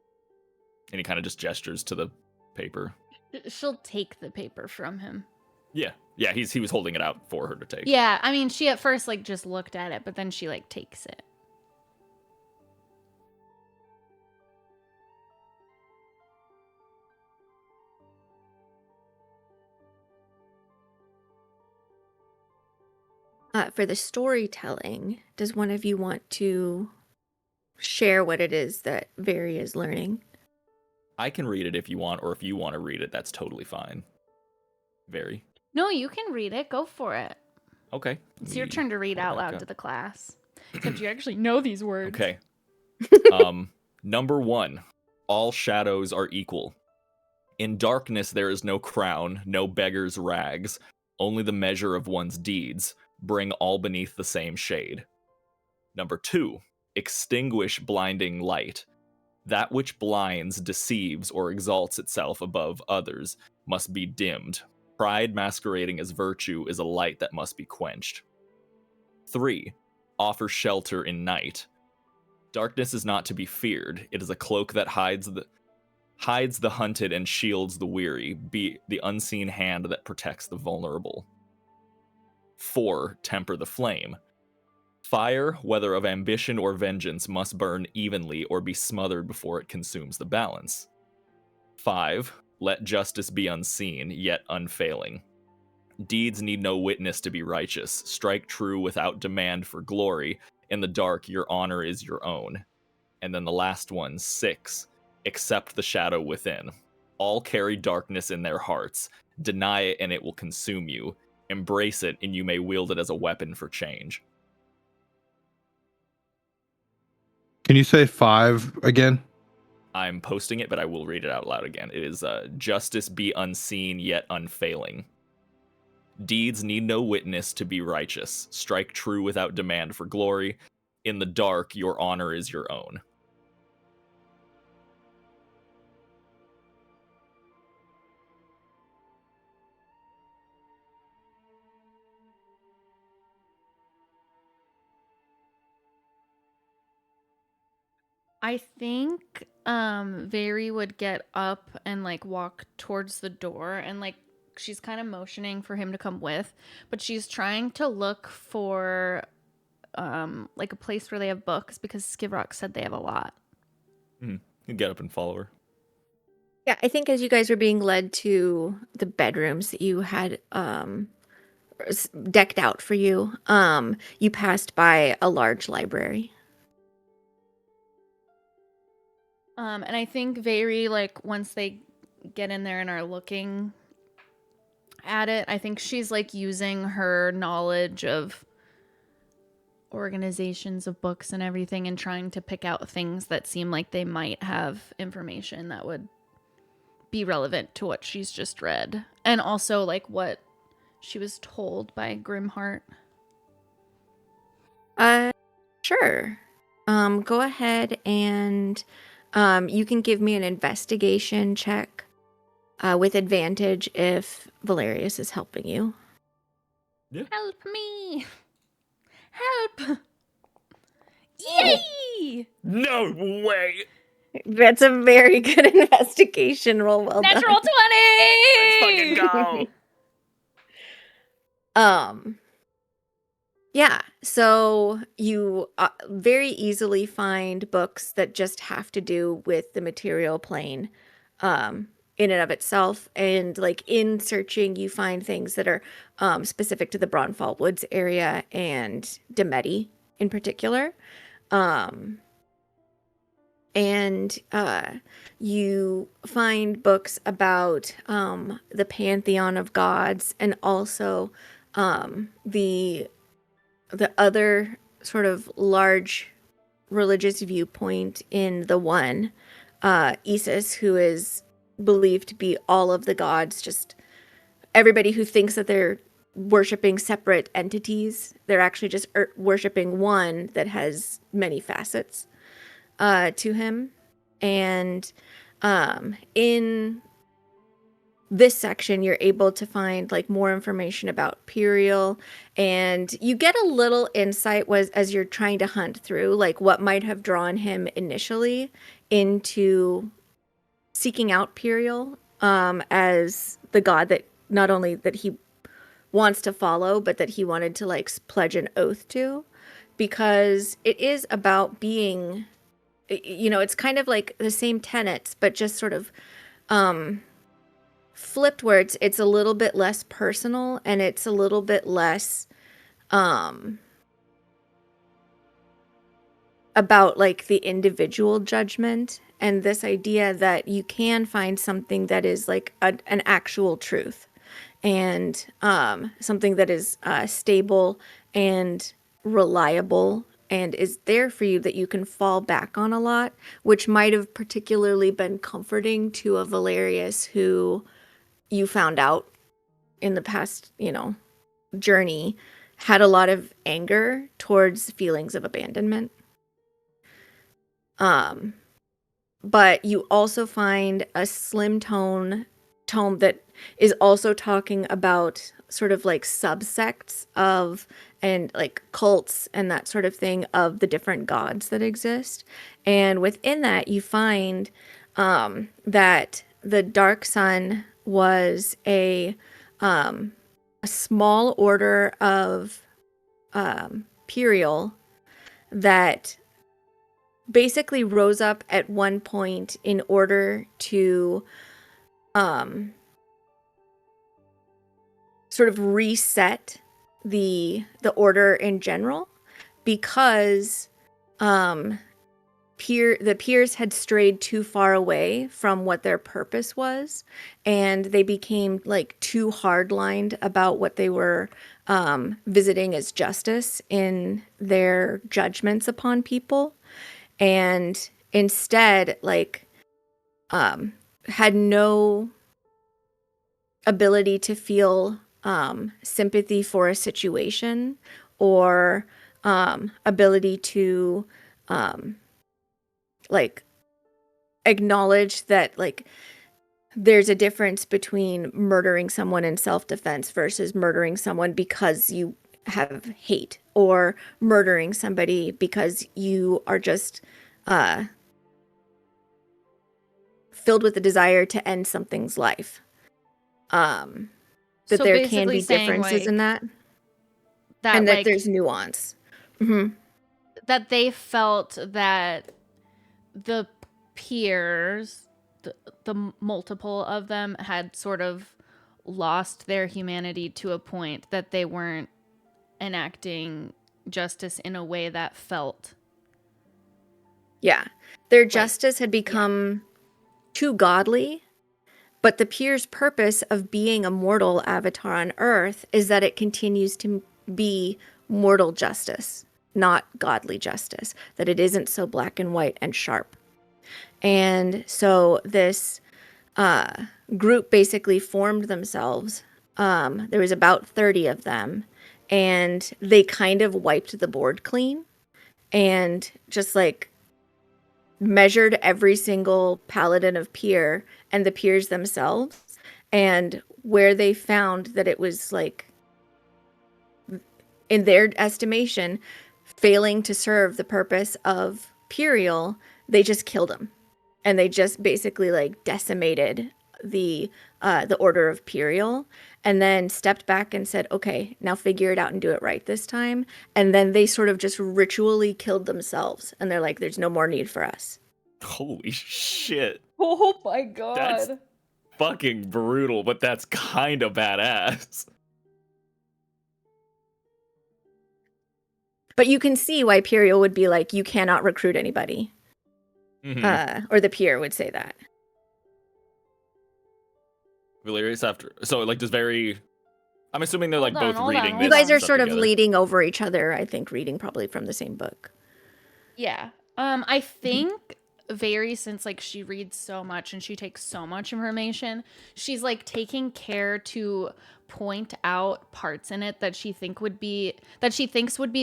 And he kind of just gestures to the paper.
it. She'll take the paper from him.
Yeah, he was holding it out for her to take.
Yeah, I mean, she at first, like, just looked at it, but then she, like, takes it.
For the storytelling, does one of you want to share what it is that Very is learning?
I can read it if you want, or if you want to read it, that's totally fine. Very.
No, you can read it. Go for it.
Okay.
It's your turn to read
pull it
out
back
loud
up.
to the class. Except you actually know these words.
Okay. Number 1. All shadows are equal. In darkness there is no crown, no beggar's rags, only the measure of one's deeds. Bring all beneath the same shade. Number 2. Extinguish blinding light. That which blinds, deceives, or exalts itself above others must be dimmed. Pride masquerading as virtue is a light that must be quenched. 3. Offer shelter in night. Darkness is not to be feared. It is a cloak that hides the hunted and shields the weary, be the unseen hand that protects the vulnerable. 4. Temper the flame. Fire, whether of ambition or vengeance, must burn evenly or be smothered before it consumes the balance. 5. Let justice be unseen, yet unfailing. Deeds need no witness to be righteous. Strike true without demand for glory. In the dark, your honor is your own. And then the last one, 6. Accept the shadow within. All carry darkness in their hearts. Deny it and it will consume you. Embrace it and you may wield it as a weapon for change.
Can you say 5 again?
I'm posting it, but I will read it out loud again. It is justice be unseen yet unfailing. Deeds need no witness to be righteous. Strike true without demand for glory. In the dark, your honor is your own.
I think Very would get up and like walk towards the door and like she's kind of motioning for him to come with, but she's trying to look for like a place where they have books because Skid Rock said they have a lot.
You get up and follow her.
Yeah, I think as you guys were being led to the bedrooms that you had decked out for you, you passed by a large library.
And I think Veiri, like, once they get in there and are looking at it, I think she's like using her knowledge of organizations of books and everything and trying to pick out things that seem like they might have information that would be relevant to what she's just read, and also like what she was told by Grimheart.
Sure. Go ahead and you can give me an investigation check with advantage if Valerius is helping you.
Help me! Help! Yay!
No way!
That's a very good investigation roll. Well
Natural 20!
Let's fucking go!
Yeah, so you very easily find books that just have to do with the material plane in and of itself. And like in searching, you find things that are specific to the Braunfall Woods area and Demeti in particular. And you find books about the pantheon of gods and also the other sort of large religious viewpoint in the one, Isis, who is believed to be all of the gods, just everybody who thinks that they're worshiping separate entities, they're actually just worshiping one that has many facets to him. And in this section, you're able to find like more information about Puriel, and you get a little insight as you're trying to hunt through like what might have drawn him initially into seeking out Puriel as the god that not only that he wants to follow, but that he wanted to like pledge an oath to, because it is about being, you know, it's kind of like the same tenets, but just sort of flipped, where it's a little bit less personal and it's a little bit less about like the individual judgment, and this idea that you can find something that is like an actual truth, and something that is stable and reliable and is there for you that you can fall back on a lot, which might have particularly been comforting to a Valerius who you found out in the past, you know, journey had a lot of anger towards feelings of abandonment. But you also find a slim tome that is also talking about sort of like subsects of and like cults and that sort of thing of the different gods that exist. And within that, you find that the Dark Sun was a small order of Puriel that basically rose up at one point in order to sort of reset the order in general, because the peers had strayed too far away from what their purpose was, and they became like too hardlined about what they were visiting as justice in their judgments upon people, and instead like had no ability to feel sympathy for a situation, or ability to like acknowledge that like there's a difference between murdering someone in self-defense versus murdering someone because you have hate, or murdering somebody because you are just filled with the desire to end something's life. that
So
there can
basically
be
saying,
differences
like,
in that,
that
and that
like
there's nuance. Hmm.
that they felt that the peers, the multiple of them, had sort of lost their humanity to a point that they weren't enacting justice in a way that felt
Yeah. Their
like,
justice had become too godly, but the peer's purpose of being a mortal avatar on Earth is that it continues to be mortal justice, not godly justice, that it isn't so black and white and sharp. And so this group basically formed themselves. There was about 30 of them, and they kind of wiped the board clean and just like measured every single paladin of peer and the peers themselves, and where they found that it was like, in their estimation, failing to serve the purpose of Puriel, they just killed them. And they just basically like decimated the order of Puriel, and then stepped back and said, okay, now figure it out and do it right this time. And then they sort of just ritually killed themselves, and they're like, there's no more need for us.
Holy shit.
oh my
That's
god.
fucking brutal, but that's kind of badass.
But you can see why Puriel would be like, you cannot recruit anybody.
Mhm.
Or the peer would say that.
Valerius after. So, like, just very. I'm assuming they're, like,
Hold on,
both
hold on,
reading
hold
You
this
guys are
stuff
sort of
together.
leading over each other, I think, reading probably from the same book.
Yeah. I think Very, since like she reads so much and she takes so much information, she's like taking care to point out parts in it that she thinks would be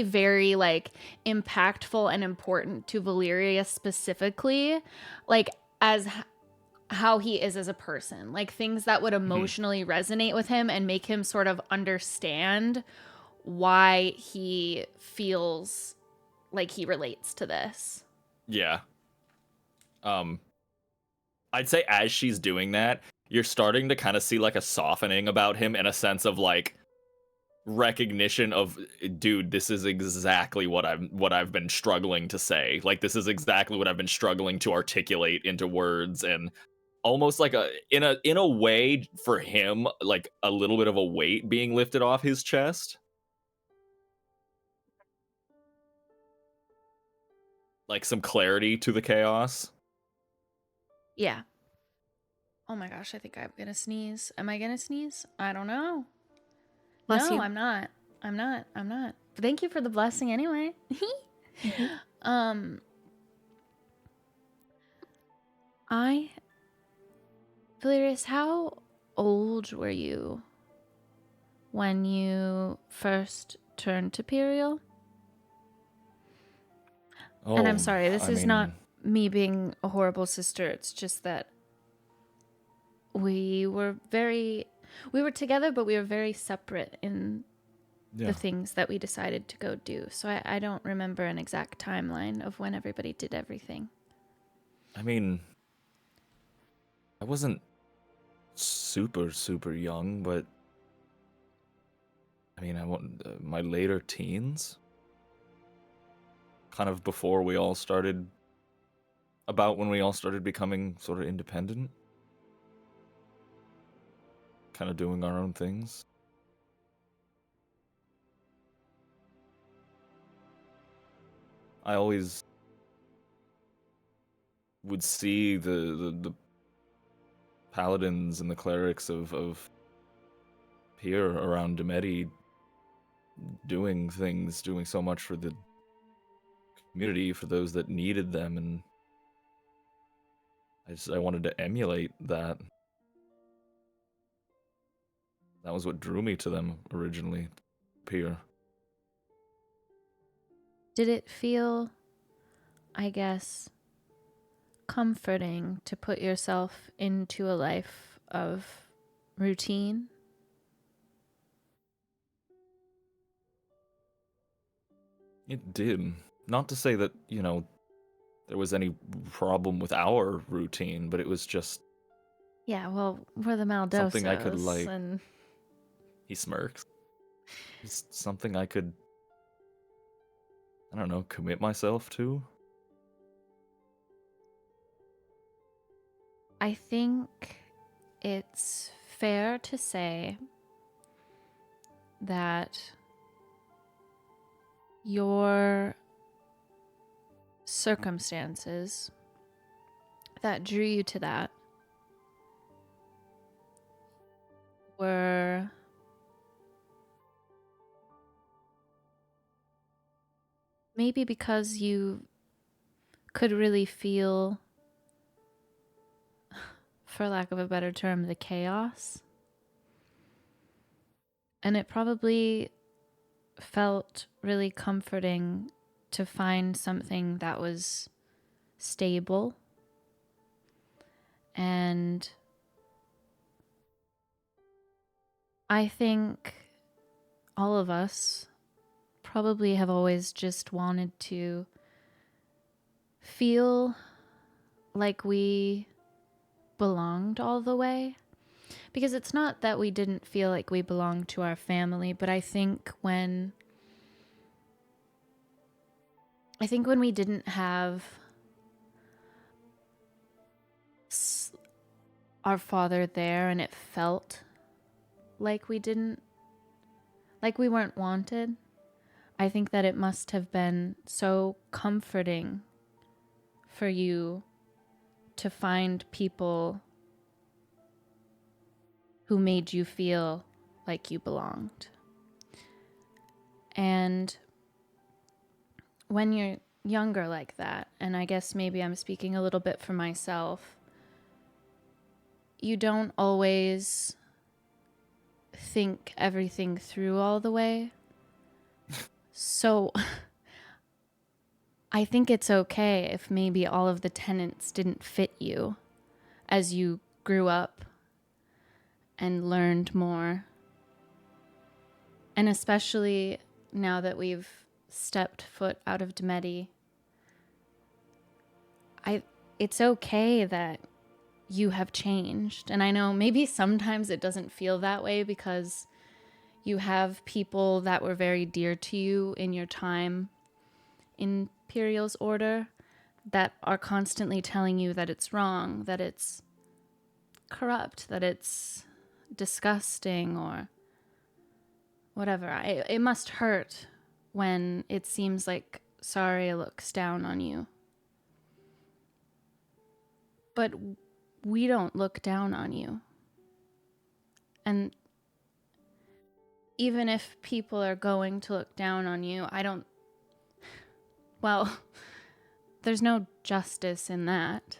very like impactful and important to Valyria specifically, like as how he is as a person, like things that would emotionally resonate with him and make him sort of understand why he feels like he relates to this.
Yeah. I'd say as she's doing that, you're starting to kind of see like a softening about him in a sense of like recognition of, dude, this is exactly what I've been struggling to say. Like, this is exactly what I've been struggling to articulate into words, and almost like in a way for him, like a little bit of a weight being lifted off his chest. Like some clarity to the chaos.
Yeah. Oh my gosh, I think I'm gonna sneeze. Am I gonna sneeze? I don't know.
Bless
No,
you.
I'm not. I'm not. Thank you for the blessing anyway. Valerius, how old were you when you first turned to Periel?
Oh,
And I'm sorry, this
I
is not
mean,
me being a horrible sister. It's just that we were together, but we were very separate in
yeah.
the things that we decided to go do. So I don't remember an exact timeline of when everybody did everything.
I mean, I wasn't super young, but I mean, I want my later teens, kind of before we all started, about when we all started becoming sort of independent, kind of doing our own things. I always would see the paladins and the clerics of here around Demeti doing things, doing so much for the community, for those that needed them, and I wanted to emulate that. That was what drew me to them originally, Pier.
Did it feel, I guess, comforting to put yourself into a life of routine?
It did. Not to say that, there was any problem with our routine, but it was just
Yeah, well, we're the
something I could
Maldosos,
like.
and
He smirks. Is something I could, I don't know, commit myself to?
I think it's fair to say that your circumstances that drew you to that were maybe because you could really feel, for lack of a better term, the chaos. And it probably felt really comforting to find something that was stable. And I think all of us probably have always just wanted to feel like we belonged all the way. Because it's not that we didn't feel like we belonged to our family, but I think when we didn't have our father there and it felt like we weren't wanted, I think that it must have been so comforting for you to find people who made you feel like you belonged. And when you're younger like that, and I guess maybe I'm speaking a little bit for myself, you don't always think everything through all the way. So I think it's okay if maybe all of the tenets didn't fit you as you grew up and learned more. And especially now that we've stepped foot out of Demeti, it's okay that you have changed. And I know maybe sometimes it doesn't feel that way because you have people that were very dear to you in your time in Imperial's order that are constantly telling you that it's wrong, that it's corrupt, that it's disgusting or whatever. It must hurt when it seems like Saria looks down on you. But we don't look down on you. And even if people are going to look down on you, there's no justice in that.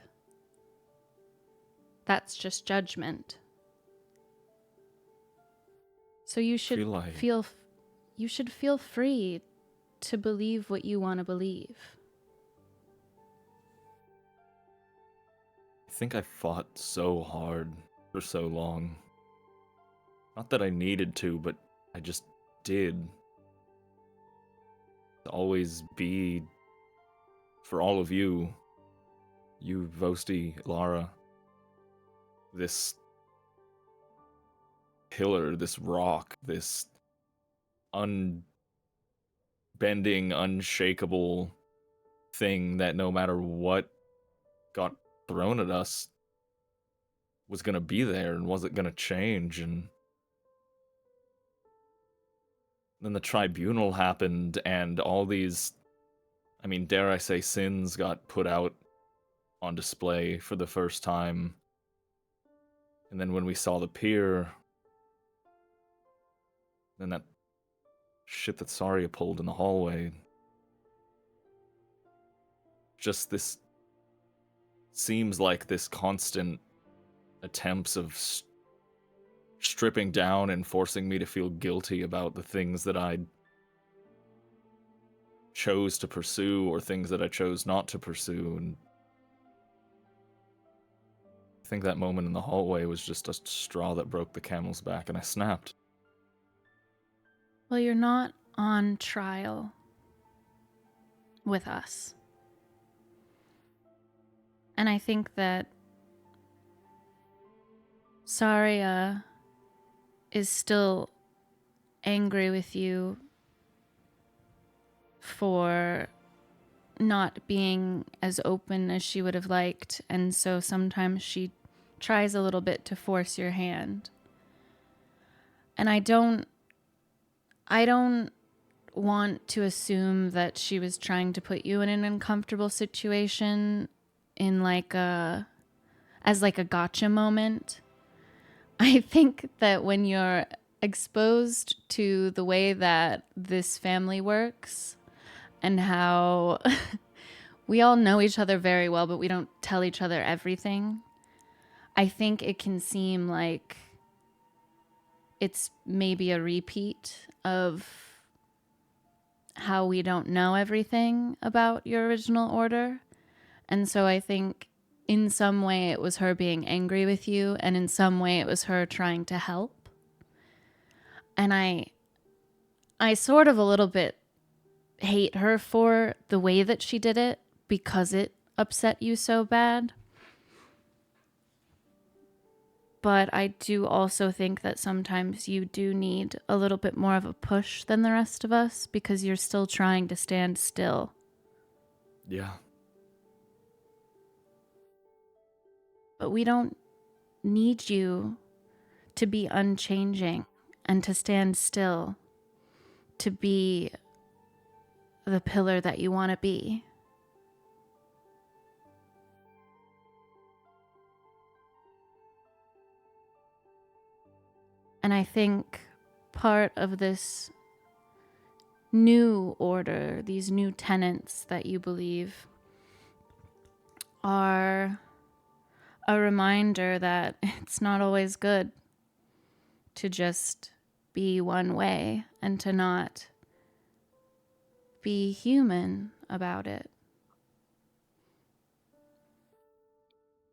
That's just judgment. So you should feel free to believe what you want to believe.
I think I fought so hard for so long. Not that I needed to, but I just did. To always be, for all of you, Vosti, Lara, this pillar, this rock, this unbending, unshakable thing that no matter what got thrown at us was gonna be there and wasn't gonna change. And then the tribunal happened and all these, I mean, dare I say, sins got put out on display for the first time. And then when we saw the pier, then that shit that Saria pulled in the hallway, just this seems like this constant attempts of stripping down and forcing me to feel guilty about the things that I chose to pursue or things that I chose not to pursue. And I think that moment in the hallway was just a straw that broke the camel's back, and I snapped.
Well, you're not on trial with us. And I think that Saria is still angry with you for not being as open as she would have liked, and so sometimes she tries a little bit to force your hand. And I don't want to assume that she was trying to put you in an uncomfortable situation in as a gotcha moment. I think that when you're exposed to the way that this family works and how we all know each other very well, but we don't tell each other everything, I think it can seem like it's maybe a repeat of how we don't know everything about your original order. And so I think in some way it was her being angry with you, and in some way it was her trying to help. And I sort of a little bit hate her for the way that she did it because it upset you so bad. But I do also think that sometimes you do need a little bit more of a push than the rest of us because you're still trying to stand still.
Yeah.
But we don't need you to be unchanging and to stand still, to be the pillar that you want to be. And I think part of this new order, these new tenets that you believe, are a reminder that it's not always good to just be one way and to not be human about it.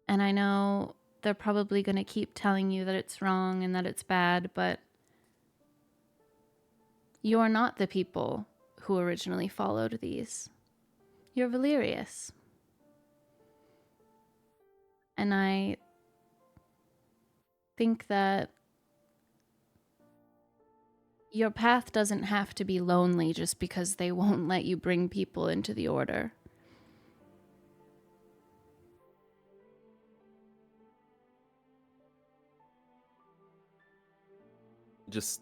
And I know they're probably going to keep telling you that it's wrong and that it's bad, but you're not the people who originally followed these. You're Valerius. And I think that your path doesn't have to be lonely just because they won't let you bring people into the order.
Just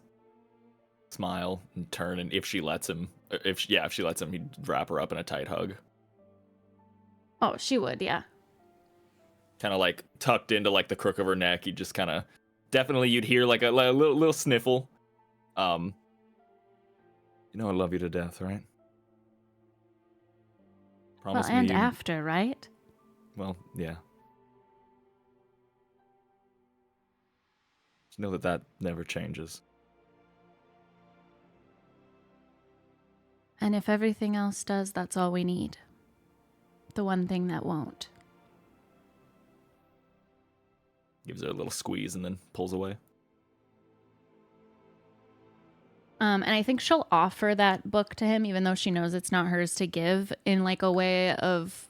smile and turn, and if she lets him, if she lets him, he'd wrap her up in a tight hug.
Oh, she would, yeah.
Kind of like tucked into like the crook of her neck. He'd just kind of, definitely you'd hear like a little sniffle. You know I love you to death, right? Promise
Well, and
me.
after, right?
Well, yeah. Just know that never changes.
And if everything else does, that's all we need. The one thing that won't.
Gives her a little squeeze and then pulls away.
And I think she'll offer that book to him, even though she knows it's not hers to give, in like a way of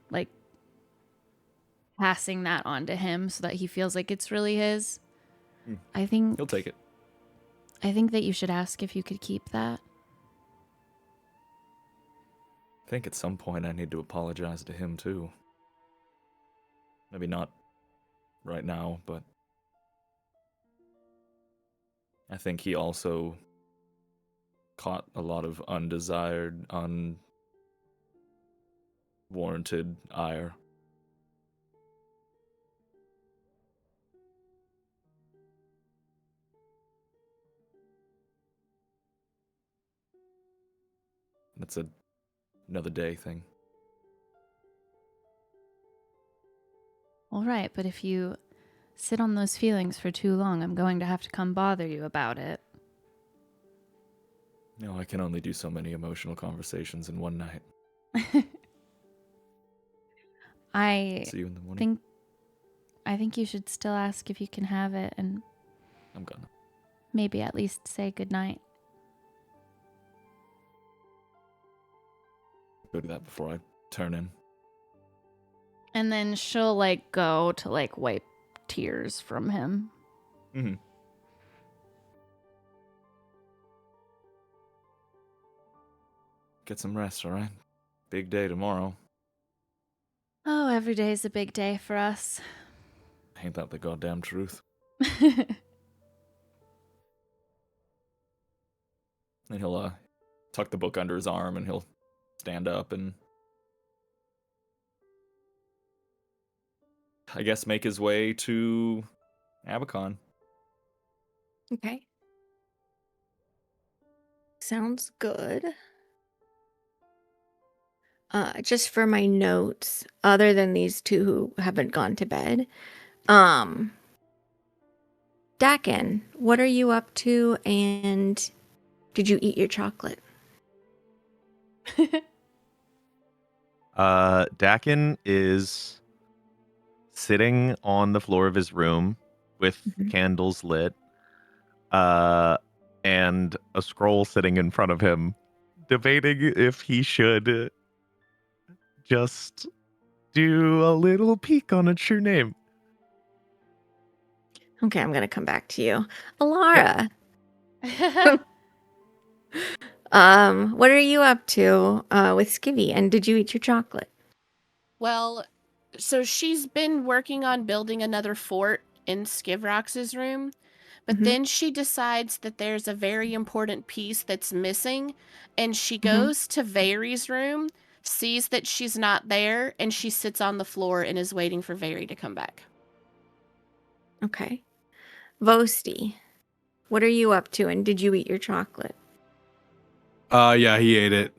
like passing that on to him so that he feels like it's really his. I think
He'll take it.
I think that you should ask if you could keep that.
I think at some point I need to apologize to him too. Maybe not right now, but I think he also caught a lot of undesired, unwarranted ire. That's another day thing.
All right, but if you sit on those feelings for too long, I'm going to have to come bother you about it.
No, I can only do so many emotional conversations in one night.
I
See you in the morning.
think you should still ask if you can have it and
I'm gonna.
maybe at least say goodnight.
Go do that before I turn in.
And then she'll like go to like wipe tears from him.
Mm-hmm. Get some rest, all right? Big day tomorrow.
Oh, every day is a big day for us.
Ain't that the goddamn truth? And he'll tuck the book under his arm and he'll stand up and I guess make his way to Abacon.
Okay. Sounds good. Just for my notes, other than these two who haven't gone to bed, Dakin, what are you up to, and did you eat your chocolate?
Dakin is sitting on the floor of his room with candles lit, and a scroll sitting in front of him, debating if he should just do a little peek on a true name.
Okay, I'm gonna come back to you. Alara, what are you up to with Skivvy, and did you eat your chocolate?
Well, so she's been working on building another fort in Skivrox's room, but
Mhm.
then she decides that there's a very important piece that's missing, and she
Mhm.
goes to Very's room, sees that she's not there, and she sits on the floor and is waiting for Very to come back.
Okay. Vosti, what are you up to, and did you eat your chocolate?
Yeah, he ate it.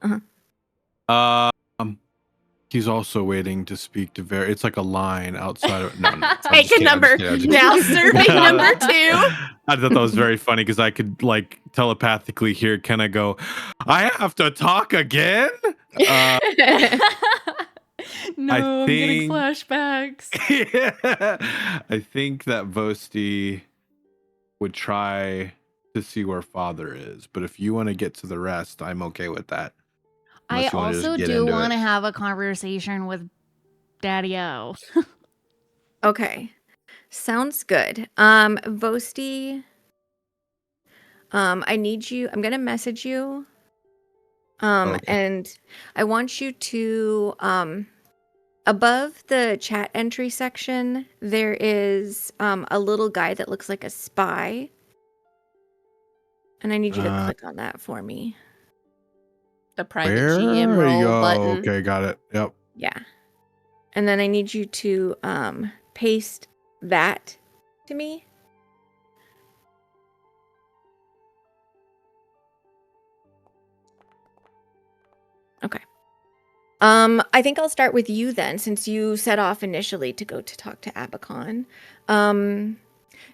Uh-huh.
He's also waiting to speak to Vera. It's like a line outside of. No, I'm just
Take a
kidding, I'm just
number.
kidding, I'm just
Now
kidding.
serving number 2.
I thought that was very funny because I could like telepathically hear Kenna go, "I have to talk again."
No, I'm getting
think-
flashbacks.
I think that Vosti would try to see where Father is, but if you want to get to the rest, I'm okay with that.
I
Unless you wanna just
also
get
do
into
want to
it.
have a conversation with Daddy-O.
Okay. Sounds good. Vosti, I need you. I'm gonna message you.
Okay.
And I want you to above the chat entry section, there is a little guy that looks like a spy. And I need you to click on that for me.
The private
Where
GM
you
roll
go?
button.
Okay, got it. Yep.
Yeah. And then I need you to paste that to me. Okay. I think I'll start with you then, since you set off initially to go to talk to Abacon.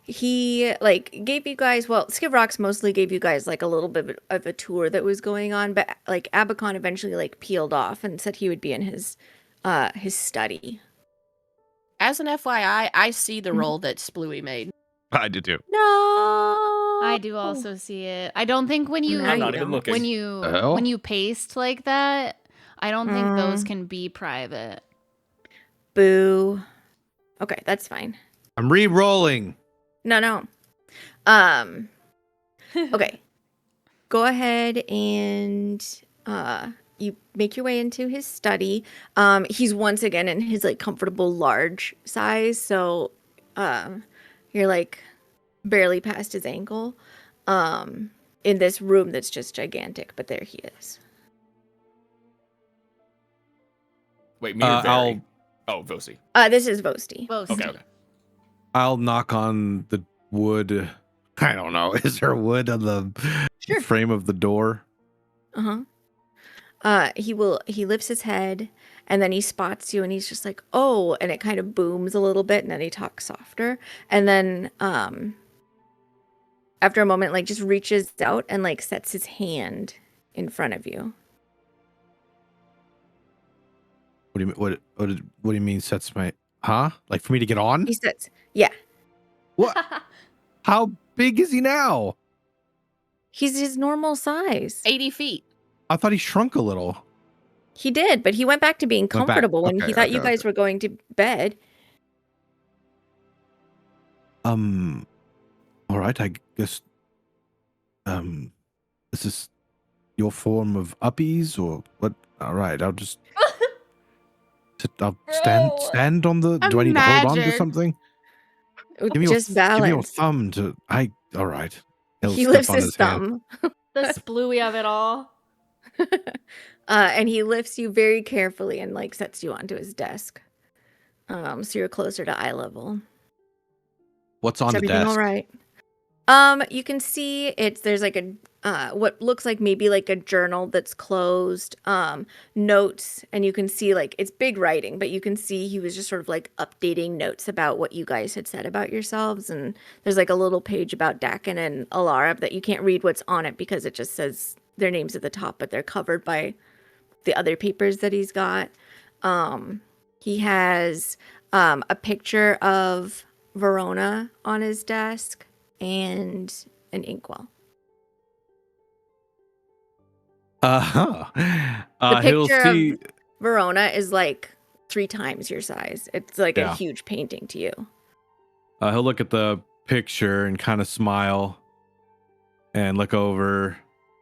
He like gave you guys, well, Skivrox mostly gave you guys like a little bit of a tour that was going on, but like Abacon eventually like peeled off and said he would be in his study.
As an FYI, I see the roll that Splooey made.
I did too.
No.
I do also see it. I don't think when you
Now
I'm
you
not even
don't.
looking.
when you
hell?
when you paste like that, I don't think those
Mm.
can be private.
Boo. Okay, that's fine.
I'm re-rolling.
No. Okay. Go ahead and you make your way into his study. He's once again in his like comfortable large size, so you're like barely past his ankle. In this room that's just gigantic, but there he is.
Wait, me or Very?
I'll
Oh, Vosi.
This is Vosti.
Okay.
I'll knock on the wood. I don't know. Is there wood on the
Sure.
frame of the door?
He lifts his head and then he spots you and he's just like, "Oh," and it kind of booms a little bit and then he talks softer. And then after a moment like just reaches out and like sets his hand in front of you.
What do you mean? What do you mean? Sets my like for me to get on?
He says, "Yeah."
What? How big is he now?
He's his normal size.
80 feet.
I thought he shrunk a little.
He did, but he went back to being
back.
comfortable when he
Okay,
thought you
okay,
guys were going to bed.
All right. I guess. This is.
your form of uppies or what? All right, I'll just I'll stand on the. Do I need to hold on to
Imagine.
something? Give me
Just
give me your
balance.
thumb to. All right. He'll
He
step
lifts
on
his
his hand.
thumb.
The splooey of it all.
And he lifts you very carefully and like sets you onto his desk. So you're closer to eye level.
What's
Is
on the
everything all
desk?
right? You can see there's like a what looks like maybe like a journal that's closed, notes, and you can see like it's big writing, but you can see he was just sort of like updating notes about what you guys had said about yourselves, and there's like a little page about Dakin and Alara that you can't read what's on it because it just says their names at the top, but they're covered by the other papers that he's got. He has a picture of Verona on his desk and an inkwell. The
He'll
picture
see.
of Verona is like 3 times your size. It's like a
Yeah.
huge painting to you.
He'll look at the picture and kind of smile, and look over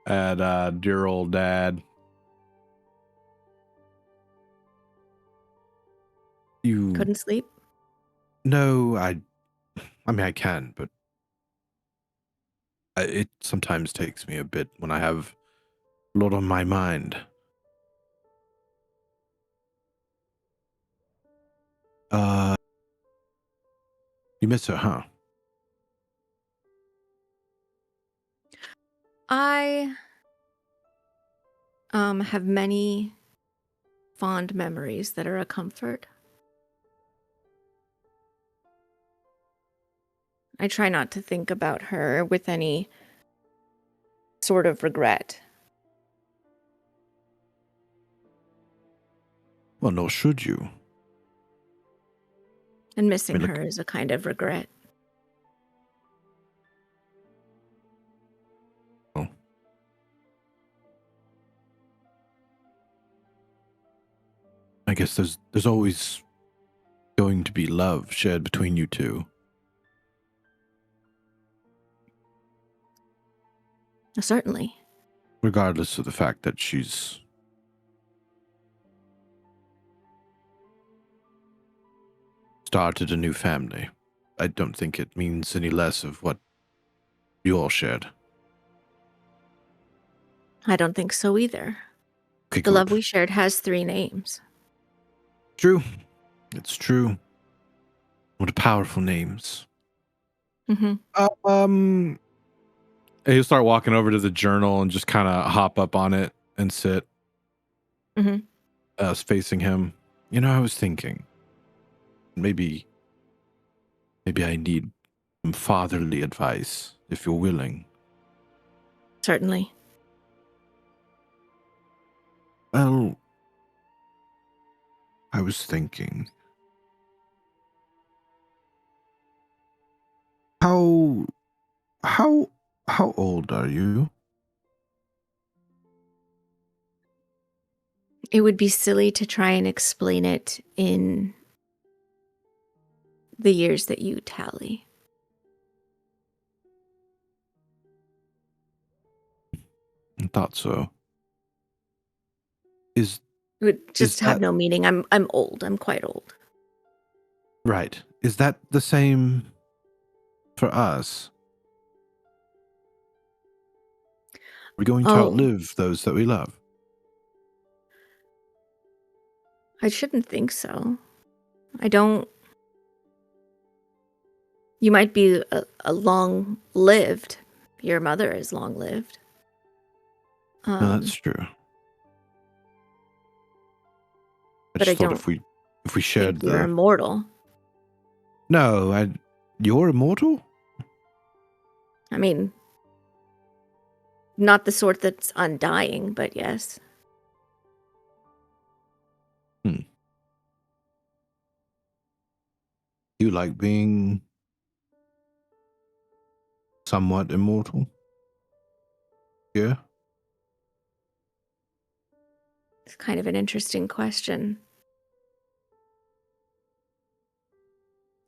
at dear old dad.
You
Couldn't sleep?
No, I mean I can, but it sometimes takes me a bit when I have a lot on my mind. You miss her, huh?
I have many fond memories that are a comfort. I try not to think about her with any sort of regret.
Well, nor should you.
And missing
I mean,
her is a kind of regret.
I guess there's always going to be love shared between you two.
Certainly.
Regardless of the fact that she's started a new family. I don't think it means any less of what you all shared.
I don't think so either.
Okay,
The love
good.
we shared has 3 names.
True. It's true. What powerful names.
Mm-hmm.
He'll start walking over to the journal and just kind of hop up on it and sit.
Mm-hmm.
Facing him.
You know, I was thinking, maybe I need some fatherly advice, if you're willing.
Certainly.
Well, I was thinking, how old are you?
It would be silly to try and explain it in the years that you tally.
I thought so. Is
It would just have
that
no meaning. I'm old. I'm quite old.
right? Is that the same for us? We're going to
Oh,
outlive those that we love.
I shouldn't think so. I don't. You might be a long-lived. Your mother is long-lived.
No, that's true. I
But
just
I
thought
don't
if we shared
think you're
the
immortal.
no, you're immortal.
I mean, not the sort that's undying, but yes.
You like being somewhat immortal? Yeah.
It's kind of an interesting question.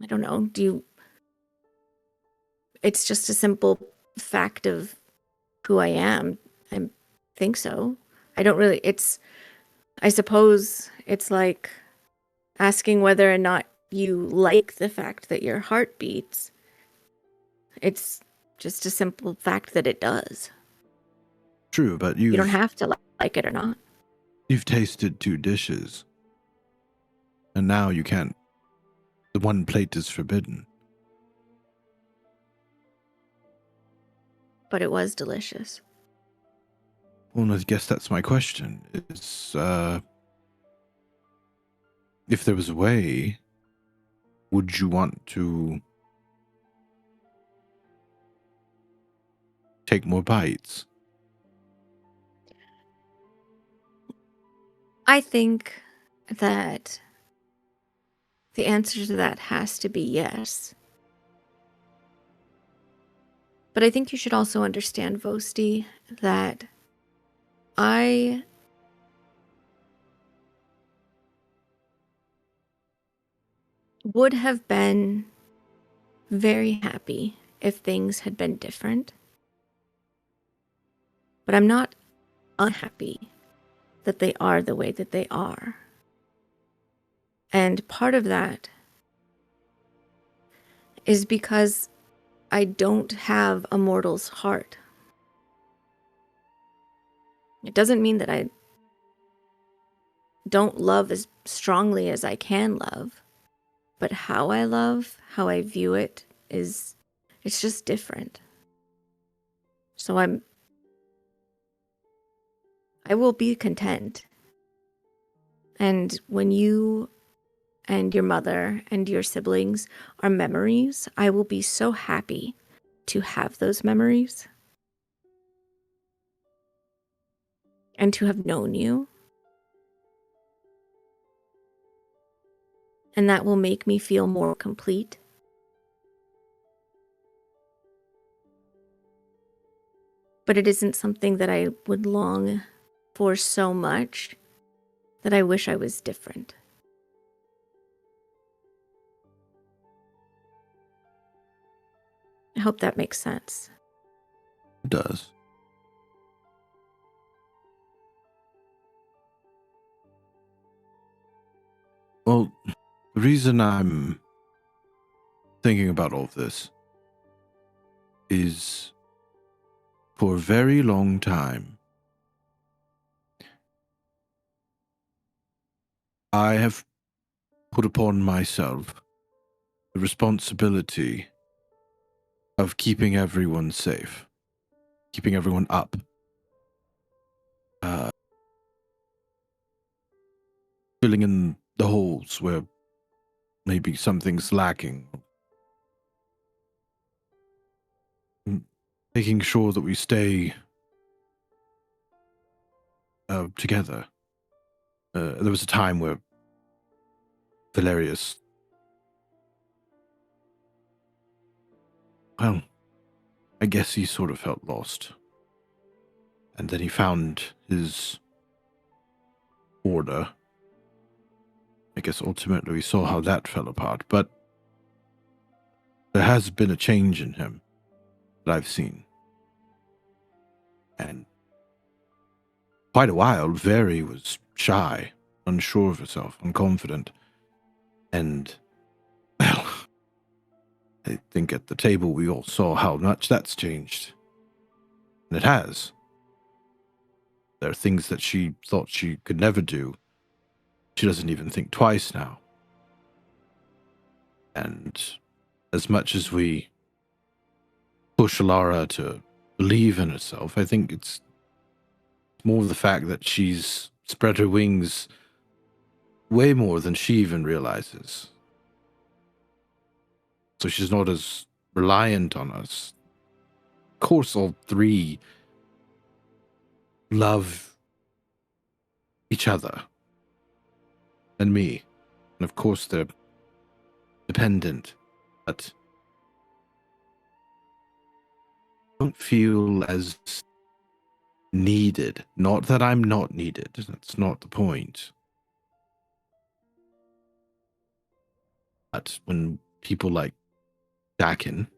I don't know. It's just a simple fact of who I am. I'm think so. I don't really, I suppose it's like asking whether or not you like the fact that your heart beats. It's just a simple fact that it does.
True, but
You don't have to like it or not.
you've tasted 2 dishes. And now you can't. The one plate is forbidden.
But it was delicious.
Well, I guess that's my question. Is if there was a way, would you want to take more bites?
I think that the answer to that has to be yes. But I think you should also understand, Vosti, that I would have been very happy if things had been different. But I'm not unhappy that they are the way that they are. And part of that is because I don't have a mortal's heart. It doesn't mean that I don't love as strongly as I can love, but how I love, how I view it it's just different. So I will be content. And when you and your mother and your siblings are memories, I will be so happy to have those memories and to have known you. And that will make me feel more complete. But it isn't something that I would long for so much that I wish I was different. I hope that makes sense.
It does. Well, the reason I'm thinking about all of this is for a very long time, I have put upon myself the responsibility of keeping everyone safe, keeping everyone up. Filling in the holes where maybe something's lacking. Making sure that we stay together. There was a time where Valerius, well, I guess he sort of felt lost. And then he found his order. I guess ultimately we saw how that fell apart, but there has been a change in him that I've seen. And quite a while, Very was shy, unsure of herself, unconfident. And, well, I think at the table we all saw how much that's changed. And it has. There are things that she thought she could never do. She doesn't even think twice now. And as much as we push Alara to believe in herself, I think it's more the fact that she's spread her wings way more than she even realizes. So she's not as reliant on us. Of course, all 3 love each other and me. And of course, they're dependent, but I don't feel as needed. Not that I'm not needed. That's not the point. But when people like Dakin,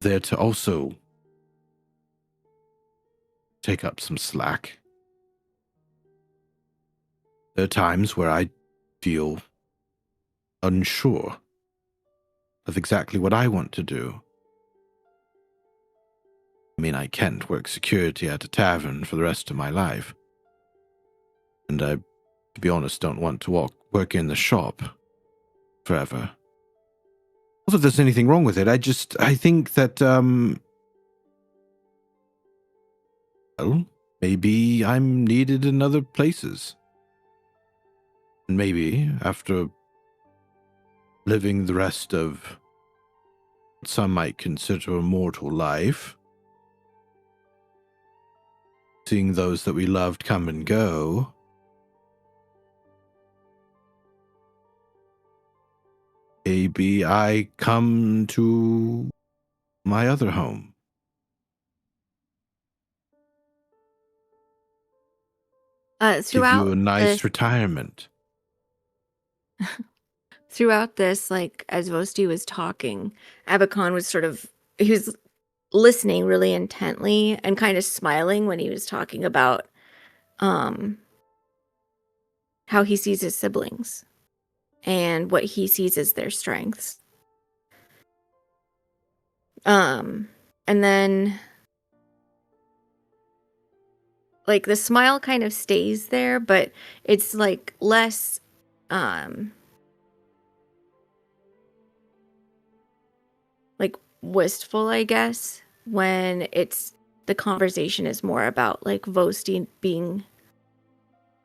there to also take up some slack. There are times where I feel unsure of exactly what I want to do. I mean, I can't work security at a tavern for the rest of my life. And I, to be honest, don't want to work in the shop forever. Not that there's anything wrong with it. I think that, well, maybe I'm needed in other places. And maybe after living the rest of what some might consider a mortal life, seeing those that we loved come and go, maybe I come to my other home. Give you
Throughout
a nice
this,
retirement.
throughout this, like as Vosti was talking, Abacon was he was listening really intently and kind of smiling when he was talking about um how he sees his siblings and what he sees as their strengths. And then like the smile kind of stays there, but it's like less like wistful, I guess, when the conversation is more about like Vosti being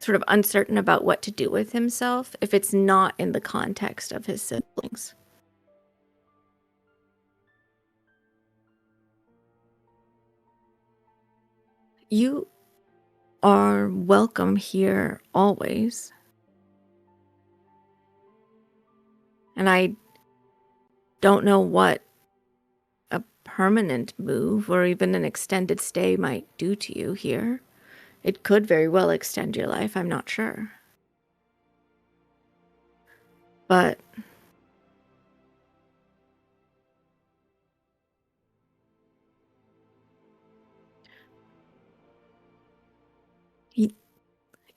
sort of uncertain about what to do with himself if it's not in the context of his siblings. You are welcome here always. And I don't know what a permanent move or even an extended stay might do to you here. It could very well extend your life, I'm not sure. But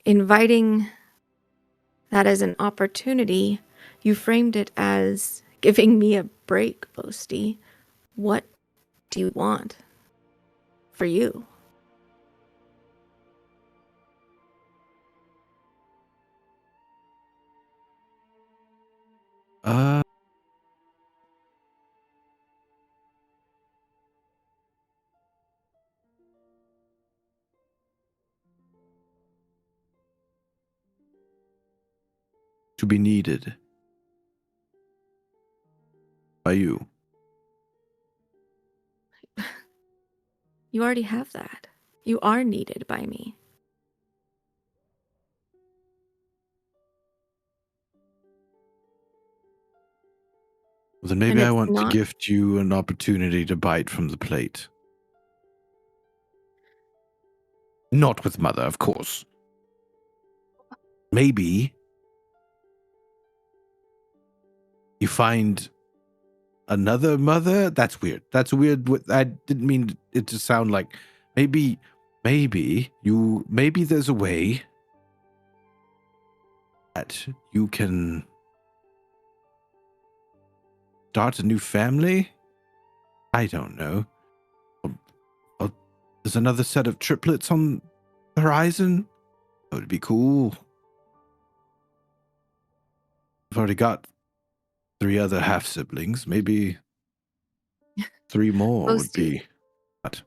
inviting that as an opportunity, you framed it as giving me a break, Vosti. What do you want for you?
To be needed by you.
You already have that. You are needed by me.
Well, then
And
maybe I
it's
want to
not
gift you an opportunity to bite from the plate. Not with Mother, of course. Maybe you find another mother? That's weird. That's weird. I didn't mean it to sound like maybe there's a way that you can start a new family. I don't know. There's another set of triplets on the horizon. That would be cool. I've already got 3 other half siblings. Maybe 3 more would
Vosti.
be. What?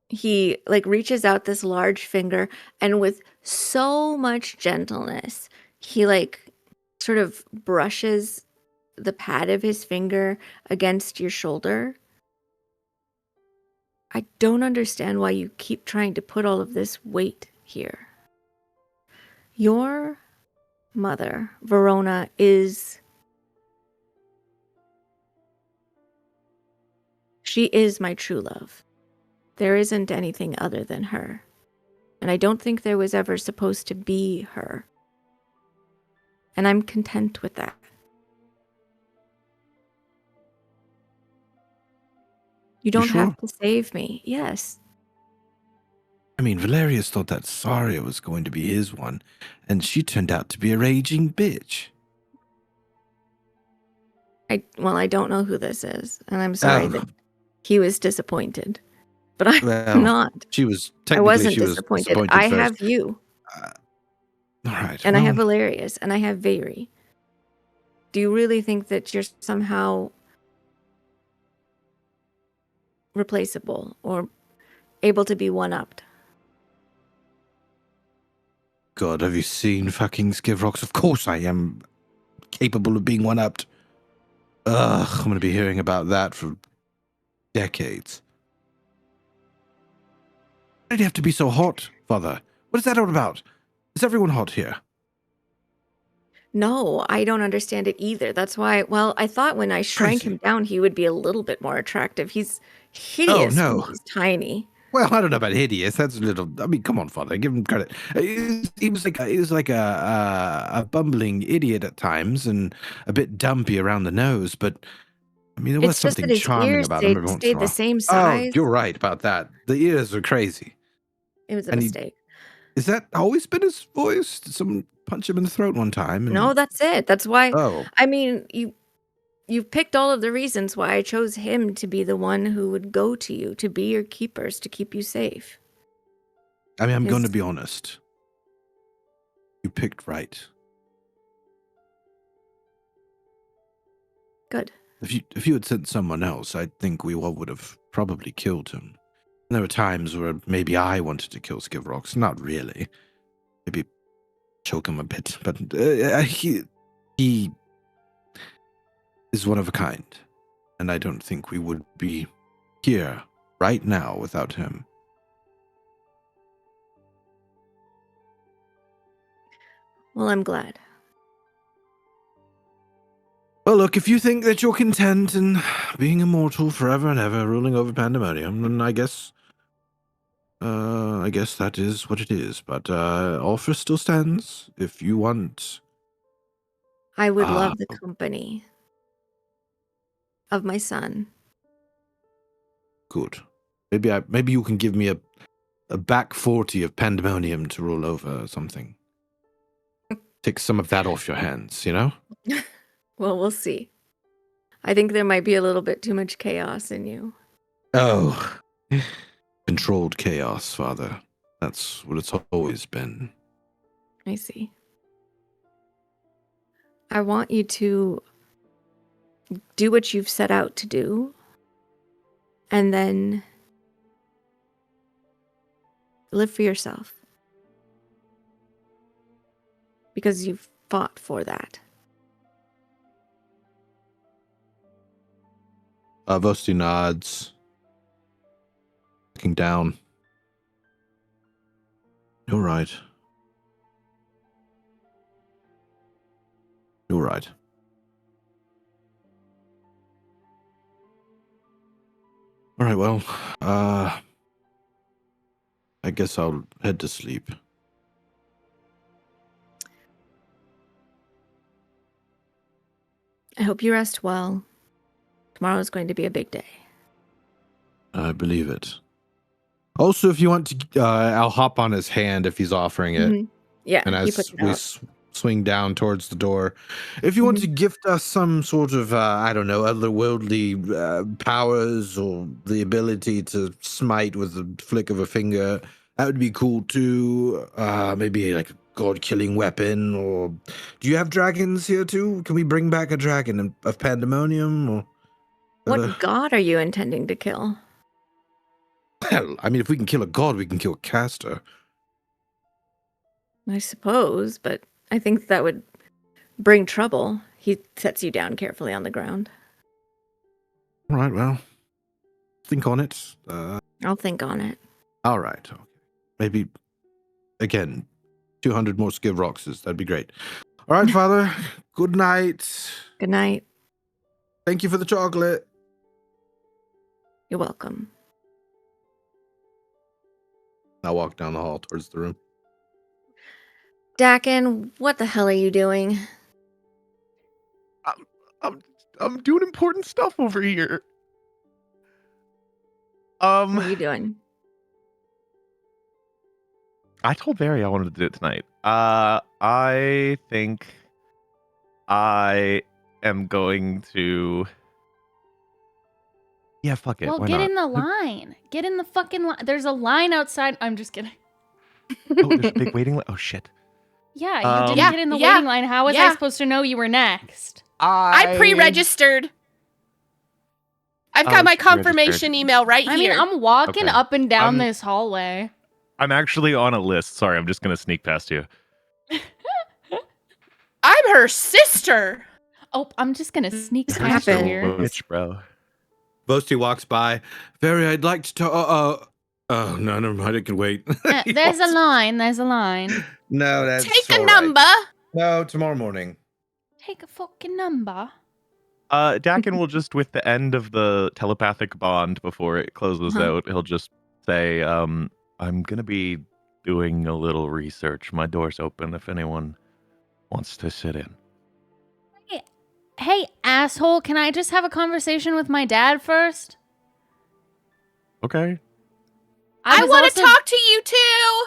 He like reaches out this large finger and with so much gentleness, he like sort of brushes the pad of his finger against your shoulder. I don't understand why you keep trying to put all of this weight here. Your mother, Verona, she is my true love. There isn't anything other than her. And I don't think there was ever supposed to be her. And I'm content with that. You don't
sure?
have to save me. Yes.
I mean, Valerius thought that Saria was going to be his one, and she turned out to be a raging bitch.
I don't know who this is, and I'm sorry
Oh,
that he was disappointed. But I'm
well,
not.
she was
I
technically
wasn't
she was
disappointed.
disappointed
I
first.
have you,
All right,
and I have
well,
Valerius, and I have Vayri. Do you really think that you're somehow replaceable or able to be one-upped?
God, have you seen fucking Skivrox? Of course I am capable of being one-upped. Ugh, I'm going to be hearing about that for decades. Why did you have to be so hot, Father? What is that all about? Is everyone hot here?
No, I don't understand it either. That's why, well, I thought when I shrank him
Crazy.
down, he would be a little bit more attractive. He's
Oh,
hideous when
no.
he's tiny.
Well, I don't know about hideous. That's a little. I mean, come on, Father. Give him credit. He was like a bumbling idiot at times, and a bit dumpy around the nose. But I mean, there was
It's just that
something
his
charming
ears
about him every once in
stayed
a
the
while.
same
Oh,
size.
you're right about that. The ears are crazy.
It was a
And
mistake.
is that always been his voice? Did someone punch him in the throat one time?
No, that's it. That's why,
Oh,
I mean, you've picked all of the reasons why I chose him to be the one who would go to you, to be your keepers, to keep you safe.
I mean, I'm going to
His-
be honest. You picked right.
Good.
If you had sent someone else, I think we all would have probably killed him. And there were times where maybe I wanted to kill Skivrox. Not really. Maybe choke him a bit. But he is one of a kind. And I don't think we would be here right now without him.
Well, I'm glad.
Well, look, if you think that you're content in being immortal forever and ever, ruling over Pandemonium, then I guess that is what it is. But offer still stands. If you want,
I would love the company of my son.
good. Maybe you can give me a back 40 of Pandemonium to rule over or something. Take some of that off your hands, you know?
Well, we'll see. I think there might be a little bit too much chaos in you.
Oh, controlled chaos, Father. That's what it's always been.
I see. I want you to do what you've set out to do, and then live for yourself. Because you've fought for that.
Vosti nods, looking down. You're right. You're right. All right, well, I guess I'll head to sleep.
I hope you rest well. Tomorrow is going to be a big day.
I believe it. Also, if you want to, I'll hop on his hand if he's offering it.
Mhm. Yeah,
And
he
as
puts it
we
out.
swing down towards the door, if you want to gift us some sort of, I don't know, otherworldly powers or the ability to smite with the flick of a finger, that would be cool too. Maybe like a god-killing weapon, or do you have dragons here too? Can we bring back a dragon of Pandemonium? Or
What god are you intending to kill?
Well, I mean, if we can kill a god, we can kill a caster.
I suppose, but I think that would bring trouble. He sets you down carefully on the ground.
All right, well, think on it.
I'll think on it.
All right. Okay. Maybe, again, 200 more Skiv Roxes. That'd be great. All right, Father. Good night.
Good night.
Thank you for the chocolate.
You're welcome.
I walk down the hall towards the room.
Dakin, what the hell are you doing?
I'm doing important stuff over here.
What are you doing?
I told Barry I wanted to do it tonight. I think I am going to. Yeah, fuck it.
Well,
Why
get
not?
in the line. Get in the fucking line. There's a line outside. I'm just kidding.
Oh, there's a big waiting line. Oh shit.
Yeah, you didn't
Yeah,
get in the
yeah,
waiting line. How was I
yeah.
supposed to know you were next?
I pre-registered. I've got my confirmation email right
I mean,
here.
I'm walking
Okay.
up and down
I'm-
this hallway.
I'm actually on a list. Sorry, I'm just gonna sneak past you.
I'm her sister.
Oh, I'm just gonna sneak
This
past you
happened.
here.
Bitch, bro.
Vosti walks by. Very, I'd like to talk. Oh, no, never mind. It can wait. He
There's a
walks-
line. There's a line.
No, that's
Take a
all right.
number.
No, tomorrow morning.
Take a fucking number.
Dakin will just, with the end of the telepathic bond before it closes out, he'll just say, I'm gonna be doing a little research. My door's open if anyone wants to sit in.
Hey, asshole, can I just have a conversation with my dad first?
Okay.
I
was
want
also-
to talk to you too.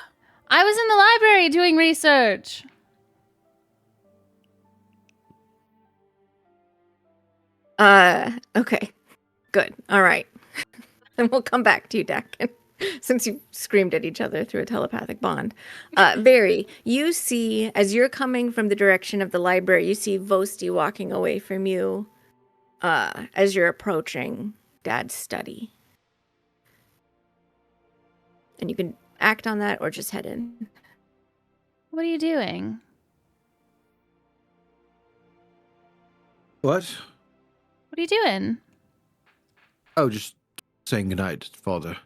I was in the library doing research.
Okay. Good. All right. Then we'll come back to you, Dakin, since you screamed at each other through a telepathic bond. Barry, you see, as you're coming from the direction of the library, you see Vosti walking away from you as you're approaching Dad's study. And you can act on that or just head in.
What are you doing?
What?
What are you doing?
Oh, just saying goodnight, Father.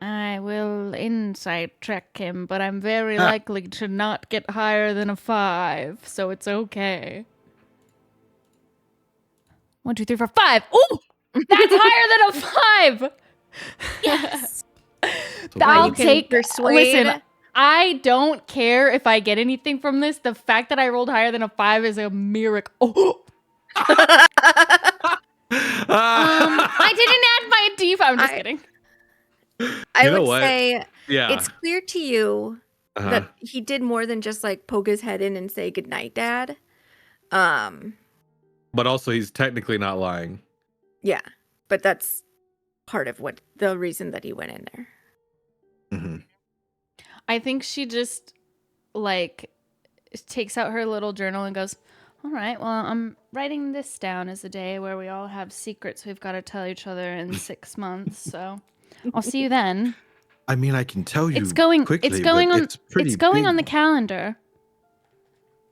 I will insight check him, but I'm very likely to not get higher than a 5, so it's okay. 1, 2, 3, 4, 5. Ooh! That's higher than a 5!
Yes.
I'll
You can
take.
persuade-
Listen, I don't care if I get anything from this. The fact that I rolled higher than a 5 is a miracle. Oh! I didn't add my D5. I'm just kidding.
I
You know
would
what?
say
Yeah.
it's clear to you
Uh-huh.
that he did more than just like poke his head in and say goodnight, Dad.
But also, he's technically not lying.
Yeah, but that's part of what the reason that he went in there.
Mm-hmm.
I think she just, like, takes out her little journal and goes, all right, well, I'm writing this down as a day where we all have secrets we've got to tell each other in 6 months, so I'll see you then.
I mean, I can tell you
It's going
quickly,
it's going
but
on
it's pretty
it's going on the
big.
calendar.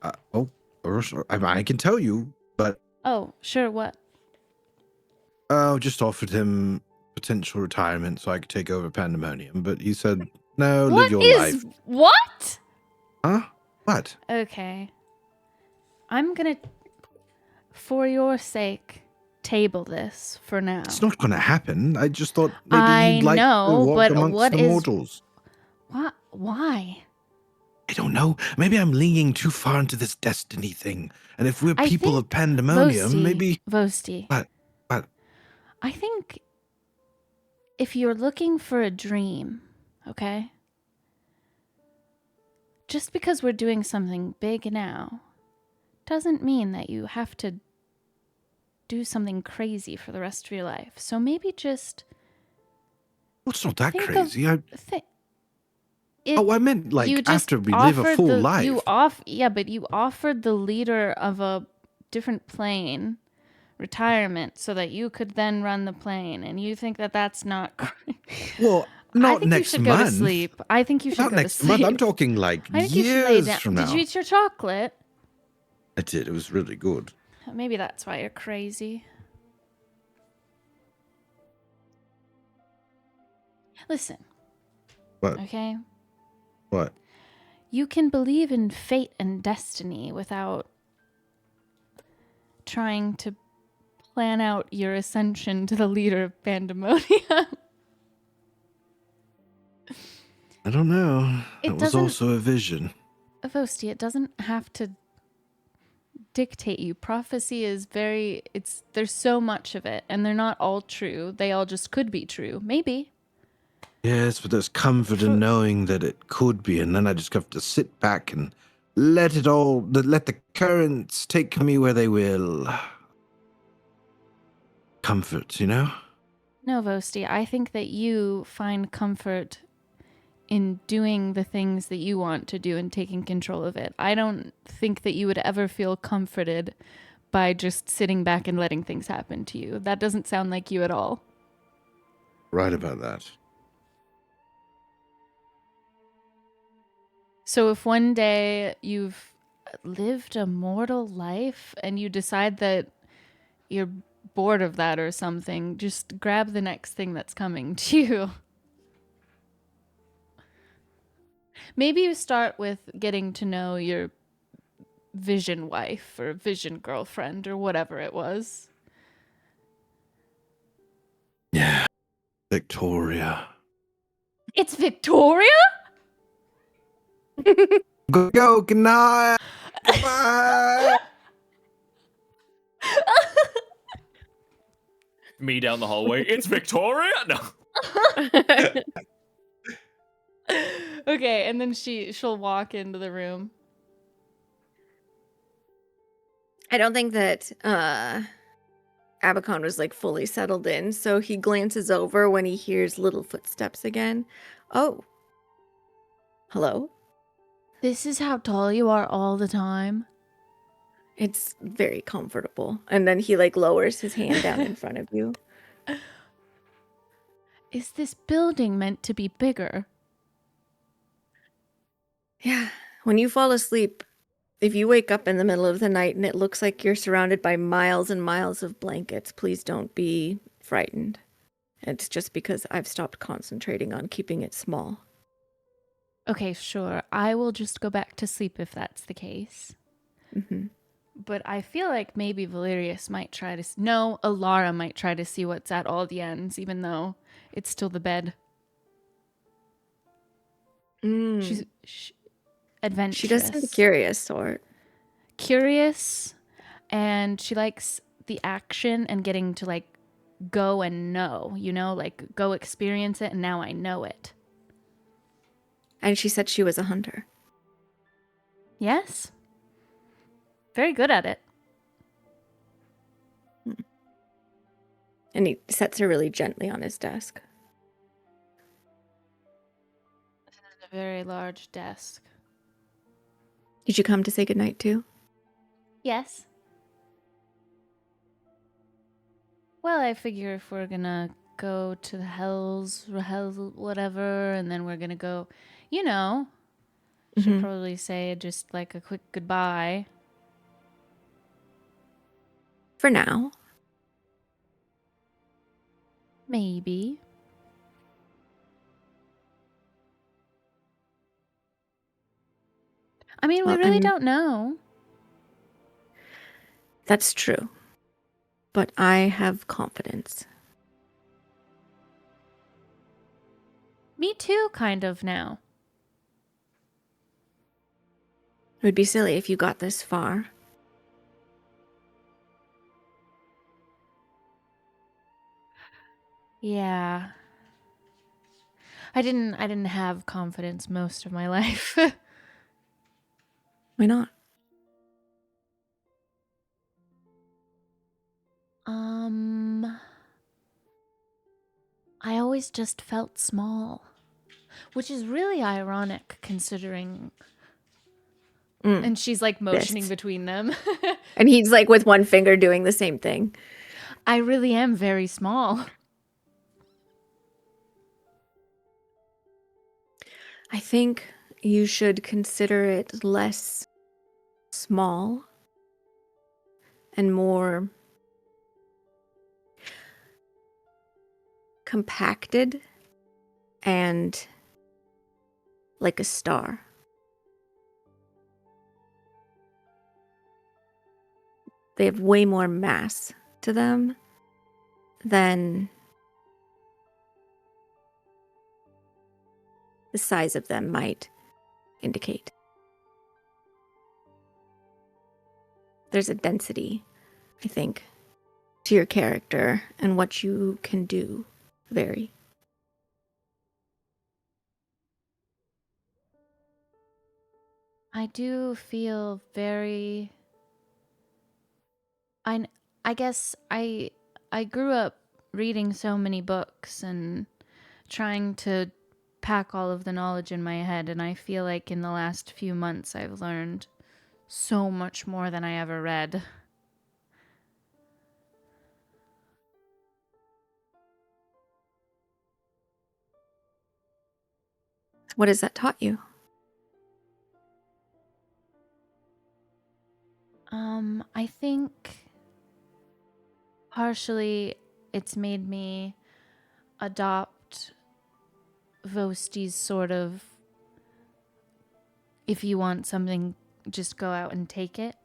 I can tell you, but
Oh, sure, what?
just offered him potential retirement so I could take over Pandemonium. But he said, no,
What
live your
is
life.
what?
Huh? What?
Okay. I'm gonna, for your sake, table this for now.
It's not going to happen. I just thought maybe
I
you'd like
know,
to walk
but
amongst
what
the
is-
mortals.
What? Why?
I don't know. Maybe I'm leaning too far into this destiny thing. And if we're
I
people
think
of Pandemonium,
Vosti,
maybe...
Vosti.
What?
I think if you're looking for a dream, okay? Just because we're doing something big now doesn't mean that you have to do something crazy for the rest of your life. So maybe just
Well, it's not that
think of-
crazy.
It,
I meant like
you just
after we live a
offered
full
the-
life.
but you offered the leader of a different plane retirement so that you could then run the plane, and you think that that's not great.
Well,
I
not
think
next
you should
month.
go to sleep. I think you should
Not
go
next
to sleep.
month. I'm talking like
I think you should lay
years
down.
from now.
Did you eat your chocolate?
I did. It was really good.
Maybe that's why you're crazy. Listen.
What?
Okay?
What?
You can believe in fate and destiny without trying to plan out your ascension to the leader of Pandemonium.
I don't know.
It
It was
doesn't-
also a vision.
Vosti, it doesn't have to dictate you. Prophecy is there's so much of it, and they're not all true. They all just could be true. Maybe.
Yes, but there's comfort in knowing that it could be, and then I just have to sit back and let the currents take me where they will. Comfort, you know?
No, Vosti, I think that you find comfort in doing the things that you want to do and taking control of it. I don't think that you would ever feel comforted by just sitting back and letting things happen to you. That doesn't sound like you at all.
Right about that.
So if one day you've lived a mortal life and you decide that you're bored of that or something, just grab the next thing that's coming to you. Maybe you start with getting to know your vision wife or vision girlfriend or whatever it was.
Yeah. Victoria.
It's Victoria?
Go, good night. Goodbye.
Me down the hallway. It's Victoria? No.
Okay, and then she'll walk into the room.
I don't think that Abacon was like fully settled in, so he glances over when he hears little footsteps again. Oh. Hello?
This is how tall you are all the time?
It's very comfortable. And then he like lowers his hand down in front of you.
Is this building meant to be bigger?
Yeah. When you fall asleep, if you wake up in the middle of the night and it looks like you're surrounded by miles and miles of blankets, please don't be frightened. It's just because I've stopped concentrating on keeping it small.
Okay, sure. I will just go back to sleep if that's the case.
Mm-hmm.
But I feel like maybe Valerius might try to... No, Alara might try to see what's at all the ends, even though it's still the bed. She's adventurous.
She does seem the curious sort.
Curious, and she likes the action and getting to like go and know, you know, like go experience it, and now I know it.
And she said she was a hunter.
Yes. Very good at it.
And he sets her really gently on his desk.
This is a very large desk.
Did you come to say goodnight too?
Yes. Well, I figure if we're gonna go to the hells, whatever, and then we're gonna go, you know, should probably say just like a quick goodbye.
For now.
Maybe. I mean,
Well,
we really don't know.
That's true. But I have confidence.
Me too, kind of now.
It would be silly if you got this far.
Yeah. I didn't have confidence most of my life.
Why not?
I always just felt small, which is really ironic considering. And she's like motioning
Fists.
between them.
And he's like with one finger doing the same thing.
I really am very small.
I think you should consider it less small and more compacted and like a star. They have way more mass to them than the size of them might indicate. there's a density, I think, to your character and what you can do. Very.
I do feel very. I I guess I grew up reading so many books and trying to pack all of the knowledge in my head, and I feel like in the last few months I've learned so much more than I ever read.
What has that taught you?
I think partially it's made me adopt Vosti's sort of, if you want something, just go out and take it.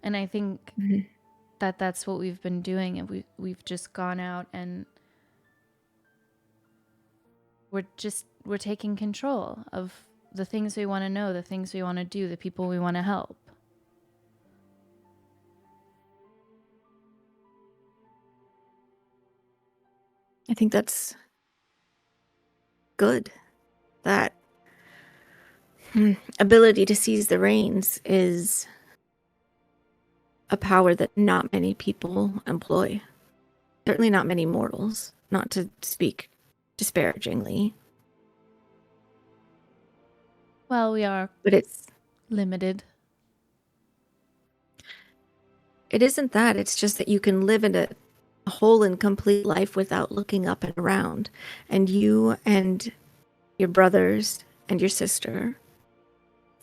And I think
Mhm.
that that's what we've been doing, and we've just gone out and we're taking control of the things we want to know, the things we want to do, the people we want to help.
I think that's good. That ability to seize the reins is a power that not many people employ. Certainly not many mortals, not to speak disparagingly.
Well, we are
But it
limited.
isn't that. It's just that you can live in a whole and complete life without looking up and around. And you and your brothers and your sister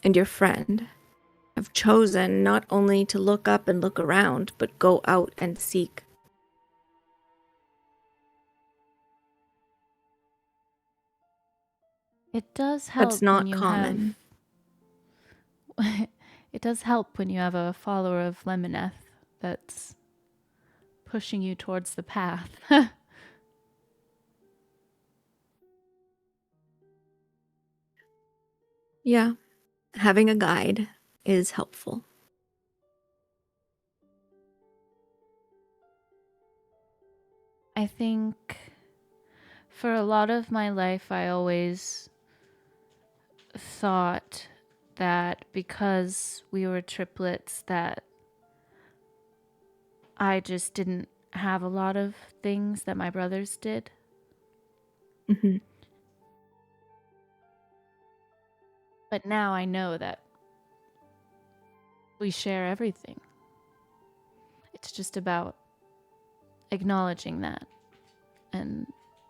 and your friend have chosen not only to look up and look around, but go out and seek.
It does help
That's not
when you
common.
have it does help when you have a follower of Lemoneth that's pushing you towards the path.
Yeah, having a guide is helpful.
I think for a lot of my life, I always thought that because we were triplets, that I just didn't have a lot of things that my brothers did.
Hmm.
But now I know that we share everything. It's just about acknowledging that and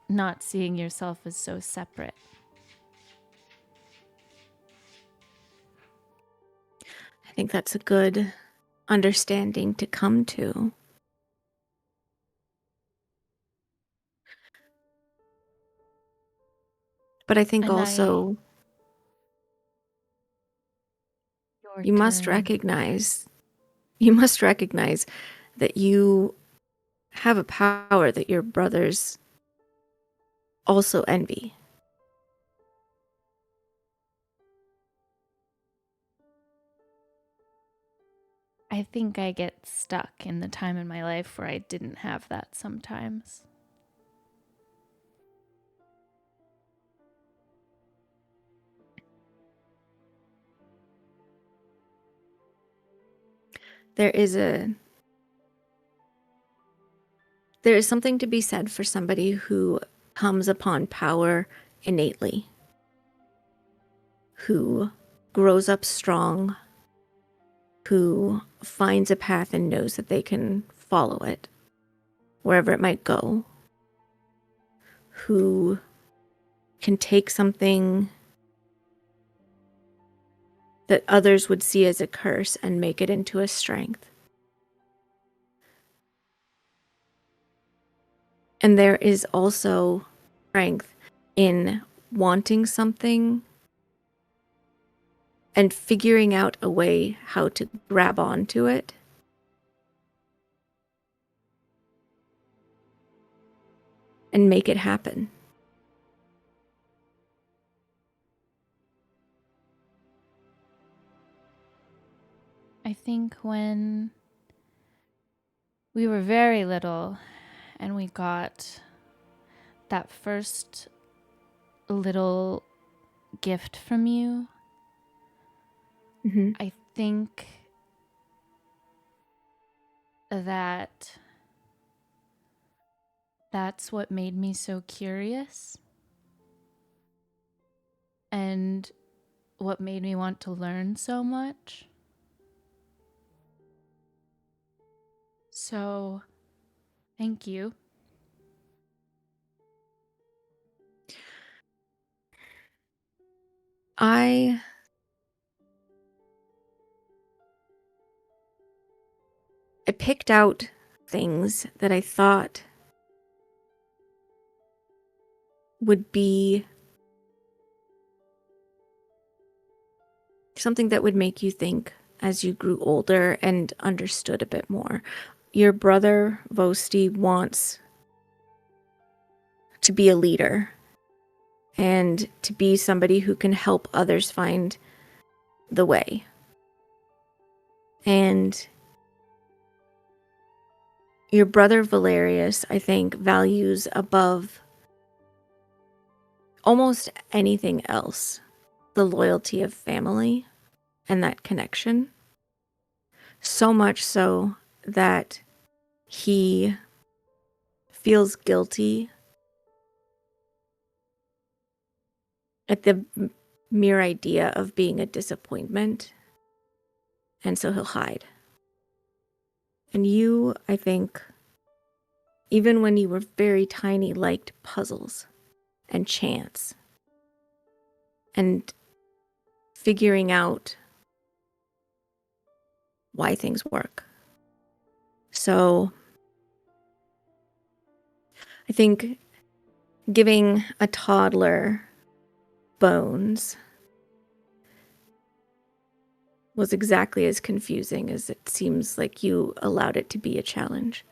not seeing yourself as so separate.
I think that's a good understanding to come to. But I think
And
also
your
you must
turn.
recognize that you have a power that your brothers also envy.
I think I get stuck in the time in my life where I didn't have that sometimes.
There is something to be said for somebody who comes upon power innately, who grows up strong, who finds a path and knows that they can follow it wherever it might go, who can take something that others would see as a curse and make it into a strength. And there is also strength in wanting something and figuring out a way how to grab onto it. And make it happen.
I think when we were very little and we got that first little gift from you,
Hmm.
I think that that's what made me so curious and what made me want to learn so much. So, thank you.
I picked out things that I thought would be something that would make you think as you grew older and understood a bit more. Your brother, Vosti, wants to be a leader and to be somebody who can help others find the way. And your brother, Valerius, I think, values above almost anything else the loyalty of family and that connection. So much so that he feels guilty at the mere idea of being a disappointment. And so he'll hide. And you, I think, even when you were very tiny, liked puzzles and chance and figuring out why things work. So I think giving a toddler bones was exactly as confusing as it seems like you allowed it to be a challenge.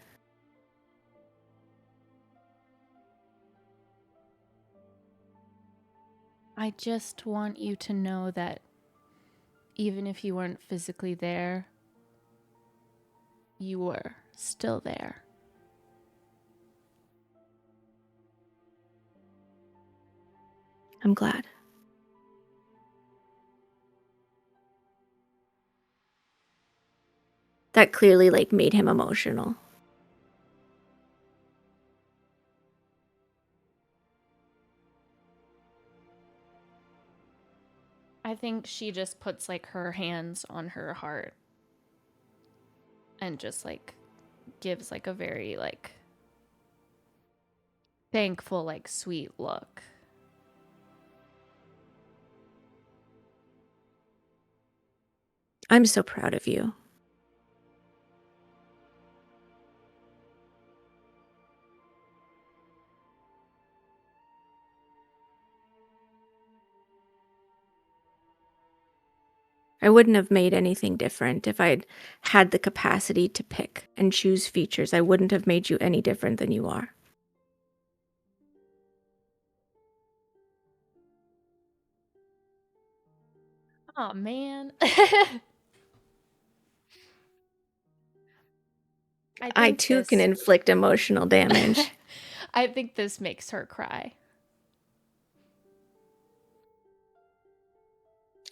I just want you to know that even if you weren't physically there, you were still there.
I'm glad. That clearly made him emotional.
I think she just puts her hands on her heart and just gives a very thankful sweet look.
I'm so proud of you. I wouldn't have made anything different if I'd had the capacity to pick and choose features. I wouldn't have made you any different than you are.
Oh man.
I too can inflict emotional damage.
I think this makes her cry.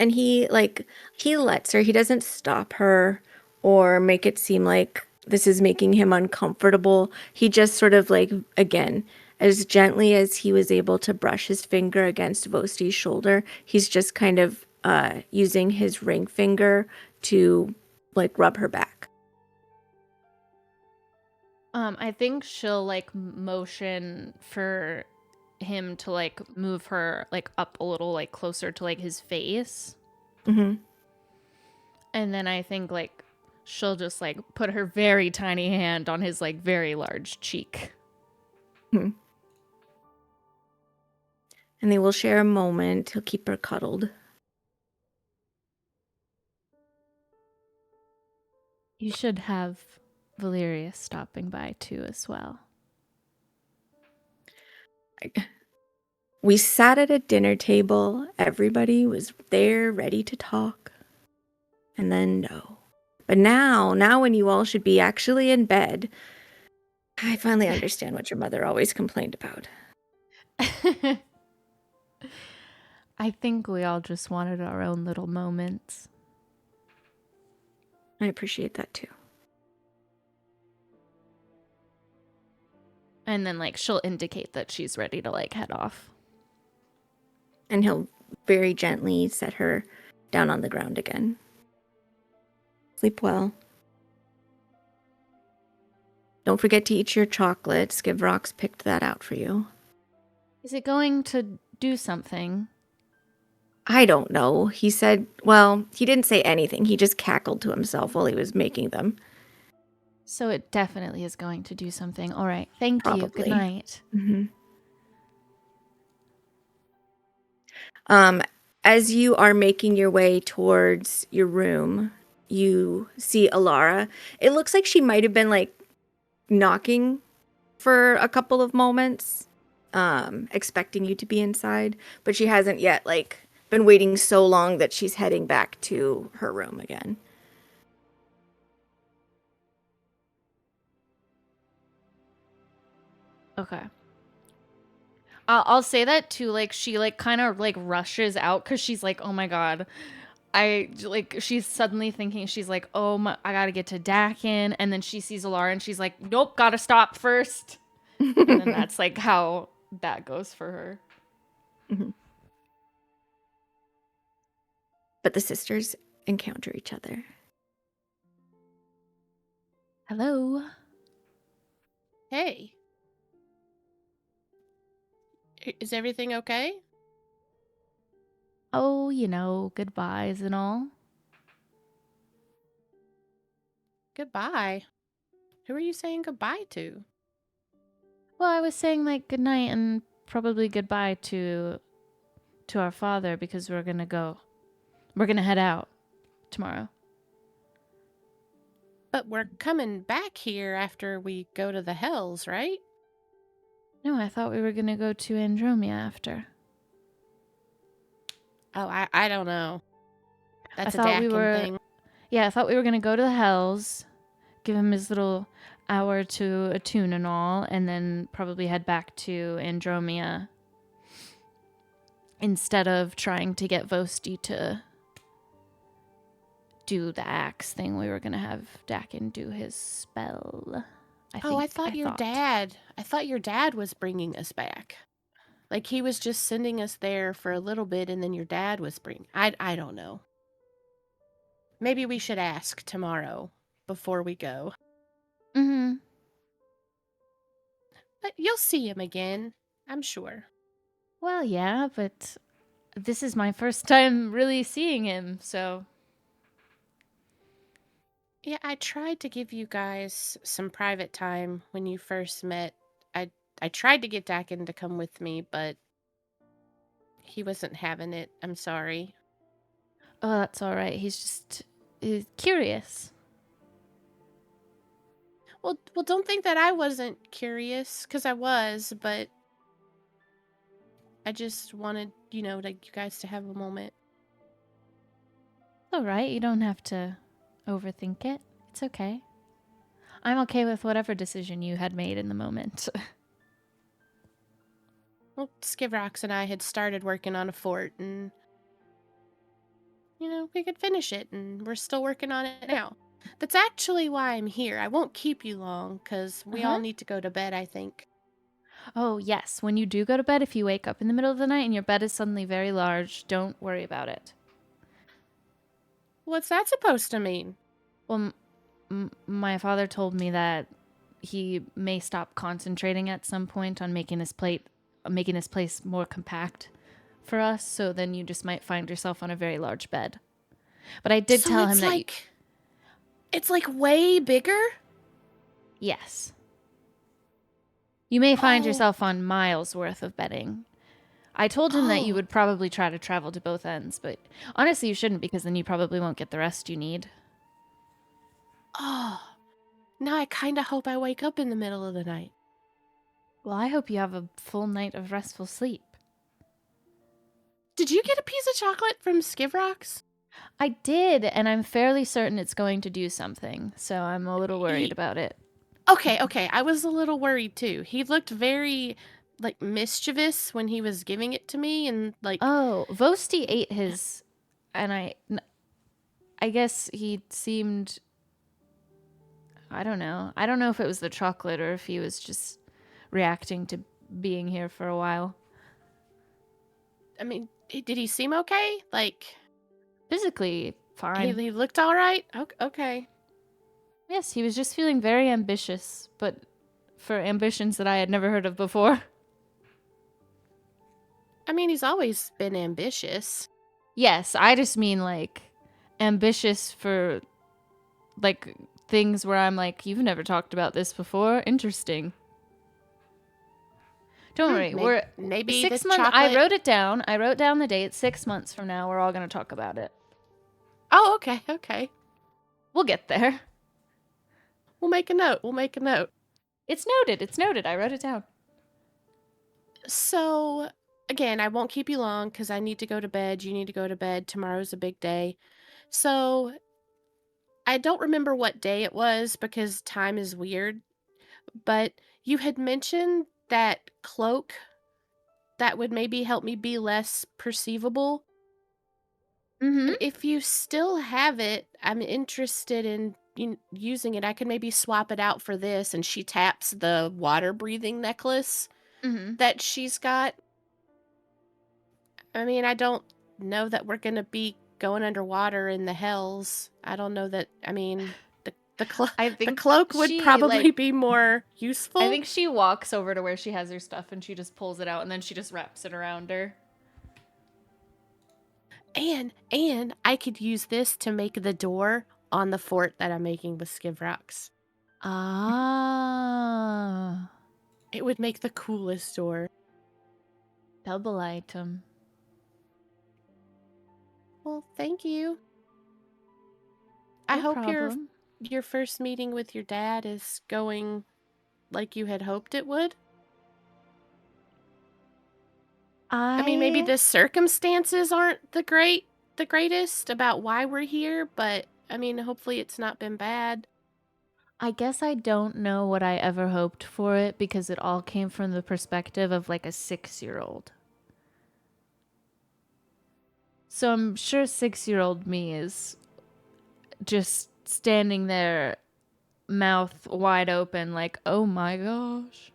And he lets her. He doesn't stop her or make it seem like this is making him uncomfortable. He just sort of again, as gently as he was able to brush his finger against Vosti's shoulder, he's just kind of using his ring finger to rub her back.
I think she'll motion for him to move her up a little closer to his face.
Mm-hmm.
And then I think she'll just put her very tiny hand on his very large cheek.
Mm-hmm. And they will share a moment. He'll keep her cuddled.
You should have Valerius stopping by too as well.
We sat at a dinner table. Everybody was there ready to talk. And then no. But now when you all should be actually in bed, I finally understand what your mother always complained about.
I think we all just wanted our own little moments.
I appreciate that too.
And then, like, she'll indicate that she's ready to, like, head off.
And he'll very gently set her down on the ground again. Sleep well. Don't forget to eat your chocolate. Skivrox picked that out for you.
Is it going to do something?
I don't know. He said, well, he didn't say anything. He just cackled to himself while he was making them.
So it definitely is going to do something. All right. Thank you. Good
Probably.
night.
Mm-hmm. As you are making your way towards your room, you see Alara. It looks like she might have been like knocking for a couple of moments, expecting you to be inside, but she hasn't yet like been waiting so long that she's heading back to her room again.
Okay. I'll say that too. Like, she like kind of like rushes out because she's like, oh my god. She's suddenly thinking, she's like, oh my, I gotta get to Dakin. And then she sees Alara and she's like, nope, gotta stop first. And then that's like how that goes for her.
Mhm. But the sisters encounter each other.
Hello.
Hey. Is everything okay?
Oh, you know, goodbyes and all.
Goodbye. Who are you saying goodbye to?
Well, I was saying like goodnight and probably goodbye to our father because we're gonna head out tomorrow.
But we're coming back here after we go to the Hells, right?
No, I thought we were gonna go to Andromea after.
Oh, I don't know. That's a
thought we
Dakin
were-
thing.
Yeah, I thought we were gonna go to the Hells, give him his little hour to attune and all, and then probably head back to Andromea instead of trying to get Vosti to do the axe thing. We were gonna have Dakin do his spell.
I thought your dad was bringing us back. Like he was just sending us there for a little bit and then your dad was I don't know. Maybe we should ask tomorrow before we go.
Mm-hmm.
But you'll see him again, I'm sure.
Well, yeah, but this is my first time really seeing him, so...
Yeah, I tried to give you guys some private time when you first met. I tried to get Dakin to come with me, but he wasn't having it. I'm sorry.
Oh, that's all right. He's curious.
Well, don't think that I wasn't curious, because I was, but I just wanted, like you guys to have a moment.
All right, you don't have to overthink it. It's okay. I'm okay with whatever decision you had made in the moment.
Well, Skivrox and I had started working on a fort, and we could finish it, and we're still working on it now. That's actually why I'm here. I won't keep you long, because we all need to go to bed, I think.
Oh, yes. When you do go to bed, if you wake up in the middle of the night and your bed is suddenly very large, don't worry about it.
What's that supposed to mean?
Well, my father told me that he may stop concentrating at some point on making this place more compact for us, so then you just might find yourself on a very large bed. But I did tell him that
it's like way bigger?
Yes. You may find yourself on miles worth of bedding. I told him that you would probably try to travel to both ends, but honestly you shouldn't, because then you probably won't get the rest you need.
Oh, now I kind of hope I wake up in the middle of the night.
Well, I hope you have a full night of restful sleep.
Did you get a piece of chocolate from Skivrox?
I did, and I'm fairly certain it's going to do something, so I'm a little worried about it.
Okay, I was a little worried too. He looked very like mischievous when he was giving it to me, and like
Oh, Vosti ate his, and I guess he seemed, I don't know. I don't know if it was the chocolate or if he was just reacting to being here for a while.
I mean, did he seem okay? Like
Physically fine.
he looked all right? Okay.
Yes, he was just feeling very ambitious, but for ambitions that I had never heard of before.
I mean, he's always been ambitious.
Yes, I just mean like ambitious for like things where I'm like, you've never talked about this before. Interesting. Don't worry, we're
maybe
6
the
months.
chocolate.
I wrote it down. I wrote down the date. 6 months from now, we're all gonna talk about it.
Oh, okay.
We'll get there.
We'll make a note.
It's noted. It's noted. I wrote it down.
So, again, I won't keep you long because I need to go to bed. You need to go to bed. Tomorrow's a big day. So, I don't remember what day it was because time is weird, but you had mentioned that cloak that would maybe help me be less perceivable.
Mm-hmm.
If you still have it, I'm interested in using it. I could maybe swap it out for this. And she taps the water breathing necklace
Mm-hmm.
that she's got. I mean, I don't know that we're going to be going underwater in the hells. I don't know that. I mean, the cloak would probably be more useful.
I think she walks over to where she has her stuff and she just pulls it out and then she just wraps it around her.
And I could use this to make the door on the fort that I'm making with Skiv Rocks.
Ah.
It would make the coolest door.
Double item.
Well, thank you. I
No
hope
problem.
your first meeting with your dad is going like you had hoped it would. I mean, maybe the circumstances aren't the greatest about why we're here, but I mean, hopefully it's not been bad.
I guess I don't know what I ever hoped for it because it all came from the perspective of like a 6-year-old. So I'm sure 6-year-old me is just standing there, mouth wide open, like, oh my gosh.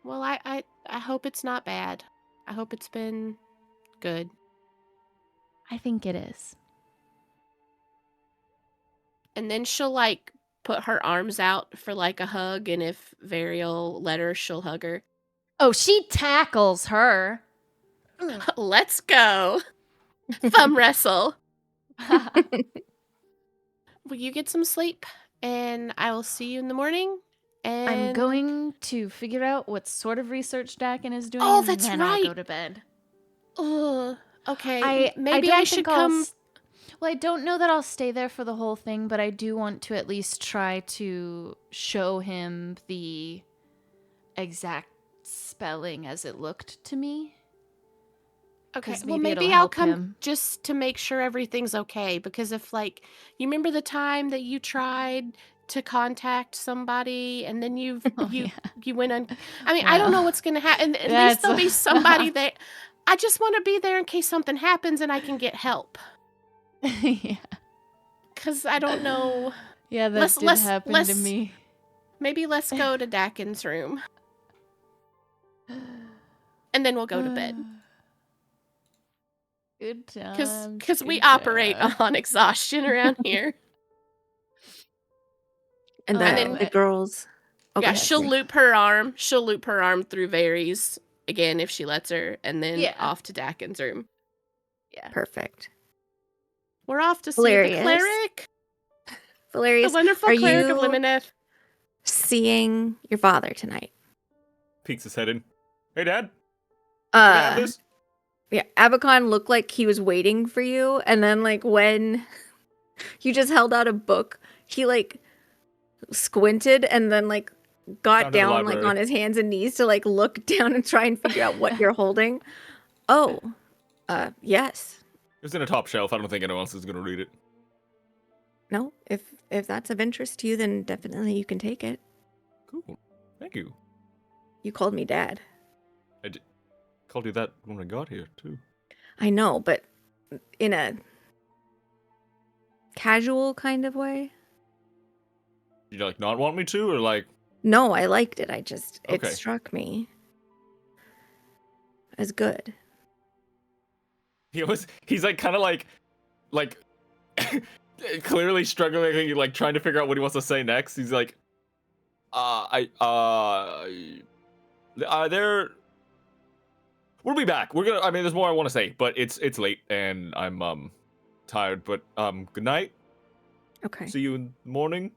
Well, I hope it's not bad. I hope it's been good.
I think it is.
And then she'll like put her arms out for like a hug, and if Variel let her, she'll hug her.
Oh, she tackles her.
Let's go. Thumb wrestle. Will you get some sleep? And I will see you in the morning. And
I'm going to figure out what sort of research Dakin is doing.
Oh,
and
that's
then
right.
I'll go to bed.
Okay. Maybe I should come.
Well, I don't know that I'll stay there for the whole thing, but I do want to at least try to show him the exact spelling as it looked to me.
Okay,
'Cause
well,
maybe
maybe
it'll
I'll
help
come
him.
just to make sure everything's okay. Because if, like, you remember the time that you tried to contact somebody and then you went on. I mean, I don't know what's going to happen. At least there'll be somebody that I just want to be there in case something happens and I can get help.
Yeah.
Because I don't know.
Yeah, that did happen to me.
Maybe let's go to Dakin's room. And then we'll go to bed.
Good times.
Because we operate on exhaustion around here.
And then the girls.
Yeah, she'll loop her arm. She'll loop her arm through Varys again if she lets her, and then off to Dakin's room.
Yeah.
Perfect.
We're off to see the cleric.
Valerius,
The wonderful cleric of Limoneth.
Seeing your father tonight.
Peeks his head in. Hey, Dad. Can I have this?
Yeah, Abacon looked like he was waiting for you, and then like when you just held out a book, he like squinted and then like got down like on his hands and knees to like look down and try and figure out what you're holding. Oh, yes.
It's in a top shelf. I don't think anyone else is gonna read it.
No, if that's of interest to you, then definitely you can take it.
Cool. Thank you.
You called me dad.
I called you that when I got here too.
I know, but in a casual kind of way.
You like not want me to, or like?
No, I liked it. It
Okay.
struck me as good.
He's like kind of like clearly struggling, like trying to figure out what he wants to say next. He's like, there. We'll be back. I mean, there's more I want to say, but it's late and I'm tired. But good night.
Okay.
See you in the morning. Is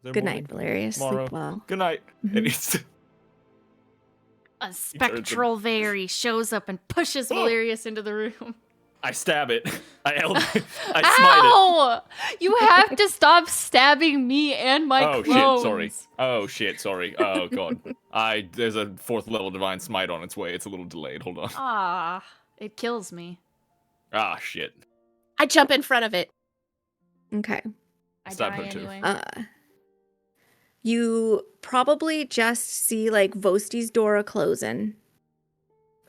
there
Good
morning?
night, Valerius.
Tomorrow.
Sleep well.
Good night.
Mhm.
And he's
A spectral Very shows up and pushes Valerius into the room.
I stab it. I smite it.
Ow! You have to stop stabbing me and my
Oh
clones.
shit, sorry. Oh shit, sorry. Oh god. There's a 4th level divine smite on its way. It's a little delayed. Hold on.
Ah, it kills me.
Ah shit.
I jump in front of it.
Okay.
I
Stab
die
her, too.
anyway.
You probably just see like Vosti's door closing.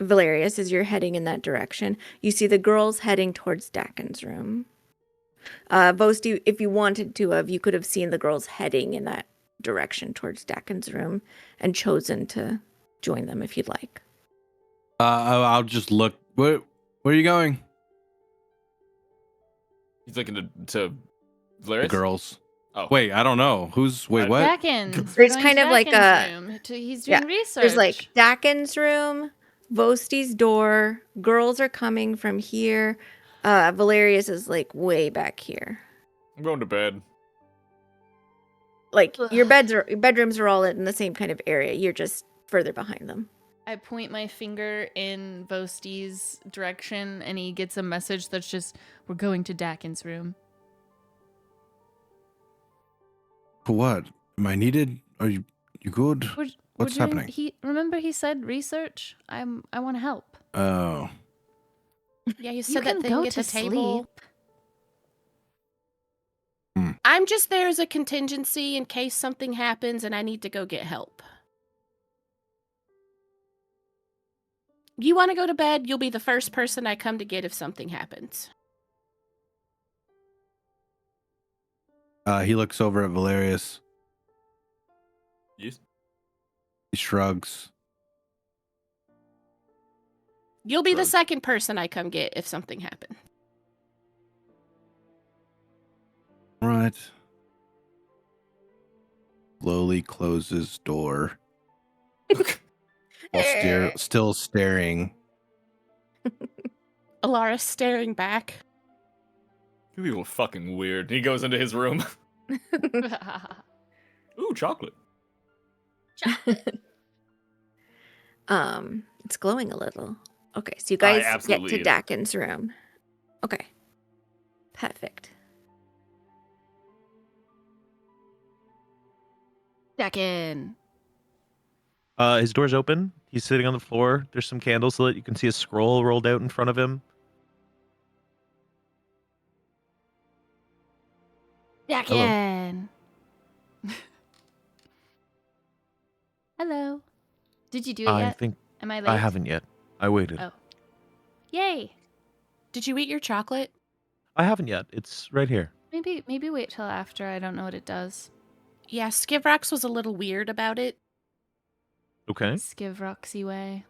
Valerius, as you're heading in that direction, you see the girls heading towards Dakin's room. Vosti, if you wanted to have, you could have seen the girls heading in that direction towards Dakin's room and chosen to join them if you'd like.
I'll just look. Where are you going?
He's looking to
The
Valerius?
girls.
Oh.
Wait, I don't know. Wait, what?
Dakin's.
There's
We're going
kind
to
of like
Dakin's
a-
room. He's doing research.
There's like Dakin's room, Vosti's door, girls are coming from here. Valerius is like way back here.
I'm going to bed.
Like
Ugh.
your bedrooms are all in the same kind of area. You're just further behind them.
I point my finger in Vosti's direction, and he gets a message that's just, we're going to Dakin's room.
For what? Am I needed? Are you good? What's happening?
Remember he said research? I want to help.
Oh.
Yeah, you
You
said
can
that thing
go
at
to
the table.
sleep.
I'm just there as a contingency in case something happens and I need to go get help. You want to go to bed? You'll be the first person I come to get if something happens.
He looks over at Valerius.
Yes.
He shrugs.
You'll be the
Drugs.
second person I come get if something happens.
Right. Slowly closes door. While still staring.
Alara's staring back.
You people are fucking weird. He goes into his room. Ooh, chocolate.
It's glowing a little. Okay, so you guys get
absolutely
to
is.
Dakin's room. Okay. Perfect.
Dakin.
His door's open. He's sitting on the floor. There's some candles lit. You can see a scroll rolled out in front of him.
Dakin. Hello. Did you do it
I
yet?
think
Am I late?
I haven't yet. I waited.
Oh. Yay.
Did you eat your chocolate?
I haven't yet. It's right here.
Maybe wait till after. I don't know what it does.
Yeah, Skivrax was a little weird about it.
Okay.
Skiv Roxy way.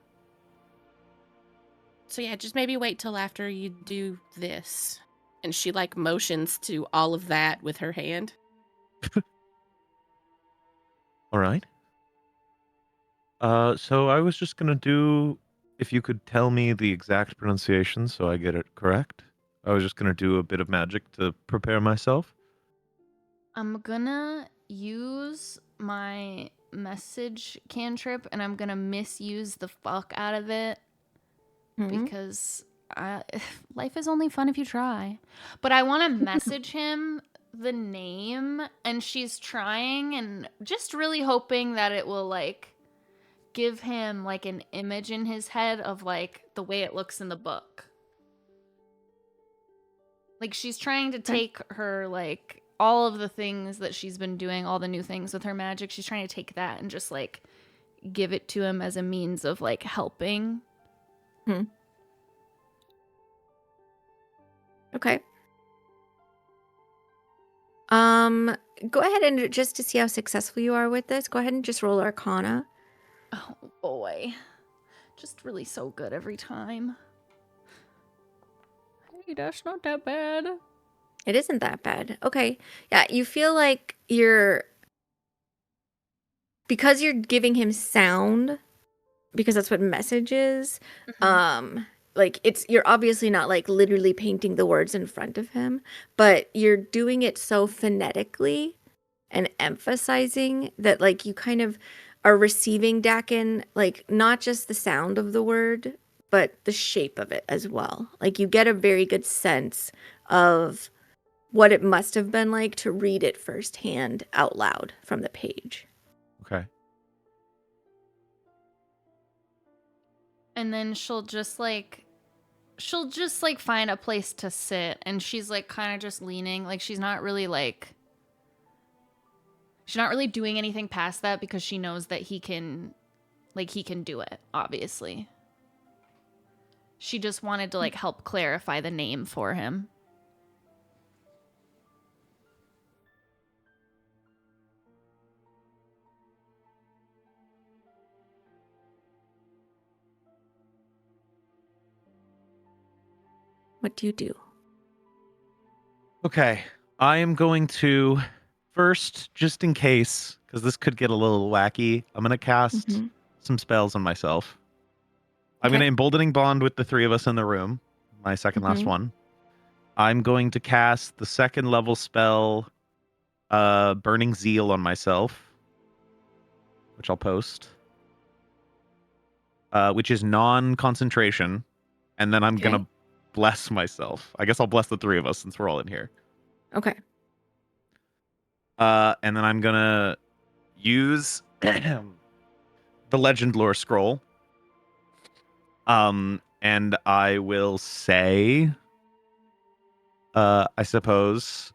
So yeah, just maybe wait till after you do this. And she like motions to all of that with her hand.
All right. So I was just gonna do, if you could tell me the exact pronunciation so I get it correct. I was just gonna do a bit of magic to prepare myself.
I'm gonna use my message cantrip and I'm gonna misuse the fuck out of it because life is only fun if you try. But I want to message him the name, and she's trying and just really hoping that it will like give him like an image in his head of like the way it looks in the book. Like she's trying to take her like all of the things that she's been doing, all the new things with her magic. She's trying to take that and just like give it to him as a means of like helping.
Okay. Go ahead and just to see how successful you are with this, go ahead and just roll Arcana.
Oh boy. Just really so good every time. Hey, that's not that bad.
It isn't that bad. Okay. Yeah, you feel like because you're giving him sound, because that's what message is, like you're obviously not like literally painting the words in front of him, but you're doing it so phonetically and emphasizing that like you kind of are receiving Dakin, like not just the sound of the word, but the shape of it as well. Like you get a very good sense of what it must have been like to read it firsthand out loud from the page.
Okay.
And then she'll just like find a place to sit, and she's like kind of just leaning, like she's not really doing anything past that because she knows that he can do it, obviously. She just wanted to like help clarify the name for him.
What do you do?
Okay. I am going to first, just in case, because this could get a little wacky, I'm going to cast some spells on myself. I'm going to emboldening bond with the three of us in the room. My second last one. I'm going to cast the second level spell, Burning Zeal on myself, which I'll post, which is non-concentration. And then I'm going to bless myself. I guess I'll bless the three of us since we're all in here.
Okay.
And then I'm going to use the Legend Lore Scroll. And I will say, I suppose,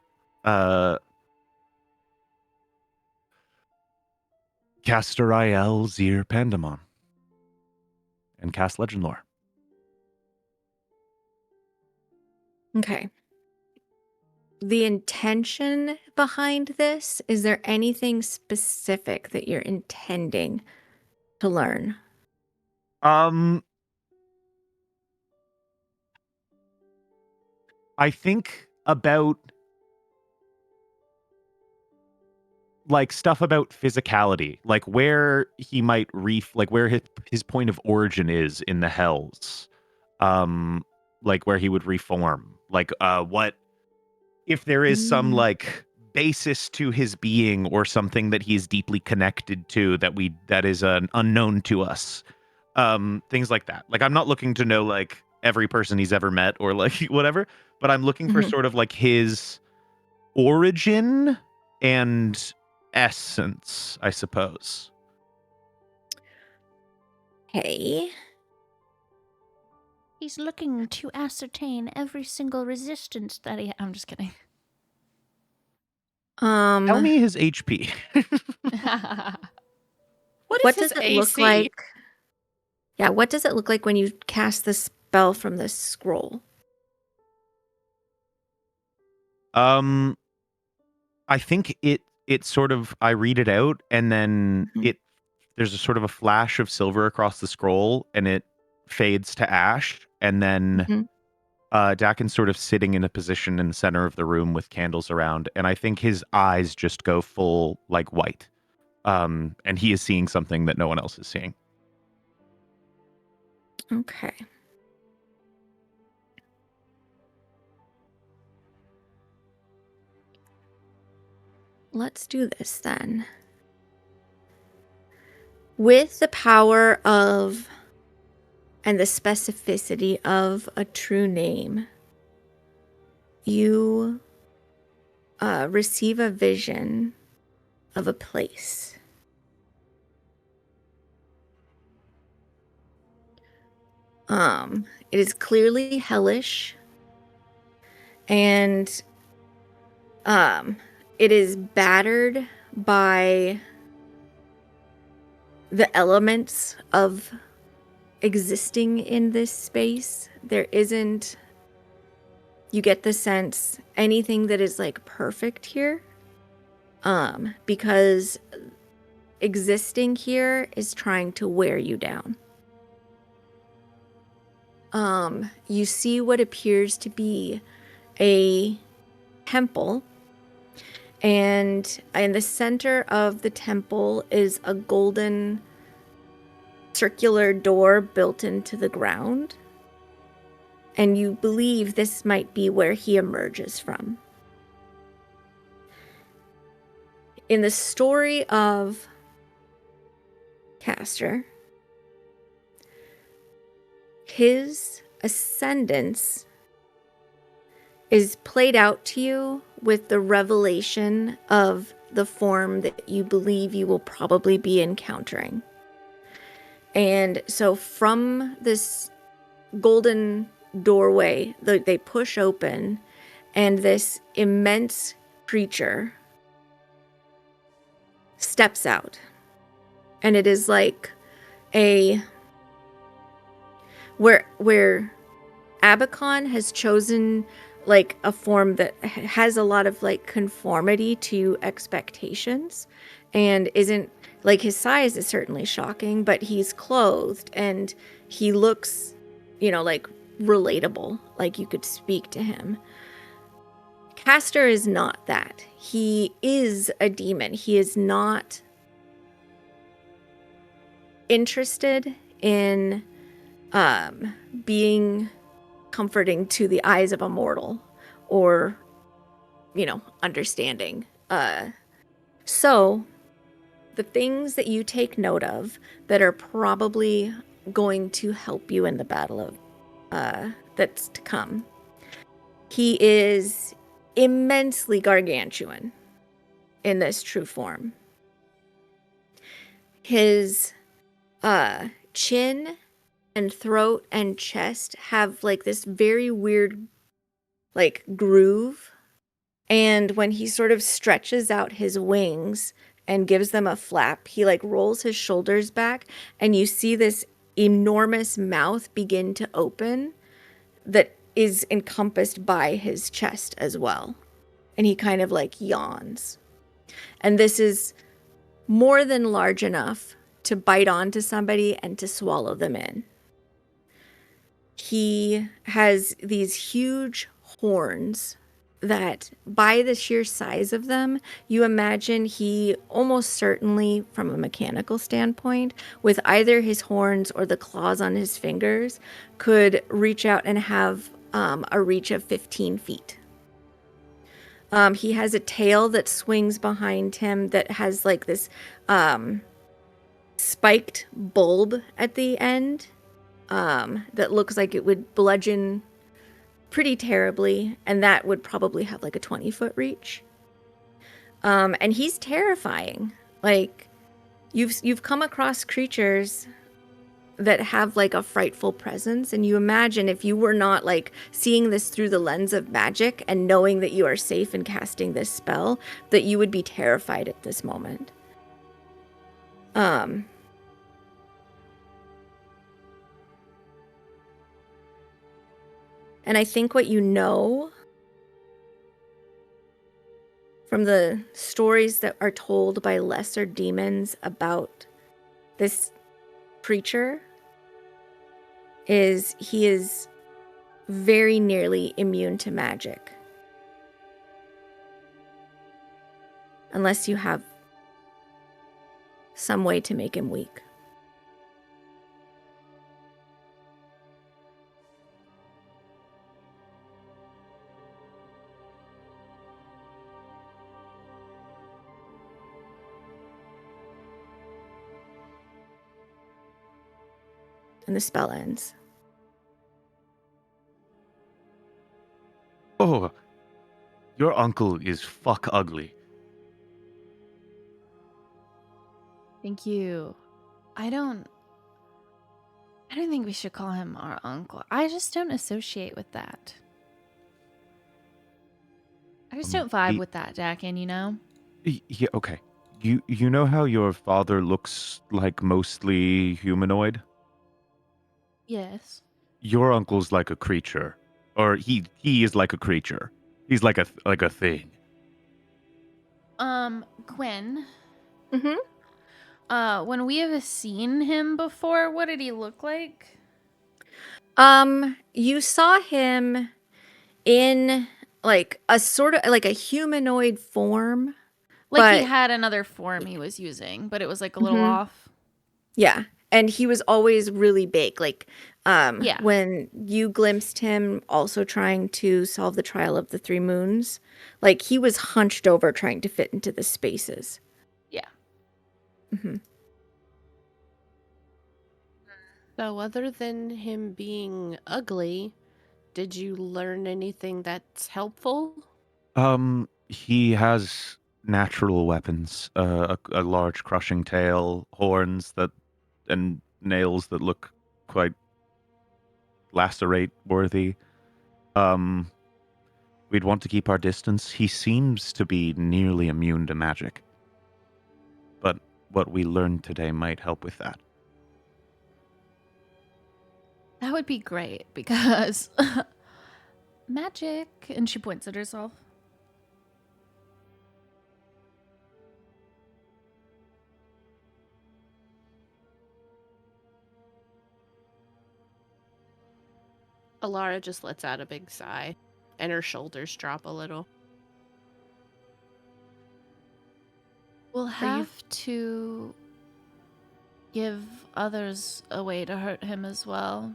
Castariel Zir Pandemon. And cast Legend Lore.
Okay. The intention behind this, is there anything specific that you're intending to learn?
I think about like stuff about physicality, like where he might like where his point of origin is in the hells. Like where he would reform. Like what if there is some like basis to his being or something that he's deeply connected to that is an unknown to us. Things like that. Like I'm not looking to know like every person he's ever met or like whatever, but I'm looking for sort of like his origin and essence, I suppose.
Okay.
He's looking to ascertain every single resistance that I'm just kidding.
Tell me his HP.
What does it look like? Yeah, what does it look like when you cast the spell from this scroll?
I think it sort of, I read it out and then there's a sort of a flash of silver across the scroll and it fades to ash, and then Dakin's sort of sitting in a position in the center of the room with candles around, and I think his eyes just go full like white. And he is seeing something that no one else is seeing.
Okay. Let's do this then. With the power of and the specificity of a true name, you receive a vision of a place. It is clearly hellish, and it is battered by the elements of existing in this space. There isn't, you get the sense, anything that is like perfect here, because existing here is trying to wear you down. You see what appears to be a temple, and in the center of the temple is a golden circular door built into the ground, and you believe this might be where he emerges from. In the story of Castor, his ascendance is played out to you with the revelation of the form that you believe you will probably be encountering. And so from this golden doorway, they push open, and this immense creature steps out. And it is like where Abacon has chosen like a form that has a lot of like conformity to expectations, and isn't like, his size is certainly shocking, but he's clothed and he looks, like relatable, like you could speak to him. Castor is not that. He is a demon. He is not interested in being comforting to the eyes of a mortal, or understanding. So the things that you take note of that are probably going to help you in the battle of that's to come. He is immensely gargantuan in this true form. His chin and throat and chest have like this very weird like groove, and when he sort of stretches out his wings and gives them a flap, he like rolls his shoulders back, and you see this enormous mouth begin to open that is encompassed by his chest as well, and he kind of like yawns, and this is more than large enough to bite onto somebody and to swallow them in. He has these huge horns that, by the sheer size of them, you imagine he almost certainly, from a mechanical standpoint, with either his horns or the claws on his fingers, could reach out and have a reach of 15 feet. He has a tail that swings behind him that has like this spiked bulb at the end that looks like it would bludgeon pretty terribly, and that would probably have like a 20-foot reach. And he's terrifying. Like, you've come across creatures that have like a frightful presence, and you imagine if you were not like seeing this through the lens of magic and knowing that you are safe in casting this spell, that you would be terrified at this moment. And I think what you know from the stories that are told by lesser demons about this creature is he is very nearly immune to magic. Unless you have some way to make him weak. And the spell ends.
Oh, your uncle is fuck ugly.
Thank you. I don't I don't think we should call him our uncle. I just don't associate with that. I just don't vibe with that, Dakin, you know?
Yeah, okay. You know how your father looks like mostly humanoid?
Yes.
Your uncle's like a creature, or he is like a creature. He's like a thing.
Gwen,
Mm-hmm.
when we have seen him before, what did he look like?
You saw him in like a sort of like a humanoid form.
Like he
But
had another form he was using, but it was like a little
Mhm.
off.
Yeah, and he was always really big. Like
Yeah.
when you glimpsed him also trying to solve the trial of the three moons, like he was hunched over trying to fit into the spaces.
Yeah.
Hmm.
So, other than him being ugly, did you learn anything that's helpful?
He has natural weapons, a large crushing tail, horns and nails that look quite lacerate worthy. Um, we'd want to keep our distance. He seems to be nearly immune to magic, but what we learned today might help with that.
That would be great because magic. And she points at herself.
Alara just lets out a big sigh, and her shoulders drop a little.
We'll
Are you-
have to give others a way to hurt him as well.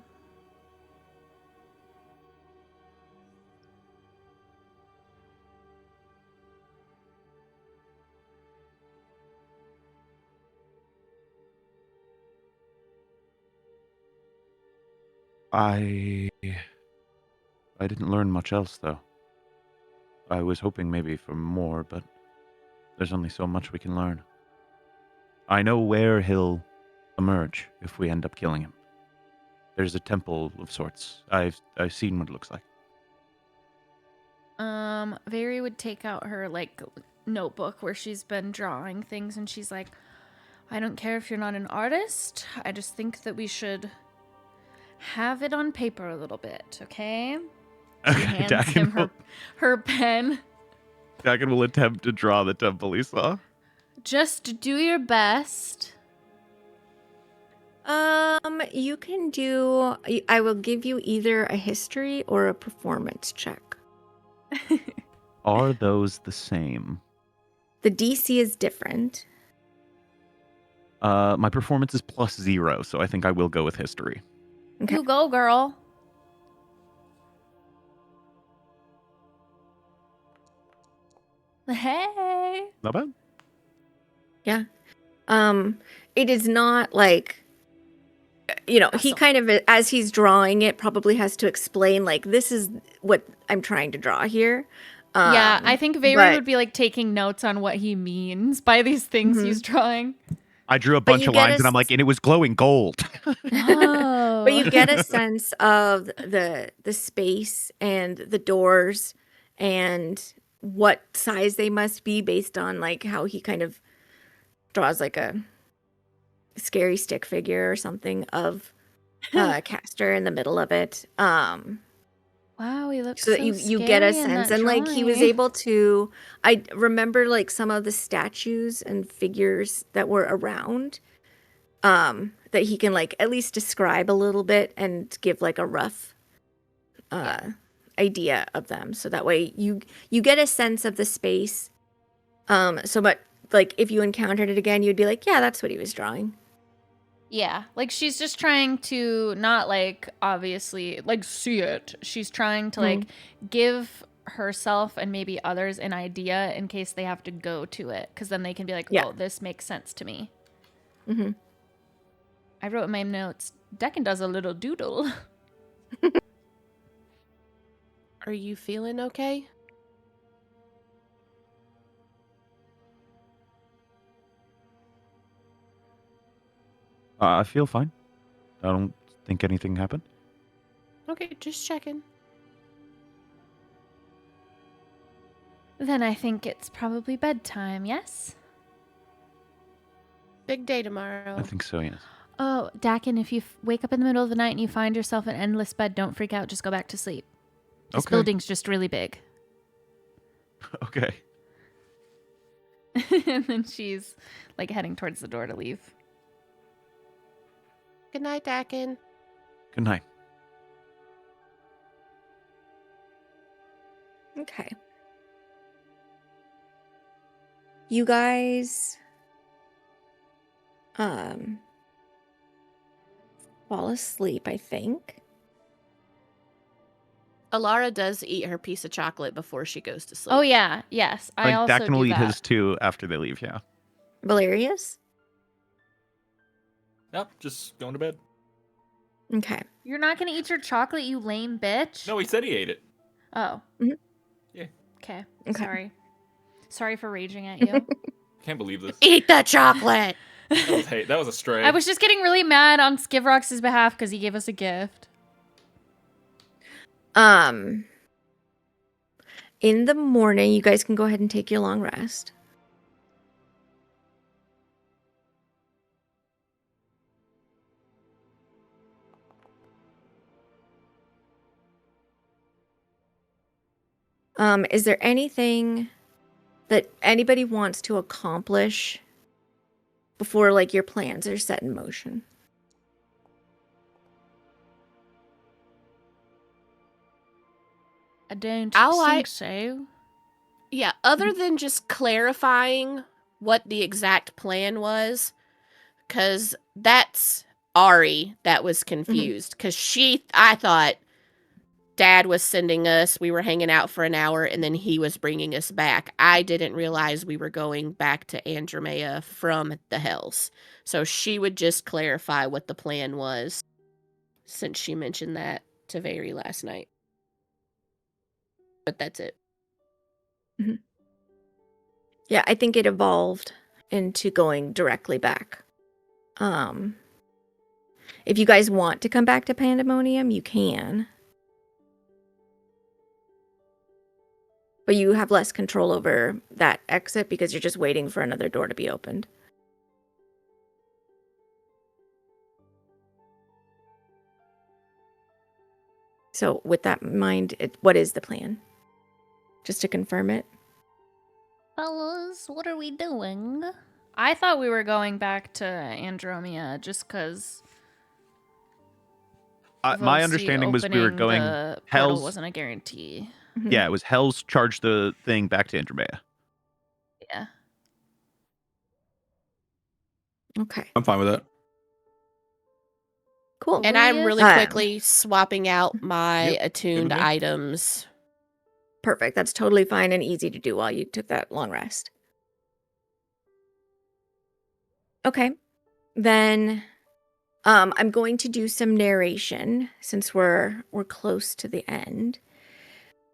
I didn't learn much else though. I was hoping maybe for more, but there's only so much we can learn. I know where he'll emerge if we end up killing him. There's a temple of sorts. I've seen what it looks like.
Veri would take out her like notebook where she's been drawing things, and she's like, I don't care if you're not an artist. I just think that we should have it on paper a little bit, okay? She hands him her pen.
Dakin will attempt to draw the temple he saw.
Just do your best.
You can do. I will give you either a history or a performance check.
Are those the same?
The DC is different.
My performance is +0, so I think I will go with history.
Okay.
You go, girl. Hey.
Not bad.
Yeah. It is not like, he
Awesome.
kind of, as he's drawing it, probably has to explain, like, this is what I'm trying to draw here.
Yeah, I think Veri
but-
would be like taking notes on what he means by these things he's drawing.
I drew a
But
bunch
you
of
get
lines,
a
and I'm like, and it was glowing gold.
Oh.
But you get a sense of the space and the doors and what size they must be based on like how he kind of draws like a scary stick figure or something of Castor in the middle of it.
Wow, he looks
So that you get a sense, and like he was able to. I remember like some of the statues and figures that were around, that he can like at least describe a little bit and give like a rough idea of them. So that way you get a sense of the space. But like if you encountered it again, you'd be like, yeah, that's what he was drawing.
Yeah, like she's just trying to not like obviously like see it. She's trying to like give herself and maybe others an idea in case they have to go to it, because then they can be like,
Yeah.
oh, this makes sense to me.
Mm-hmm.
I wrote in my notes, Deccan does a little doodle.
Are you feeling okay?
I feel fine. I don't think anything happened.
Okay, just checking.
Then I think it's probably bedtime, yes?
Big day tomorrow.
I think so, yes.
Oh, Dakin, if you wake up in the middle of the night and you find yourself in an endless bed, don't freak out. Just go back to sleep. This
Okay.
building's just really big.
Okay.
And then she's like heading towards the door to leave.
Good night, Dakin.
Good night.
Okay. You guys fall asleep, I think.
Alara does eat her piece of chocolate before she goes to sleep.
Oh yeah, yes. I
think
also
Dakin will
do
eat
that.
his too after they leave, yeah.
Valerius?
Yep, just going to bed.
Okay.
You're not gonna eat your chocolate, you lame bitch.
No, he said he ate it.
Oh.
Mhm.
Yeah.
Okay.
Okay.
Sorry for raging at you.
Can't believe this.
Eat the chocolate!
That was a stray.
I was just getting really mad on Skivrox's behalf because he gave us a gift.
In the morning, you guys can go ahead and take your long rest. Is there anything that anybody wants to accomplish before like your plans are set in motion?
I don't
I'll
think so.
Yeah, other than just clarifying what the exact plan was, because that's Ari that was confused. Because I thought Dad was sending us, we were hanging out for an hour, and then he was bringing us back. I didn't realize we were going back to Andromea from the Hells. So she would just clarify what the plan was, since she mentioned that to Veri last night. But that's it.
Yeah, I think it evolved into going directly back. If you guys want to come back to Pandemonium, you can. But you have less control over that exit because you're just waiting for another door to be opened. So with that in mind, what is the plan? Just to confirm it?
Fellas, what are we doing? I thought we were going back to Andromea just because
My understanding was we were going
the portal
Hell's.
wasn't a guarantee.
Yeah, it was Hell's charged the thing back to Andromea.
Yeah.
Okay,
I'm fine with that.
cool.
And I'm really
Hi.
quickly swapping out my
Yep,
attuned
good with me.
items.
Perfect. That's totally fine and easy to do while you took that long rest. Okay. Then I'm going to do some narration since we're close to the end.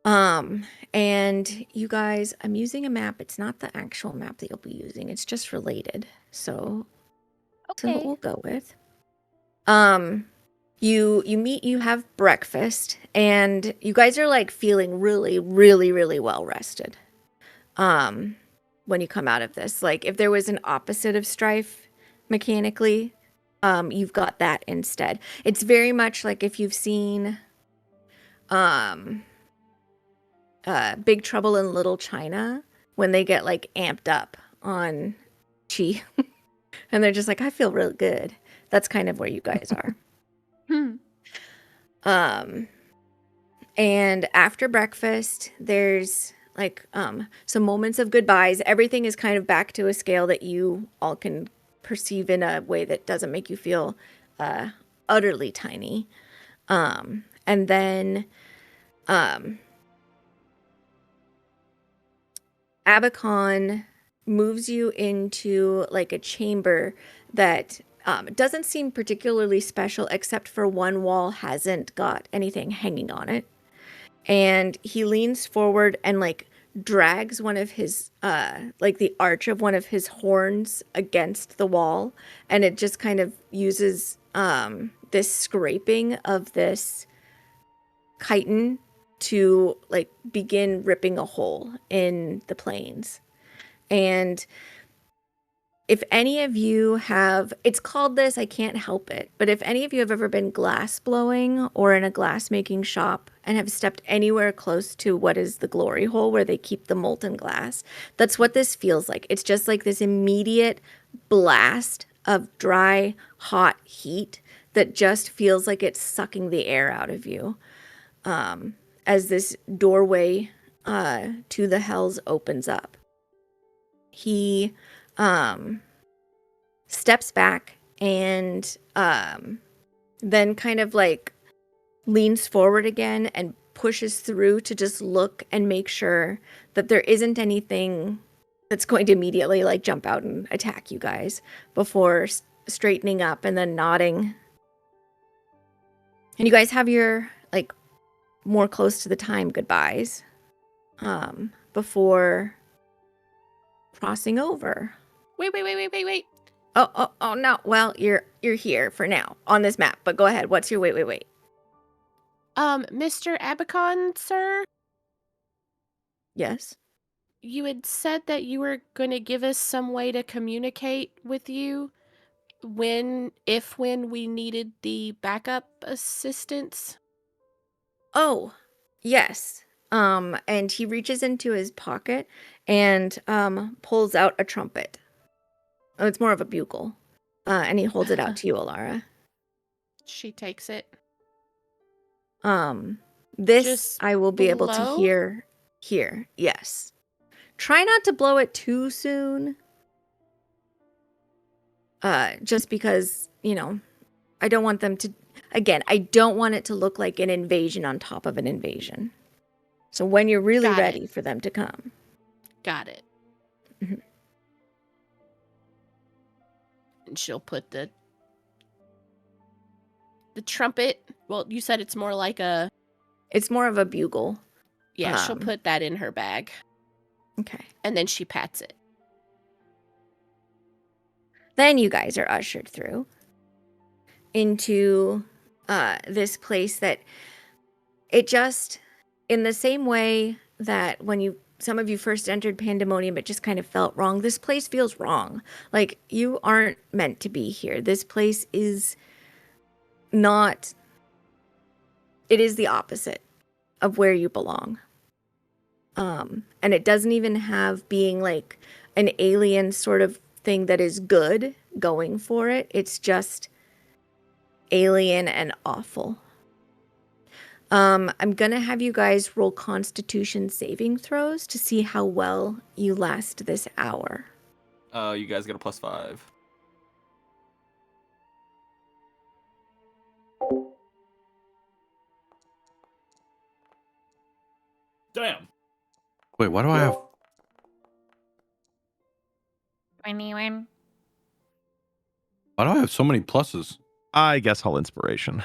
And you guys, I'm using a map. It's not the actual map that you'll be using. It's just related. So that's what we'll go with. You have breakfast and you guys are like feeling really, really, really well rested. When you come out of this, like if there was an opposite of strife mechanically, you've got that instead. It's very much like if you've seen Big Trouble in Little China when they get like amped up on chi and they're just like, I feel real good. That's kind of where you guys are. And after breakfast, there's like some moments of goodbyes. Everything is kind of back to a scale that you all can perceive in a way that doesn't make you feel utterly tiny. And then Abacon moves you into like a chamber that doesn't seem particularly special, except for one wall hasn't got anything hanging on it. And he leans forward and like drags one of his like the arch of one of his horns against the wall, and it just kind of uses this scraping of this chitin to like begin ripping a hole in the planes. And if any of you have, it's called this, I can't help it, but if any of you have ever been glass blowing or in a glass making shop and have stepped anywhere close to what is the glory hole where they keep the molten glass, that's what this feels like. It's just like this immediate blast of dry, hot heat that just feels like it's sucking the air out of you. As this doorway to the hells opens up. He steps back and then kind of like leans forward again and pushes through to just look and make sure that there isn't anything that's going to immediately like jump out and attack you guys before straightening up and then nodding. And you guys have your like more close to the time goodbyes before crossing over.
Wait.
Oh no. Well, you're here for now on this map, but go ahead. What's your wait?
Mr. Abacon, sir?
Yes.
You had said that you were going to give us some way to communicate with you when we needed the backup assistance.
Oh, yes. And he reaches into his pocket and pulls out a trumpet. Oh, it's more of a bugle. And he holds it out to you, Alara.
She takes it.
This
Just
I will be able to
blow?
hear here. Yes. Try not to blow it too soon. Just because, you know, I don't want them to, again, I don't want it to look like an invasion on top of an invasion. So when you're really
Got it.
ready for them to come.
Got it.
Mhm.
And she'll put the trumpet. Well, you said it's more like a.
It's more of a bugle.
Yeah, she'll
Um,
put that in her bag.
Okay.
And then she pats it.
Then you guys are ushered through into this place that it just, in the same way that when some of you first entered Pandemonium, it just kind of felt wrong. This place feels wrong. Like you aren't meant to be here. This place is not, it is the opposite of where you belong. And it doesn't even have being like an alien sort of thing that is good going for it. It's just alien and awful. I'm gonna have you guys roll Constitution saving throws to see how well you last this hour.
You guys get a +5. Damn.
Wait, why do I have?
21.
Why do I have so many pluses?
I guess I'll inspiration.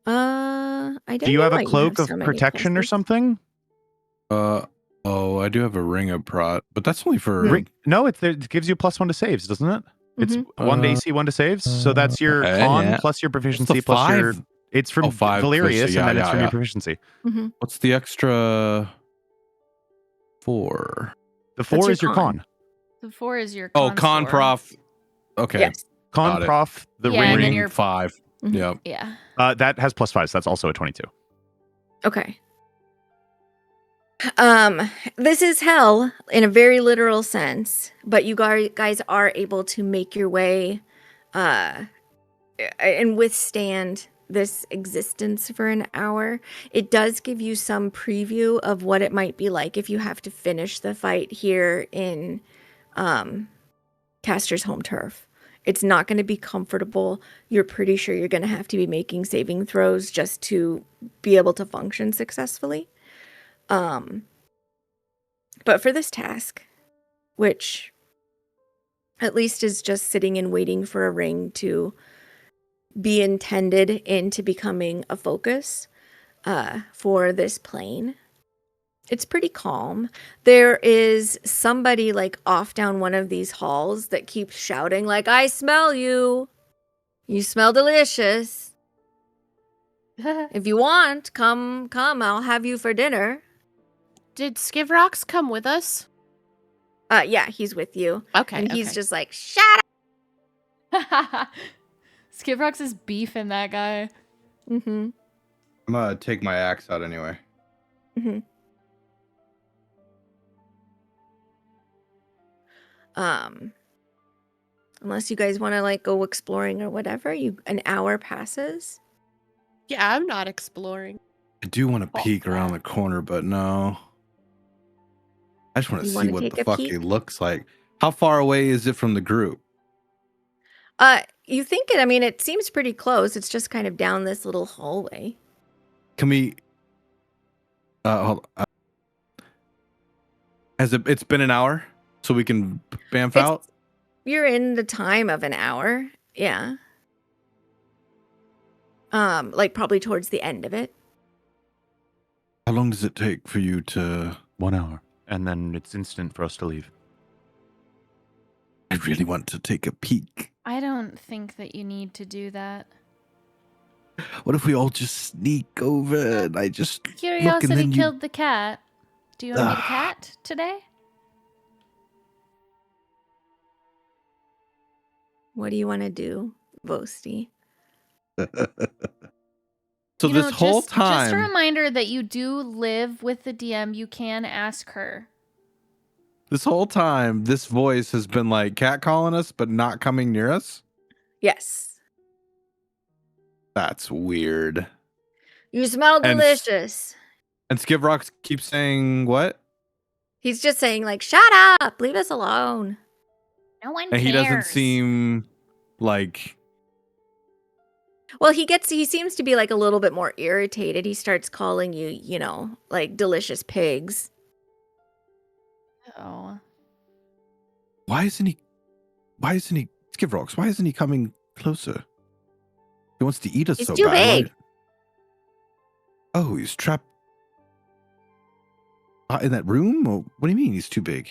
I don't
Do you
know
have
why
a cloak
have
of
so many
protection or
pluses.
something?
Oh, I do have a ring of prot, but that's only for.
No, it gives you +1 to saves, doesn't it? It's
Mhm.
1 to AC, 1 to saves. So that's your con
yeah.
plus your
What's
proficiency
the
plus your.
5?
It's from
5
Valerius,
proficiency,
and then it's from
yeah.
your proficiency.
Mhm.
What's the extra 4?
The 4
your
is your
con.
con.
The 4 is your
Oh,
con
con
score.
prof. Okay.
Yes.
Con
Got it.
prof, the
Yeah, and then
ring.
your-
5.
Mhm.
Yep.
Yeah.
That has +5, so that's also a 22.
Okay. This is hell in a very literal sense, but you guys are able to make your way and withstand this existence for an hour. It does give you some preview of what it might be like if you have to finish the fight here in Caster's home turf. It's not going to be comfortable. You're pretty sure you're going to have to be making saving throws just to be able to function successfully. But for this task, which at least is just sitting and waiting for a ring to be intended into becoming a focus for this plane, It's pretty calm. There is somebody like off down one of these halls that keeps shouting like, "I smell you. You smell delicious. If you want, come, I'll have you for dinner."
Did Skivrox come with us?
Yeah, he's with you.
Okay.
And he's
okay.
just like, "Shut up."
Skivrox is beefing that guy.
Mm-hmm.
I'm gonna take my axe out anyway.
Mm-hmm. Unless you guys want to like go exploring or whatever, an hour passes.
Yeah, I'm not exploring.
I do want to
Oh,
peek around
yeah.
the corner, but no. I just want to
You
see
wanna
what
take
the
a
fuck
peek?
it looks like. How far away is it from the group?
You think it? I mean, it seems pretty close. It's just kind of down this little hallway.
Can we? Hold it's been an hour, so we can bamf out?
You're in the time of an hour. Yeah. Like probably towards the end of it.
How long does it take for you to?
1 hour, and then it's instant for us to leave.
I really want to take a peek.
I don't think that you need to do that.
What if we all just sneak over and I just look and
Curiosity
then you?
killed the cat. Do you want to meet a
Ugh.
cat today?
What do you want to do, Vosti?
So
You
this
know,
whole
just a
time,
reminder that you do live with the DM. You can ask her.
this voice has been like catcalling us, but not coming near us.
Yes.
That's weird.
You smell
And
delicious.
And Skivrox keeps saying what?
He's just saying like, "Shut up, leave us alone."
No one
And he doesn't seem like.
Well, he seems to be like a little bit more irritated. He starts calling you, like delicious pigs.
Oh.
Why isn't he Skivrox? Why isn't he coming closer? He wants to eat us
He's
so
too
bad.
big.
Oh, he's trapped in that room? Or what do you mean he's too big?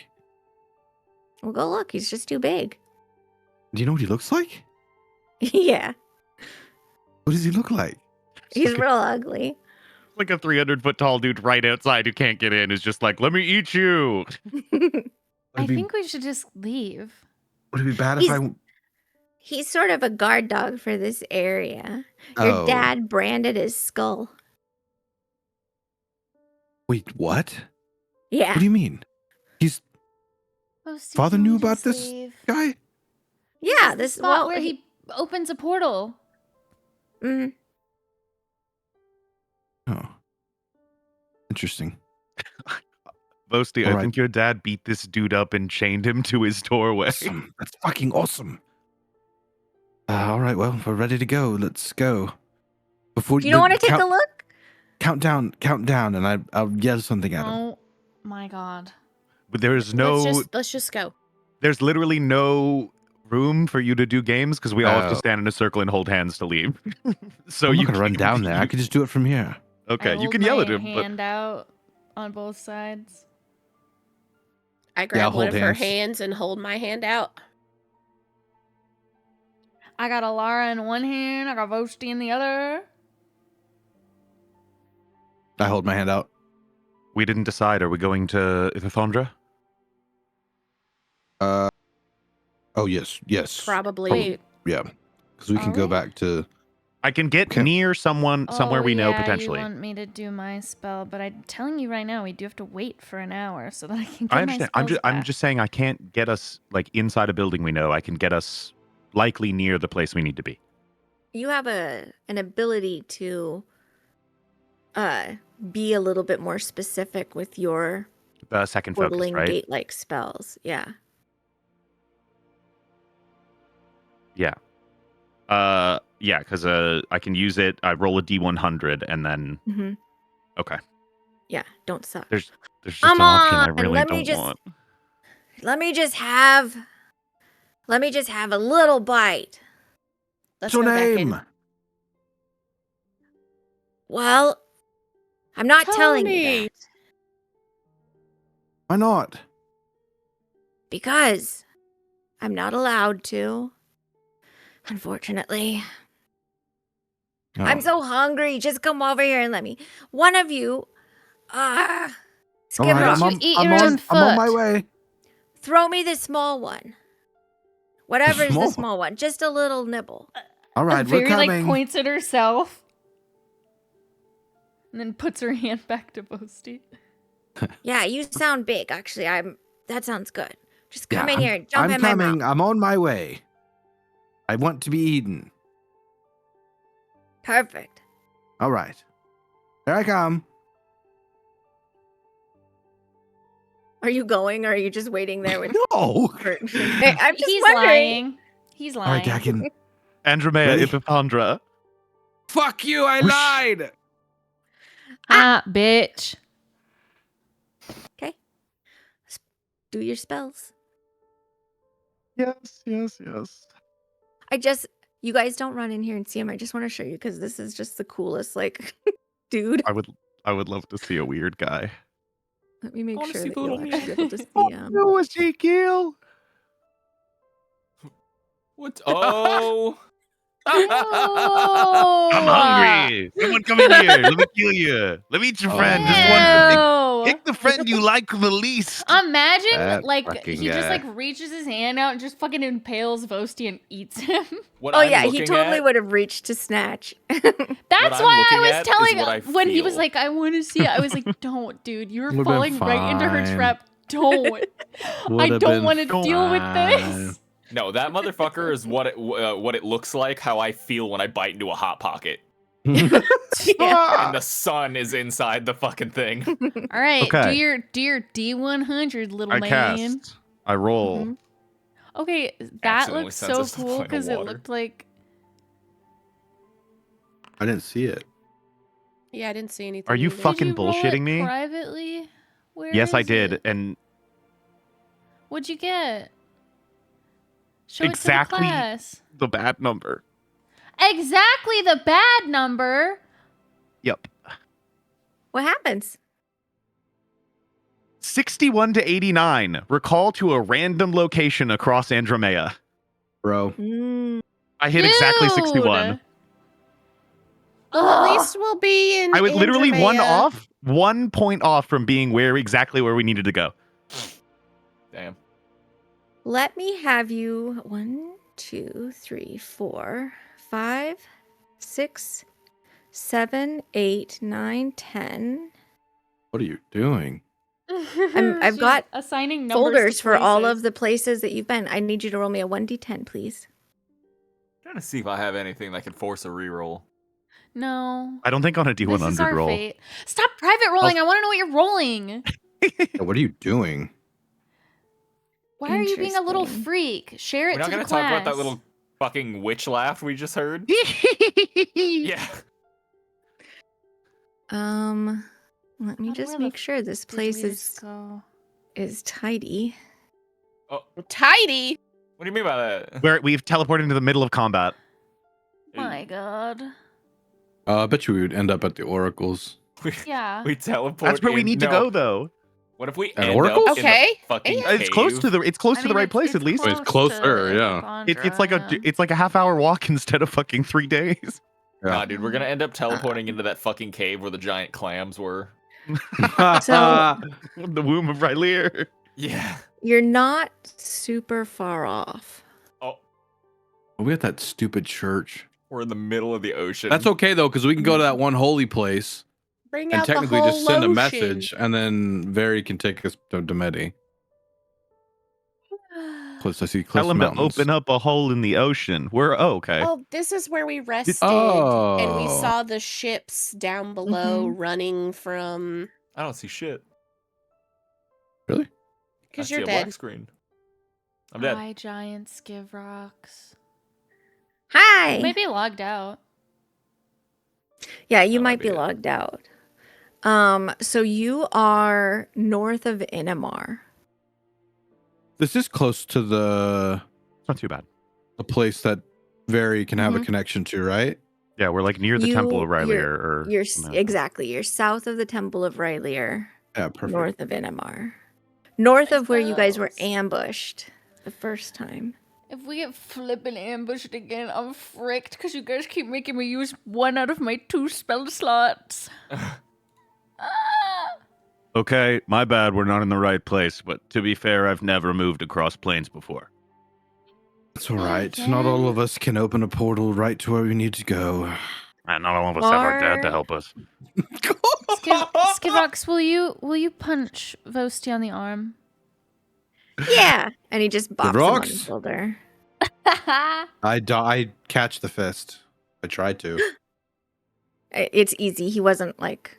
Well, go look. He's just too big.
Do you know what he looks like?
Yeah,
What does he look like?
he's real ugly.
Like a 300-foot tall dude right outside who can't get in is just like, let me eat you.
I think we should just leave.
Would it be bad
He's-
if I?
He's sort of a guard dog for this area. Your
Oh.
dad branded his skull.
Wait, what?
Yeah.
What do you mean? He's
Vosti,
Father
can
knew
we
about
just
this
leave?
guy?
Yeah,
The
this
spot where he opens a portal.
Mhm.
Oh, interesting.
Vosti,
All
I
right.
think your dad beat this dude up and chained him to his doorway.
Awesome. That's fucking awesome. All right, well, we're ready to go. Let's go. Before
You don't want to take a look?
count down, and I'll yell something at him.
Oh my god.
But there's no,
Let's just go.
there's literally no room for you to do games because we all have to
Oh.
stand in a circle and hold hands to leave. So
I'm
you
not gonna run
can-
down there. I could just do it from here.
Okay,
I
you
hold
can yell
my
at him, but
hand out on both sides.
I
I'll
grab one
hold
of her
hands.
hands and hold my hand out.
I got Alara in one hand, I got Vosti in the other.
I hold my hand out.
we didn't decide. Are we going to
Oh
Ithithondra?
yes.
Probably.
Wait,
Yeah, because we can
Are
go
we?
back to.
I can get
Okay.
near somewhere we know potentially.
You want me to do my spell, but I'm telling you right now, we do have to wait for an hour so that I can get
I
my
understand.
spells
I'm
back.
just saying I can't get us like inside a building we know. I can get us likely near the place we need to be.
You have an ability to be a little bit more specific with your
The second focus,
portaling
right?
gate-like spells. Yeah.
Yeah. Yeah, because I can use it. I roll a D100 and then
Mm-hmm.
okay.
Yeah, don't suck.
There's just
Come
an option I
on,
really
let me
don't
just-
want.
Let me just have a little bite.
Let's
What's
go
your
back
name?
in.
Well, I'm not telling you
Tony.
that.
Why not?
Because I'm not allowed to. Unfortunately.
Oh.
I'm so hungry. Just come over here and let me. One of you,
All
Skip
right,
Rock,
Why don't you eat your own
I'm on my
foot?
way.
throw me the small one. Whatever is the
small-
small one. Just a little nibble.
All right, we're
Very
coming.
like points at herself. And then puts her hand back to Boasty.
Yeah, you sound big. Actually, that sounds good. Just come
Yeah,
in here and jump
I'm
in my
coming.
mouth.
I'm on my way. I want to be eaten.
Perfect.
All right. Here I come.
Are you going or are you just waiting there with
No.
I'm just
He's
wondering.
lying. He's
All right,
lying.
Dakin.
Andromea
Ready?
Epipandra.
Fuck you! I
Whoosh.
lied.
Bitch.
Okay. Do your spells.
Yes.
You guys don't run in here and see him. I just want to show you because this is just the coolest, like, dude.
I would love to see a weird guy.
Let me make
wanna
sure
see
that
the
you'll
little
actually be able to see him.
No, Ezekiel.
What? Oh.
Oh,
I'm hungry. Someone come in here. Let me kill you. Let me eat your friend. Just one. Pick the friend you like the least.
Imagine,
That
like,
fucking
he just,
guy.
like, reaches his hand out and just fucking impales Voasty and eats him.
What
Oh
I'm
yeah, he
looking
totally
at-
would have reached to snatch.
That's
I'm
why I
looking
was
at is
telling
what I
when he was
feel.
like, I want to see it. I was like, don't, dude. You're
Would've been
falling right into her
fine.
trap. Don't. I
Would've
don't
been
want to deal with
fine.
this.
No, that motherfucker is what it looks like. How I feel when I bite into a hot pocket,
Yeah.
and the sun is inside the fucking thing.
All right,
Okay.
do your D100, little
I
man.
cast. I roll.
Mhm.
Okay, that
Accidentally
looked
sends
so
us to the
cool
plane of
because it
water.
looked like
I didn't see it.
Yeah, I didn't see anything.
Are you
either.
fucking
Did you roll
bullshitting
it
me?
privately? Where
Yes, I
is
did.
it?
And
What'd you get? Show
Exactly.
it to the class.
the bad number.
Exactly the bad number.
Yep.
What happens?
61 to 89. Recall to a random location across Andromea.
Bro.
Mm.
I hit exactly
Dude.
61.
Well, at
Ugh.
least we'll be in.
I was literally
Andromea.
1 point off from being exactly where we needed to go.
Damn.
Let me have you 1, 2, 3, 4, 5, 6, 7, 8, 9, 10
What are you doing?
I've
She's
got
assigning numbers
folders
to
for all
places.
of the places that you've been. I need you to roll me a 1d10, please.
Trying to see if I have anything that can force a reroll.
No.
I don't think on a
This is
D100
our
roll.
fate. Stop private rolling. I want to know what you're rolling.
Yeah, what are you doing?
Why are you being a little
Interesting.
freak? Share it
We're not
to the
gonna
class.
talk about that little fucking witch laugh we just heard. Yeah.
Let me
God,
just
where the
make sure this
Did
place
we just go?
is tidy.
Tidy.
What do you mean by that?
We've teleported into the middle of combat.
My God.
I bet you we would end up at the oracles.
Yeah.
We teleport.
That's where we need to
no.
go, though.
What if we
At
end
Oracles?
up in
Okay.
the fucking
Yeah.
It's close
cave?
to the
I mean,
right place at least.
It's closer,
to
yeah.
It's like
Epipandra,
it's like a half-hour walk instead of fucking 3 days.
Nah, dude, we're gonna end up teleporting into that fucking cave where the giant clams were.
So-
The womb of Rylear.
Yeah.
You're not super far off.
Oh,
We at that stupid church.
we're in the middle of the ocean.
That's okay though, because we can go to that one holy place
Bring
and
out the
technically
whole
just send a
lotion.
message, and then Very can take us to Medi. Close, I see close
Tell him to
mountains.
open up a hole in the ocean. Okay.
Oh, this is where we rested, and we
Oh.
saw the ships down below running from.
I don't see shit.
Really?
I
Because
see
you're
a
dead.
black screen. I'm dead.
Hi, giants give rocks.
Hi.
Maybe logged out.
Yeah, you
That
might
might
be
be it.
logged out. So you are north of Inamar.
This is close to the
It's not too bad.
place that Very can have a
Mhm.
connection to, right?
Yeah, we're like near the Temple of Rylear. Or
You're
something like that.
exactly. You're south of the Temple of Rylear,
Yeah, perfect.
north of Inamar. north of where you guys were ambushed the first time.
If we get flippin' ambushed again, I'm fricked because you guys keep making me use 1 out of my 2 spell slots.
Okay, my bad. We're not in the right place. But to be fair, I've never moved across planes before.
That's all right. Not all of us can open a portal right to where we need to go.
And not all of us have our dad to help us.
Skivrox, will you punch Vosti on the arm?
Yeah, and he just bops him on the
rocks?
shoulder.
I catch the fist. I tried to.
It's easy. He wasn't like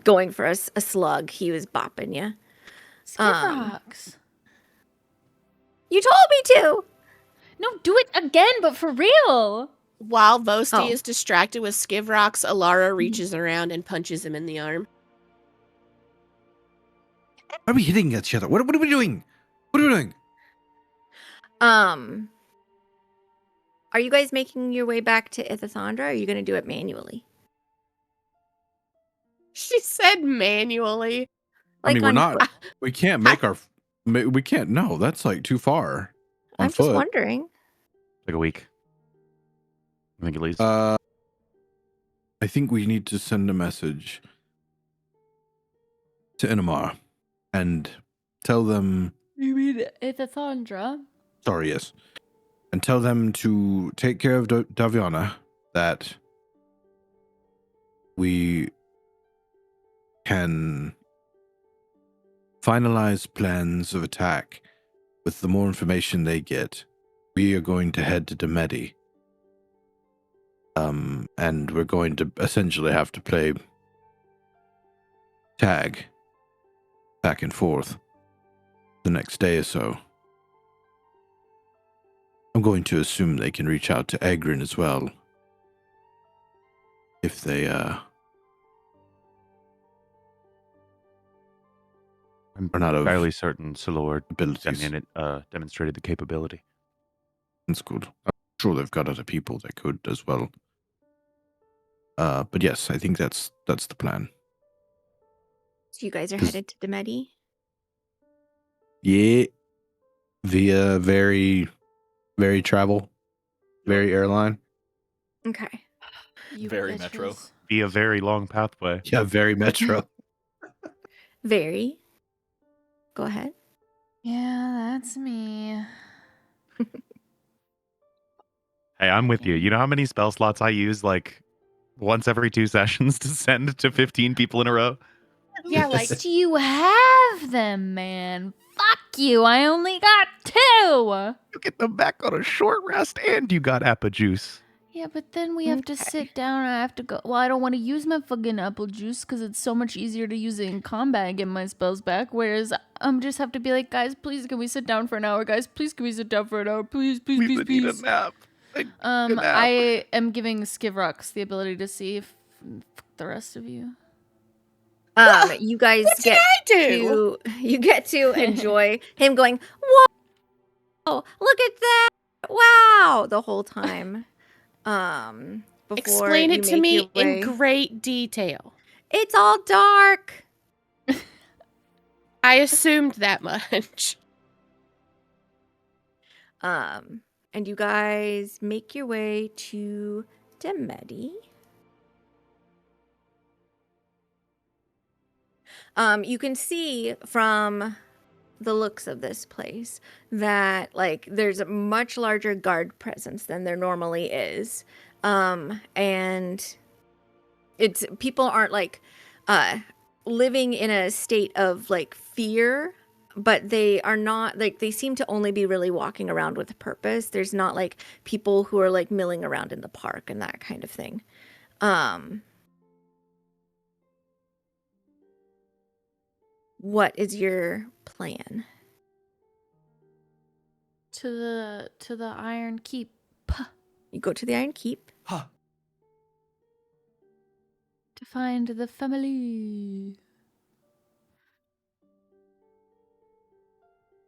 going for a slug. He was bopping you.
Skivrox.
You told me to.
No, do it again, but for real.
While Vosti
Oh.
is distracted with Skivrox, Alara reaches around and punches him in the arm.
Why are we hitting each other? What are we doing? What are we doing?
Are you guys making your way back to Ithathandra, or are you going to do it manually?
She said manually.
I mean, we're
on
not.
foot?
We can't make our. We can't. No, that's like too far. On
I'm
foot.
just wondering.
Like a week. I think at least.
I think we need to send a message to Inamar and tell them.
You mean Ithathandra?
Sorry, yes, and tell them to take care of Daviana. That we can finalize plans of attack with the more information they get. We are going to head to Demeti. And we're going to essentially have to play tag back and forth the next day or so. I'm going to assume they can reach out to Egrin as well. If they,
I'm
run out of
fairly certain Silor
abilities.
demonstrated the capability.
That's good. I'm sure they've got other people that could as well. But yes, I think that's the plan.
So you guys are
'Cause-
headed to Demeti?
Yeah. Via very travel, very airline.
Okay.
You
Very metro.
bitches.
Be a very long pathway.
Yeah, very metro.
Very. Go ahead.
Yeah, that's me.
Hey, I'm with you. You know how many spell slots I use like once every 2 sessions to send to 15 people in a row?
Yeah, like
Do you have them, man? Fuck you. I only got 2.
You get them back on a short rest and you got apple juice.
Yeah, but then we have to sit down and I have to go. Well, I don't want to use my fucking apple juice because it's so much easier to use it in combat and get my spells back. Whereas just have to be like, guys, please, can we sit down for an hour? Guys, please, can we sit down for an hour? Please, please,
We
please,
would need a
please.
nap.
I am giving Skivrox the ability to see if the rest of you.
You guys
what did
get
I do?
you get to enjoy him going, "Whoa! Look at that! Wow!" the whole time. Before
Explain
you
it to
make
me
your way.
in great detail.
It's all dark.
I assumed that much.
And you guys make your way to Demeti. You can see from the looks of this place that like there's a much larger guard presence than there normally is. And it's people aren't like living in a state of like fear, but they are not like they seem to only be really walking around with a purpose. There's not like people who are like milling around in the park and that kind of thing. What is your plan?
To the Iron Keep.
You go to the Iron Keep.
Huh.
To find the family.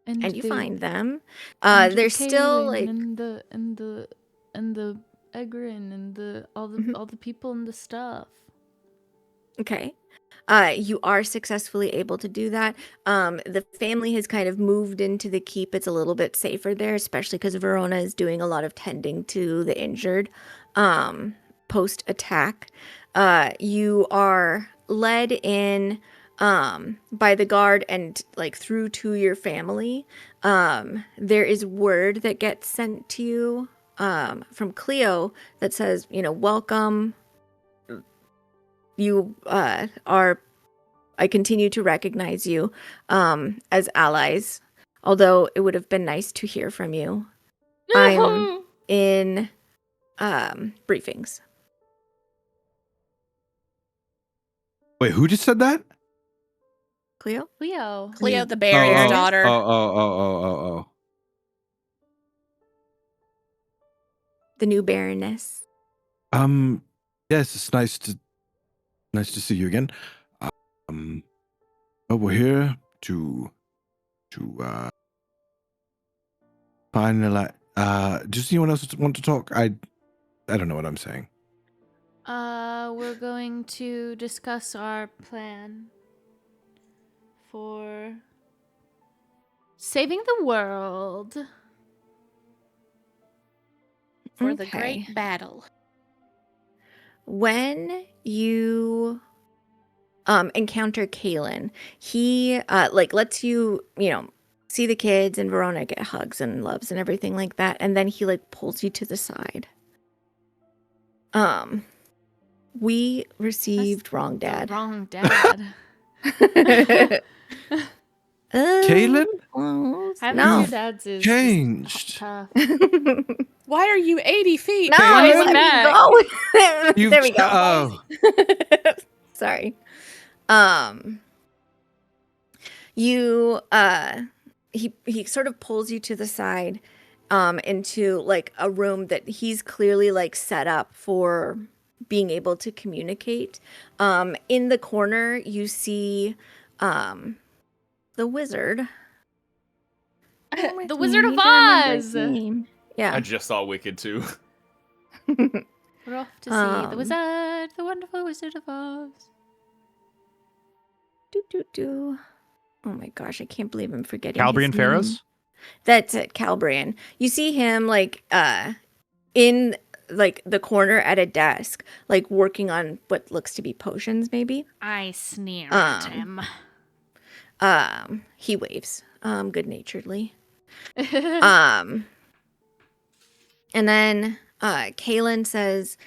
And you
the
find them.
Angel
They're still
Kaelin
like
and the Egrin and all the people and the stuff.
Okay. You are successfully able to do that. The family has kind of moved into the keep. It's a little bit safer there, especially because Verona is doing a lot of tending to the injured post attack. You are led in by the guard and like through to your family. There is word that gets sent to you from Cleo that says, welcome. You I continue to recognize you as allies, although it would have been nice to hear from you. I'm in briefings.
Wait, who just said that?
Cleo?
Leo.
Cleo the Barrier's
Baroness?
daughter.
Oh.
The new Baroness.
Yes, it's nice to see you again. We're here to finally. Does anyone else want to talk? I don't know what I'm saying.
We're going to discuss our plan for saving the world.
For the
Okay.
great battle.
When you encounter Kalen, he lets you, see the kids and Verona get hugs and loves and everything like that, and then he pulls you to the side. We received wrong dad.
The wrong dad.
Kalen?
Having
No.
two dads is
Changed.
tough.
Why are you 80 feet?
No,
Kalen?
let me go.
You've
There we go.
Oh,
Sorry. You he sort of pulls you to the side into a room that he's clearly set up for being able to communicate. In the corner you see the wizard.
The Wizard of
I need to remember his
Oz!
name. Yeah.
I just saw Wicked too.
We're off to see the
Um,
wizard, the wonderful Wizard of Oz.
Oh my gosh, I can't believe I'm forgetting
Calbrian
his
Pharaohs?
name. That's it, Calbrian. You see him in the corner at a desk, working on what looks to be potions, maybe.
I sneer at him.
He waves, good-naturedly. And then Kaylin says,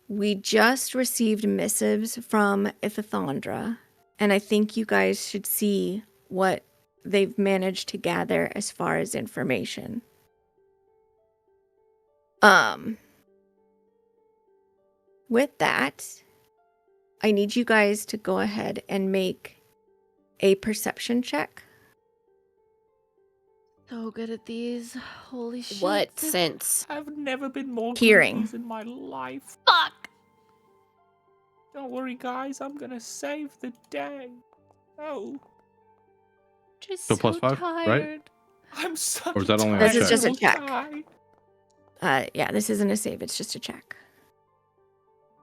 "We just received missives from Ithithandra, and I think you guys should see what they've managed to gather as far as information." With that, I need you guys to go ahead and make a perception check.
So good at these. Holy shit.
What sense?
I've never been more
Hearing.
confused in my life.
Fuck!
Don't worry, guys. I'm gonna save the day. Oh,
Just
So
so
plus 5,
tired.
right?
I'm so
Or is that only a
This is
check?
just a check.
Tired.
Yeah, this isn't a save, it's just a check.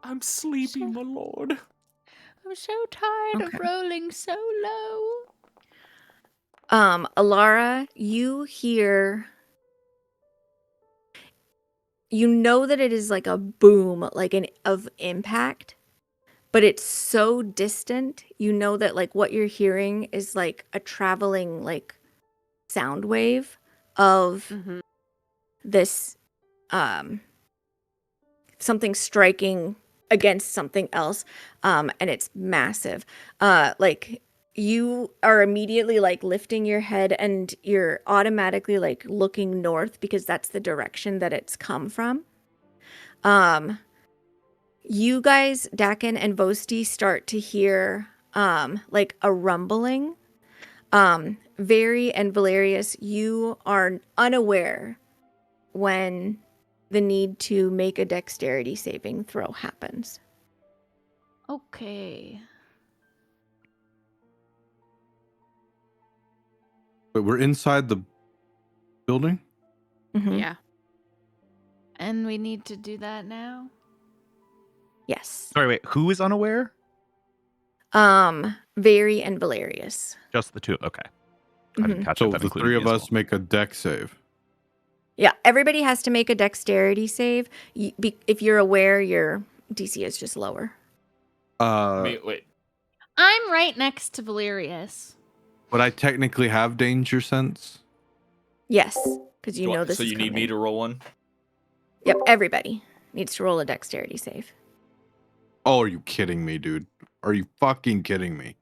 I'm sleepy, my lord.
I'm so tired
Okay.
of rolling so low.
Alara, you hear, you know that it is a boom, of impact, but it's so distant. You know that what you're hearing is a traveling sound wave of
Mhm.
this something striking against something else, and it's massive. You are immediately lifting your head and you're automatically looking north because that's the direction that it's come from. You guys, Dakin and Vosti, start to hear a rumbling. Very and Valerius, you are unaware when the need to make a dexterity saving throw happens.
Okay.
But we're inside the building?
Mhm.
Yeah.
And we need to do that now?
Yes.
Sorry, wait. Who is unaware?
Very and Valerius.
Just the two. Okay. I didn't
Mhm.
catch
So
if that
the
included
three
me
of
as
us
well.
make a deck save.
Yeah, everybody has to make a dexterity save. If you're aware, your DC is just lower.
Wait.
I'm right next to Valerius.
Would I technically have danger sense?
Yes, because you know this
So
is
you need
coming.
me to roll one?
Yep, everybody needs to roll a dexterity save.
Oh, are you kidding me, dude? Are you fucking kidding me?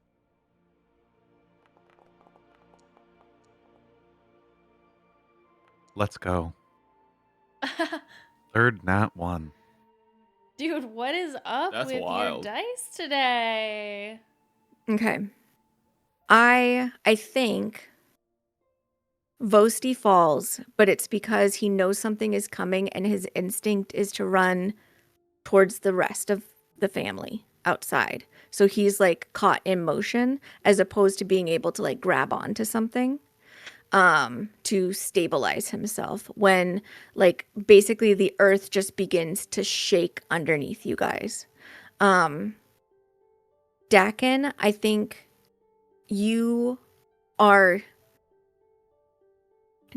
Let's go. Third nat 1.
Dude, what is up
That's
with
wild.
your dice today?
Okay. I think Vosti falls, but it's because he knows something is coming and his instinct is to run towards the rest of the family outside. So he's like caught in motion as opposed to being able to like grab onto something to stabilize himself when like basically the earth just begins to shake underneath you guys. Dakin, I think you are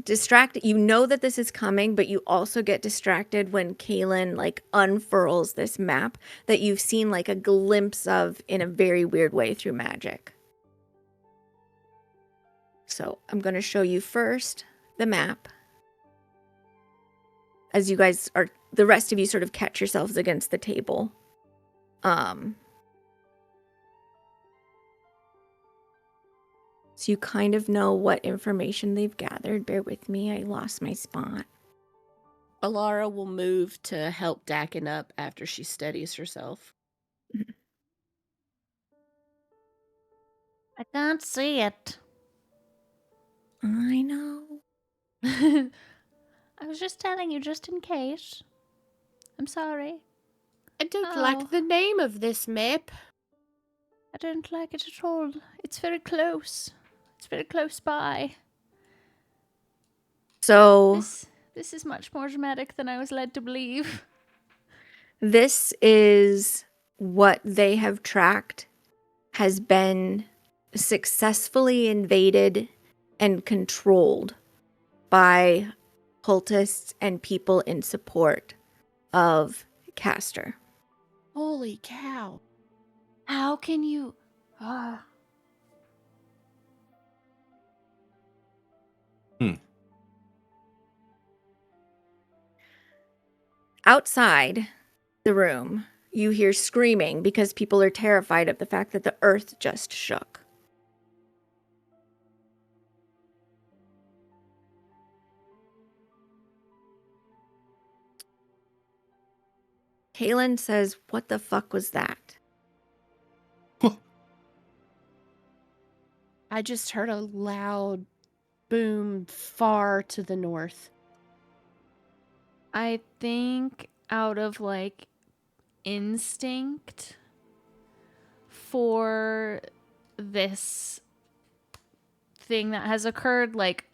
distracted. You know that this is coming, but you also get distracted when Kaylin like unfurls this map that you've seen like a glimpse of in a very weird way through magic. So I'm going to show you first the map. As you guys are, the rest of you sort of catch yourselves against the table. So you kind of know what information they've gathered. Bear with me, I lost my spot.
Alara will move to help Dakin up after she steadies herself.
I can't see it.
I know.
I was just telling you just in case. I'm sorry.
I don't
Oh.
like the name of this map.
I don't like it at all. It's very close. It's very close by.
So
This is much more dramatic than I was led to believe.
this is what they have tracked has been successfully invaded and controlled by cultists and people in support of Castor.
Holy cow.
How can you... Ah.
Outside the room, you hear screaming because people are terrified of the fact that the earth just shook. Kaylin says, "What the fuck was that?"
I just heard a loud boom far to the north.
I think out of like instinct for this thing that has occurred, like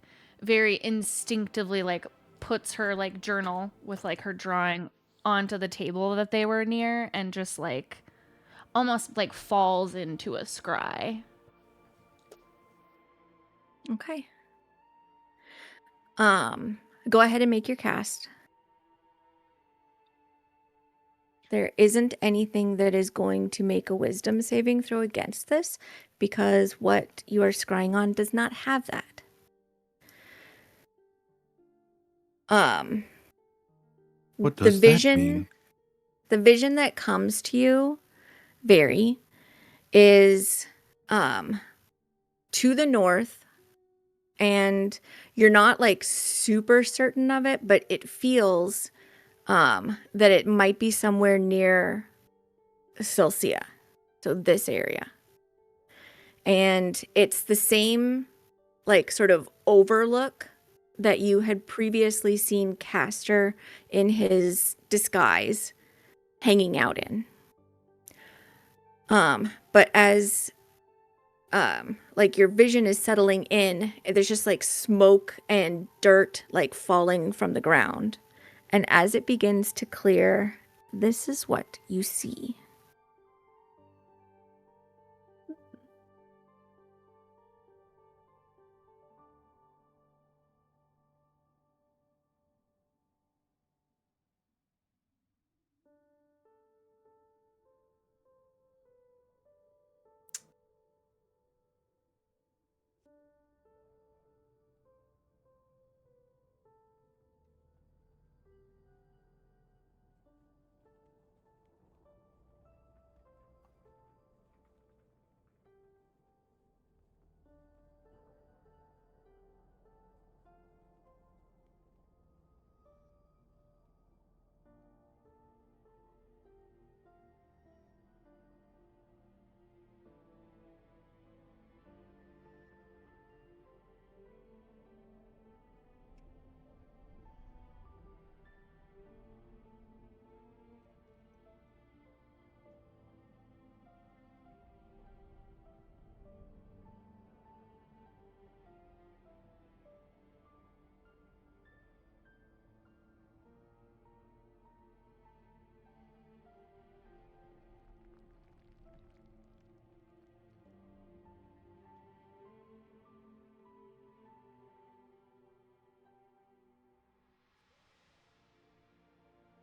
very instinctively like puts her like journal with like her drawing onto the table that they were near and just like almost like falls into a scry.
Okay. Go ahead and make your cast. There isn't anything that is going to make a wisdom saving throw against this because what you are scrying on does not have that.
What
The
does
vision,
that mean?
the vision that comes to you, Very, is to the north, and you're not like super certain of it, but it feels that it might be somewhere near Silcia, so this area. And it's the same like sort of overlook that you had previously seen Castor in his disguise hanging out in. But as like your vision is settling in, there's just like smoke and dirt like falling from the ground. And as it begins to clear, this is what you see.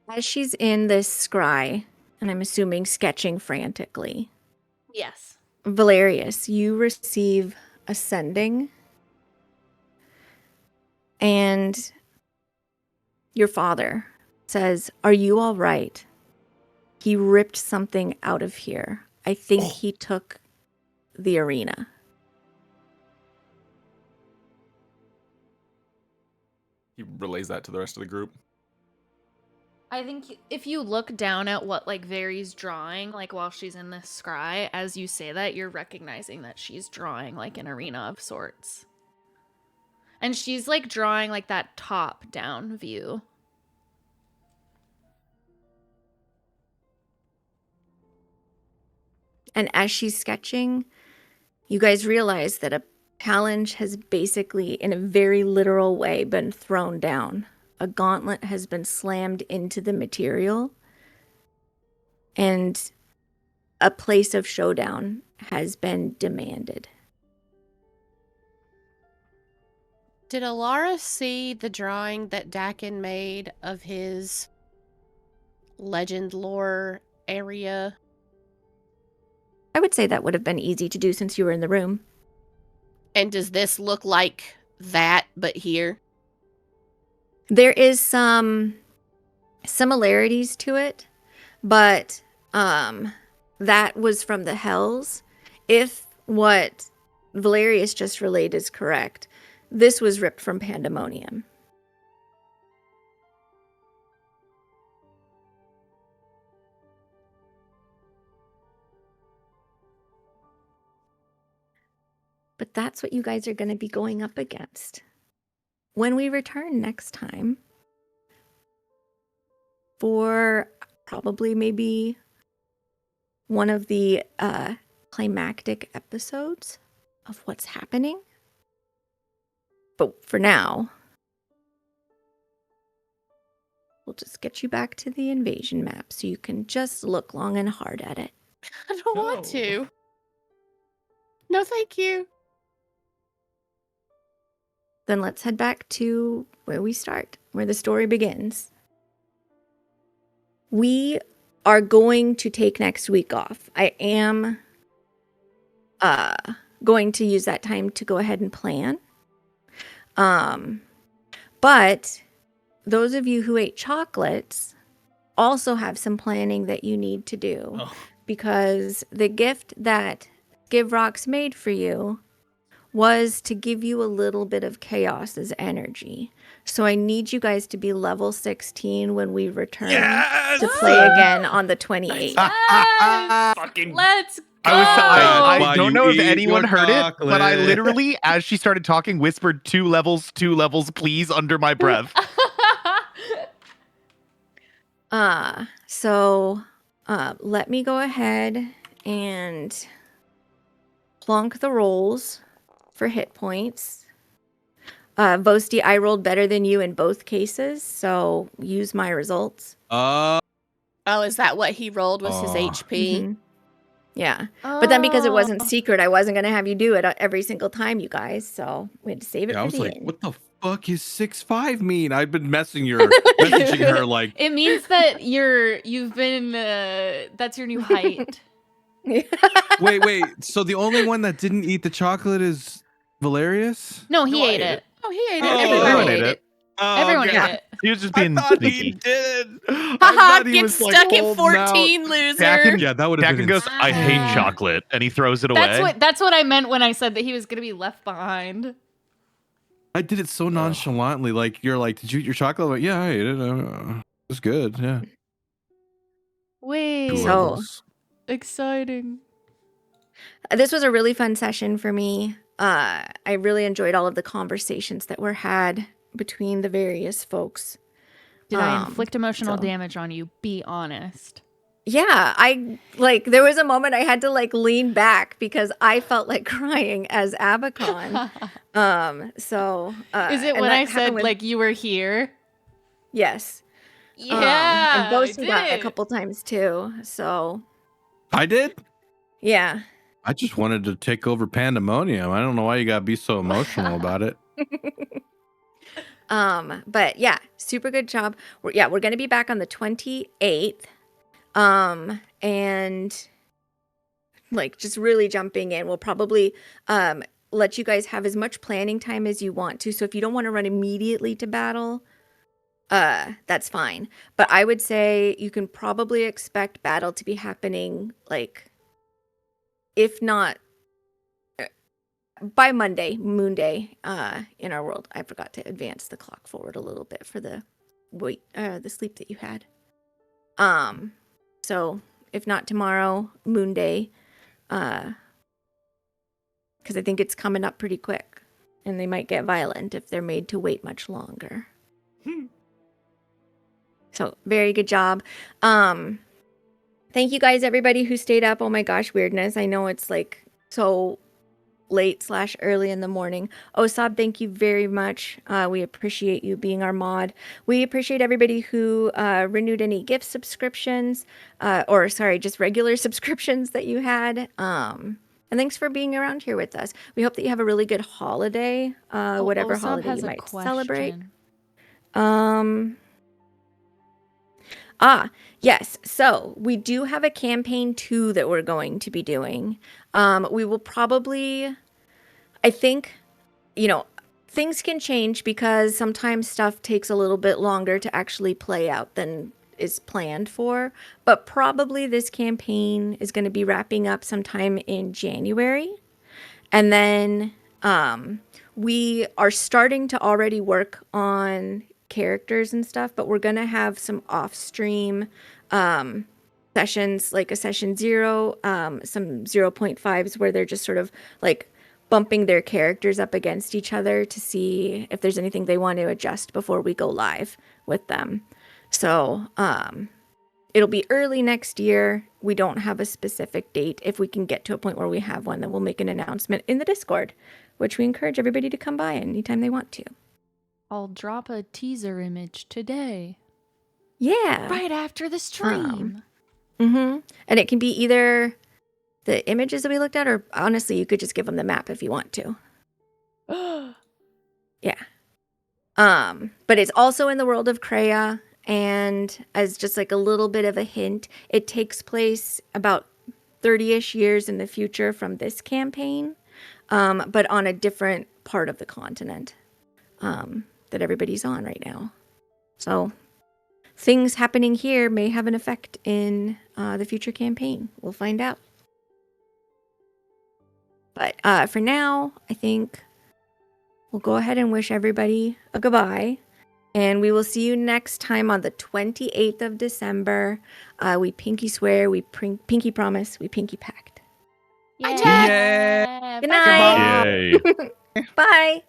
As she's in this scry, and I'm assuming sketching frantically,
Yes.
Valerius, you receive a sending, and your father says, "Are you all right? He ripped something out of here. I think he took the arena."
He relays that to the rest of the group.
I think if you look down at what like Vary's drawing, like while she's in this scry, as you say that, you're recognizing that she's drawing like an arena of sorts. And she's like drawing like that top down view.
And as she's sketching, you guys realize that a challenge has basically, in a very literal way, been thrown down. A gauntlet has been slammed into the material, and a place of showdown has been demanded.
Did Alara see the drawing that Dakin made of his legend lore area?
I would say that would have been easy to do since you were in the room.
And does this look like that, but here?
There is some similarities to it, but that was from the Hells. If what Valerius just relayed is correct, this was ripped from Pandemonium. But that's what you guys are going to be going up against when we return next time for probably maybe one of the climactic episodes of what's happening. But for now, we'll just get you back to the invasion map so you can just look long and hard at it.
I don't want to. No, thank you.
Then let's head back to where we start, where the story begins. We are going to take next week off. I am going to use that time to go ahead and plan. But those of you who ate chocolates also have some planning that you need to do, because the gift that Give Rocks made for you was to give you a little bit of Chaos's energy. So I need you guys to be level 16 when we return to play again on the 28th.
Yes!
Fucking
Let's go!
I don't know if
You eat
anyone
your
heard it, but I
chocolate.
literally, as she started talking, whispered 2 levels, please, under my breath.
So let me go ahead and plonk the rolls for hit points. Vosti, I rolled better than you in both cases, so use my results.
Oh, is that what he rolled was his HP?
Mhm. Yeah. But then because it wasn't secret, I wasn't going to have you do it every single time, you guys. So we had to save it
Yeah, I
for
was
the
like,
end.
what the fuck is 6'5" mean? I've been messaging her like,
It means that you've been that's your new height.
wait. So the only one that didn't eat the chocolate is Valerius?
No, he
No, I
ate
ate
it.
Oh, he ate it.
Oh,
Everyone ate
ate
it.
Oh,
Everyone
okay.
ate it.
He was just
I
being
thought he
sneaky.
did. I
Haha,
thought he
get
was like
stuck at
holding out.
14, loser.
Dakin,
Yeah, that would have
Dakin
been
goes, I hate
Ah.
chocolate, and he throws it away.
That's what I meant when I said that he was gonna be left behind.
I did it so nonchalantly. Like, you're like, did you eat your chocolate? I'm like, yeah, I ate it. It was good. Yeah.
Wait,
So-
Levels.
exciting.
This was a really fun session for me. I really enjoyed all of the conversations that were had between the various folks.
Did I inflict emotional
so-
damage on you? Be honest.
Yeah, there was a moment I had to lean back because I felt like crying as Abacon.
Is it
and
when
that
I
happened
said
with-
like you were here?
yes.
Yeah,
and Boast
I
got it a
did.
couple times too. So
I did?
yeah.
I just wanted to take over Pandemonium. I don't know why you gotta be so emotional about it.
But yeah, super good job. We're going to be back on the 28th. And like just really jumping in, we'll probably let you guys have as much planning time as you want to. So if you don't want to run immediately to battle, that's fine. But I would say you can probably expect battle to be happening, like, if not by Monday, Moon Day, in our world. I forgot to advance the clock forward a little bit for the sleep that you had. So if not tomorrow, Moon Day, because I think it's coming up pretty quick, and they might get violent if they're made to wait much longer. So very good job. Thank you guys, everybody who stayed up. Oh my gosh, weirdness. I know it's like so late / early in the morning. Osab, thank you very much. We appreciate you being our mod. We appreciate everybody who renewed any gift subscriptions, or sorry, just regular subscriptions that you had. And thanks for being around here with us. We hope that you have a really good holiday, whatever
Osab
holiday
has
you
a
might celebrate.
question.
Yes. So we do have a campaign 2 that we're going to be doing. We will probably, I think, things can change because sometimes stuff takes a little bit longer to actually play out than is planned for. But probably this campaign is going to be wrapping up sometime in January. And then we are starting to already work on characters and stuff, but we're going to have some off-stream sessions, like a session 0, some 0.5s where they're just sort of like bumping their characters up against each other to see if there's anything they want to adjust before we go live with them. So it'll be early next year. We don't have a specific date. If we can get to a point where we have one, then we'll make an announcement in the Discord, which we encourage everybody to come by anytime they want to.
I'll drop a teaser image today.
Yeah.
Right after the stream.
And it can be either the images that we looked at, or honestly, you could just give them the map if you want to. Yeah. But it's also in the world of Kreia, and as just like a little bit of a hint, it takes place about 30-ish years in the future from this campaign, but on a different part of the continent that everybody's on right now. So things happening here may have an effect in the future campaign. We'll find out. But for now, I think we'll go ahead and wish everybody a goodbye. And we will see you next time on the 28th of December. We pinky swear, we pinky promise, we pinky pact.
Yeah.
Good night.
Yay.
Bye.